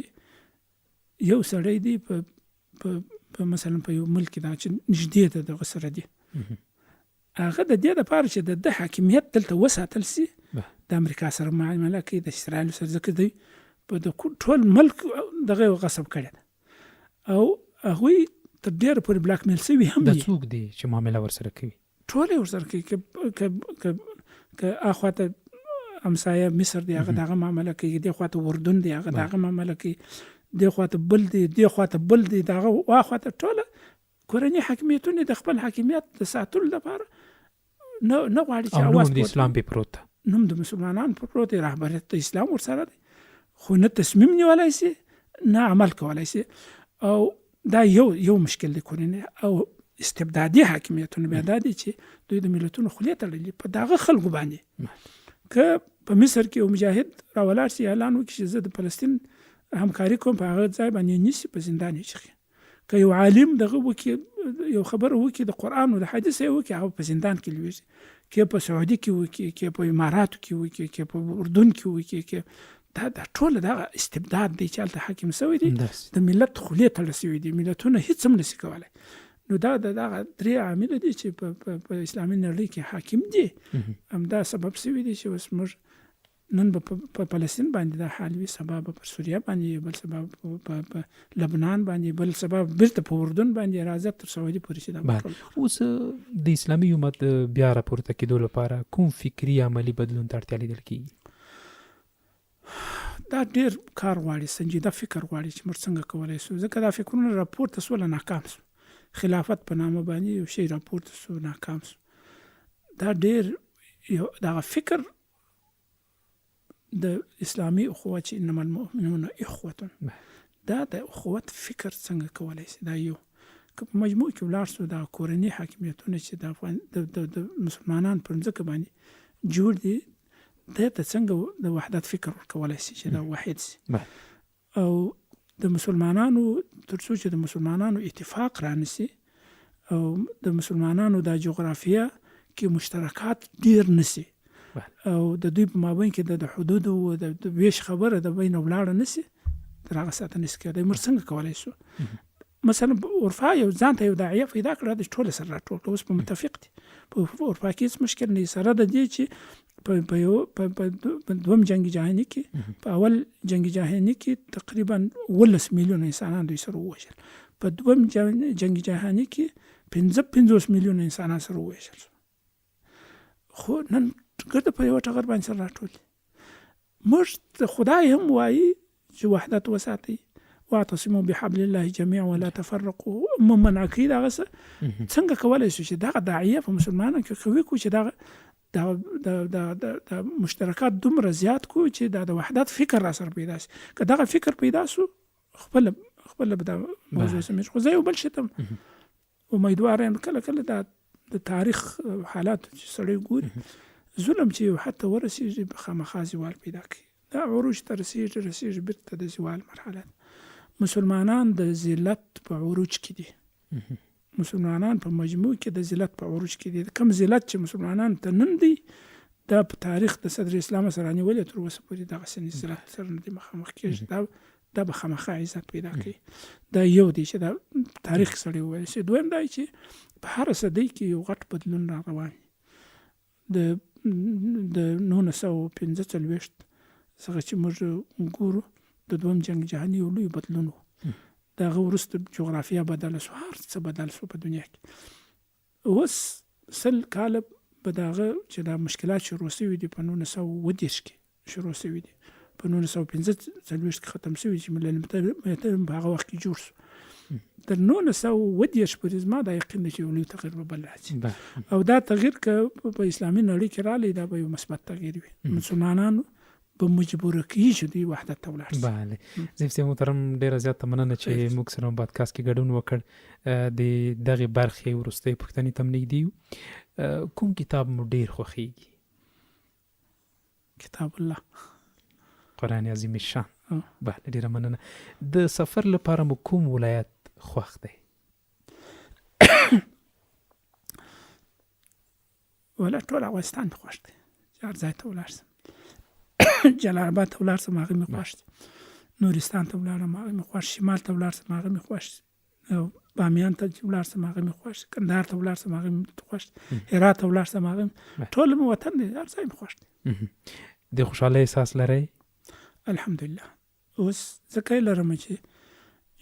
یو سړی دی په مثلا په یو ملک کې دا چې نږدې ده دغه سره دی، هغه د دې دپاره چې د حاکمیت دلته وساتل سي د امریکا سره معامله کوي، د اسرائیلو سره، ځکه دوی په د ټول ملک دغه غصب کړی ده، او هغوی تر ډېره پورې بلاک میل سوي هم دي. دا څوک دی چې معامله ورسره کوي؟ ټول یې ورسره کوي. که اخواته همسایه مصر دی، هغه دغه معامله کوي، دې خواته اردن دی، هغه دغه معامله کوي، دې خواته بل دی، دې خواته بل دی، دغه واخواته ټوله کورني حاکمیتونه د خپل حاکمیت د ساتلو لپاره نه غواړي چې اواز د اسلام په پروت ده، نوم د مسلمانانو په پروت دی، رهبریت د اسلام ورسره دی، خو نه تصمیم نیولی سي نه عمل کولی سي. او دا یو مشکل دی کورني. او استبدادي حاکمیتونه بیا دا دي چې دوی د ملتونو خولې تړلي په دغه خلکو باندې. که په مصر کې یو مجاهد راولاړ سي، اعلان وکړي چې زه د فلسطین همکاري کوم، په هغه ځای باندې نیسي، په زندان یې چخي. که یو عالم دغه وکړي، یو خبره وکړي د قرآن او د حدیث یې وکړي، هغه په زندان کې لویږي. که په سعودي کې وکړي، که په اماراتو کې وکړي، که په اردن کې وکړي، دا ټوله دغه استبداد دی چې هلته حاکم شوی دی، د ملت خولې تړل شوي دي، ملتونه هېڅ هم نشي کولی. نو دا دغه درې عامله دي چې په اسلامي نړۍ کې حاکم دي. همدا سبب شوي دي چې اوس موږ نن به په فلسطین باندې دا حال وي، سبا به پر سوریه باندې، بل سبا په لبنان باندې، بل سبا بیرته په اردن باندې، راځه تر سعودي پورې چې دا. اوس د اسلامي امت بیا راپورته کېدو لپاره کوم فکري عملي بدلون ته اړتیا لیدل کېږي؟ دا ډېر کار غواړي، سنجیده فکر غواړي چې موږ څنګه کولی شو. ځکه دا فکرونه راپورته سوله ناکام شو. خلافت په نامه باندې یو شی راپورته سو، ناکام شو. دا ډېر یو دغه فکر د اسلامي اخوت چې انما المؤمنون اخوة، دا د اخوت فکر څنګه کولی شي. دا یو که په مجموع کې ولاړ شو، دا کورني حاکمیتونه چې د مسلمانانو پر ځمکه باندې جوړ دي، دې ته څنګه د وحدت فکر ورکولی شي چې دا واحد شي. او د مسلمانانو تر څو چې د مسلمانانو اتفاق رانسي، او د مسلمانانو د جغرافیه کې مشترکات ډیر نسي، او د دوی په مابین کې د حدود او د ویش خبره د بین ولاړه نسي، تر هغه ساعته نسي کېدای. موږ څنګه کولی شو مثلا عرفا یو ځان ته یو داعیه پیدا کړه، د ټول سره راټول اوس په متفق دي، په اروپا کې هیڅ مشکل نه سره د دې چې په دوم جنگ جهاني کې په اول جنگ جهاني کې تقریبا 18 میلیون انسانان دوی سره ووژل، په دوم جنگ جهاني کې 55 میلیون انسانان سره ووژل. خو نن ګرد په یو ټغر باندې سره راټول موږ خدای هم وایي چې وحدت وساتي، واعتصموا بحبل الله جميعا ولا تفرقوا. من عقیده هغه څنګه کولای شو چې دغه داعیه په مسلمانانو کې قوي کو چې د مشترکات دومره زیات کو چې د وحدت فکر را سره پیدا شي. که دغه فکر پیدا شو خپل به دا موضوع سمېږي. خو زه یو بل شی ته امیدوار یم، کله د تاریخ حالات چې سړی ګوري ظلم چې یو حد ته ورسېږي خامخا زوال پیدا کوي. دا عروج ته رسېږي بیرته د زوال مرحله. مسلمانان د ذلت په عروج کې دي، مسلمانان په مجموع کې د ذلت په عروج کې دي. کم ذلت چې مسلمانان ته نن دی دا په تاریخ د صدر اسلام سره نیولې تر اوسه پورې دغه سنې ذلت سره نه دي مخامخ کېږي. دا به خامخا عزت پیدا کوي. دا یو دی چې دا تاریخ سره وویل شي. دویم دا چې په هر صدۍ کې یو غټ بدلون را روان د 1945 څخه چې موږ ګورو د دوم جنگ جهاني یو لوی بدلون و. د هغه وروسته جغرافیه بدله شو، هر څه بدل شو په دنیا کې. اوس 100 کاله به د هغه چې دا مشکلات شروع شوي دي په 1930 کې شروع شوي دي، په 1945 کې ختم شوي چې ملل متحد په هغه وخت کې جوړ شو. تر 1930 پورې زما دا یقین دی چې یو لوی تغییر به بل راځي، او دا تغییر که په اسلامي نړۍ کې راغلی دا به یو مثبت تغییر وي. مسلمانانو به مجبوره کیږي چې دوی وحدت ته ولاړ شي. بله ضیف صاحب محترم، ډېره زیاته مننه چې موږ سره پادکاسټ کې ګډون وکړ. د دغې برخې وروستۍ پوښتنې ته نږدې یو، کوم کتاب مو ډېر خوښیږي؟ کتاب الله، قرآن عظیم الشان. بله ډېره مننه. د سفر لپاره مو کوم ولایت خوښ دی؟ ولا ټول افغانستان مې خوښ دی. هر ځای ته ولاړ شم، جلال آباد ته ولاړ شم هغه مې خوښ دی، نورستان ته ولاړم هغه مې خوښ، شمال ته ولاړ شم هغه مې خوښ، بامیان ته ولاړ شم هغه مې خوښ، کندهار ته ولاړ شم هغه مې خوښ، هرات ته ولاړ شم هغه مې، ټول مې وطن دی، هر ځای مې خوښ دی. د خوشحالۍ احساس لرئ؟ الحمدلله. اوس ځکه لرم چې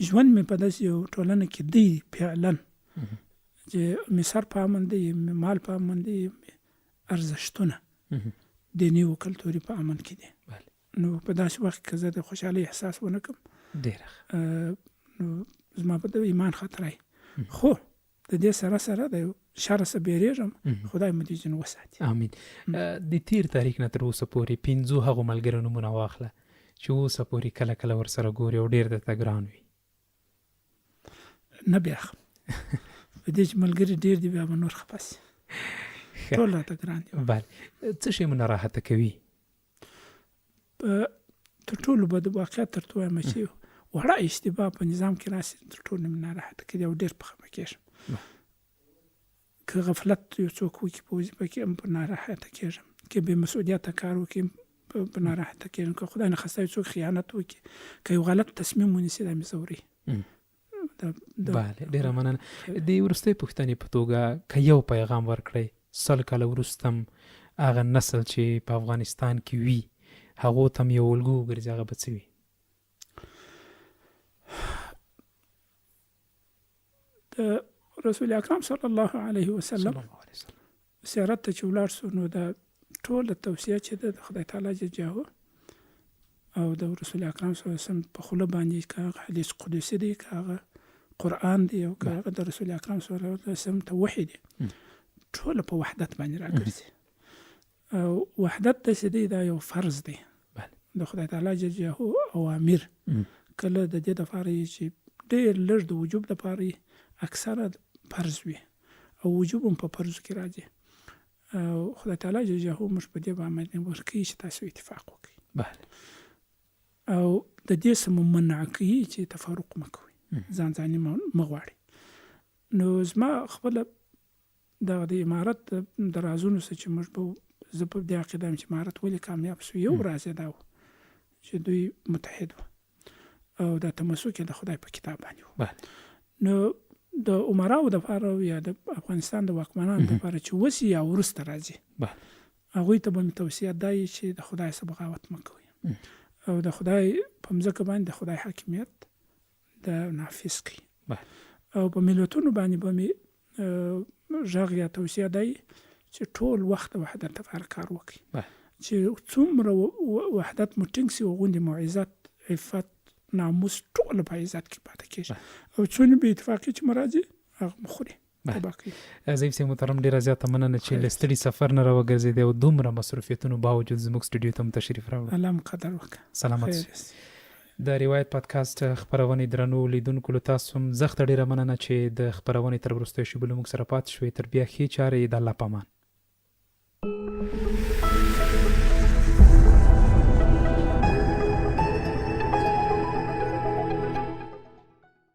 ژوند مې په داسې یو ټولنه کې دی فعلا چې مې سر په امن دی، مې مال په امن دی، ارزښتونه دیني او کلتوري په امن کې دي. نو په داسې وخت کې زه د خوشحالۍ احساس ونه کړم ډېره، نو زما په ایمان خطر دی. خو د دې سره سره د شر څخه بیریږم، خدای مو دې جن وساتي. امین. د تیر تاریخ نه تر اوسه پورې 5 هغو ملګرو نومونه واخله چې اوسه پورې کله کله ورسره ګوري او ډېر درته ګران وي. نه بیا په دې چې ملګري ډېر دي بیا به نور خفه شي، ټول راته ګران دي. بله څه شی مو ناراحته کوي؟ تر ټولو به د واقعیت تر ته وایم چې وړه اشتباه په نظام کې راشي تر ټولو مې ناراحته کوي او ډېر په خفه کېږم. که غفلت یو څوک وکړي په وظیفه کې هم په ناراحته کېږم، که بې مسؤلیته کار وکړي په ناراحته کېږم، که خدای نخواسته یو څوک خیانت وکړي، که یو غلط تصمیم ونیسي دا مې ځوري. بله ډېره مننه. د وروستۍ پوښتنې په توګه که یو پیغام ورکړئ 100 کاله وروسته هغه نسل چې په افغانستان کې وي هغو ته هم یو الګو وګرځي، هغه به څه وي؟ د رسول اکرم صلی الله علیه وسلم سیرت ته چې ولاړ شو نو د ټوله توصیه چې د خدای تعالی جل جلاله او د رسول اکرم صلی الله علیه وسلم په خوله باندې که هغه حدیث قدسی دی، که هغه قرآن دی، او که هغه د رسول اکرم صلی الله علیه وسلم توحی دی، ټوله په وحدت باندې راګرځي. او وحدت داسې دی دا یو فرض دی د خدای تعالی جل جلاله اوامر. کله د دې دپاره چې ډېر لږ د وجوب دپاره اکثره فرض وي او وجوب هم په فرضو کې راځي. او خدای تعالی جل جلاله موږ په دې باندې ورکوي چې تاسو اتفاق وکړئ او د دې څه مو منع کوي چې تفرق مه کوئ، ځان مه غواړئ. نو زما خپله د امارت د رازونو څه چې موږ به زه په دې عقیده یم چې امارت ولې کامیاب شو، یو راز یې دا و چې دوی متحد و او دا تمسک یې د خدای په کتاب باندې و. نو د عمراو دپاره یا د افغانستان د واکمنانو دپاره چې اوس یا وروسته راځي هغوی ته به مې توصیه دا وي چې د خدای څخه بغاوت مه کوئ او د خدای په مځکه باندې د خدای حاکمیت د نافذ کړي او په ملتونو باندې به مې غږ یا توصیه دا وي چې ټول وخت د وحدت لپاره کار وکړي چې څومره وحدت مو ټینګ سي هغوندې مو عزت عفت ناموس ټول په عزت کې پاتې کېږي او څونه بې اتفاقي چې مو راځي هغه مو خوري. ضیف صاحب محترم ډېره زیاته مننه چې له ستړي سفر نه راوګرځېدې او دومره مصروفیتونو باوجود زموږ سټوډیو ته هم تشریف راوړل. الله مو قدر وکړه. سلامت. د روایت پادکاسټ خپرونې درنو لیدونکو له تاسو هم زښته ډېره مننه چې د خپرونې تر وروستیو شېبو له موږ سره پاتې شوئ. تر بیا ښې چارې د الله په امان.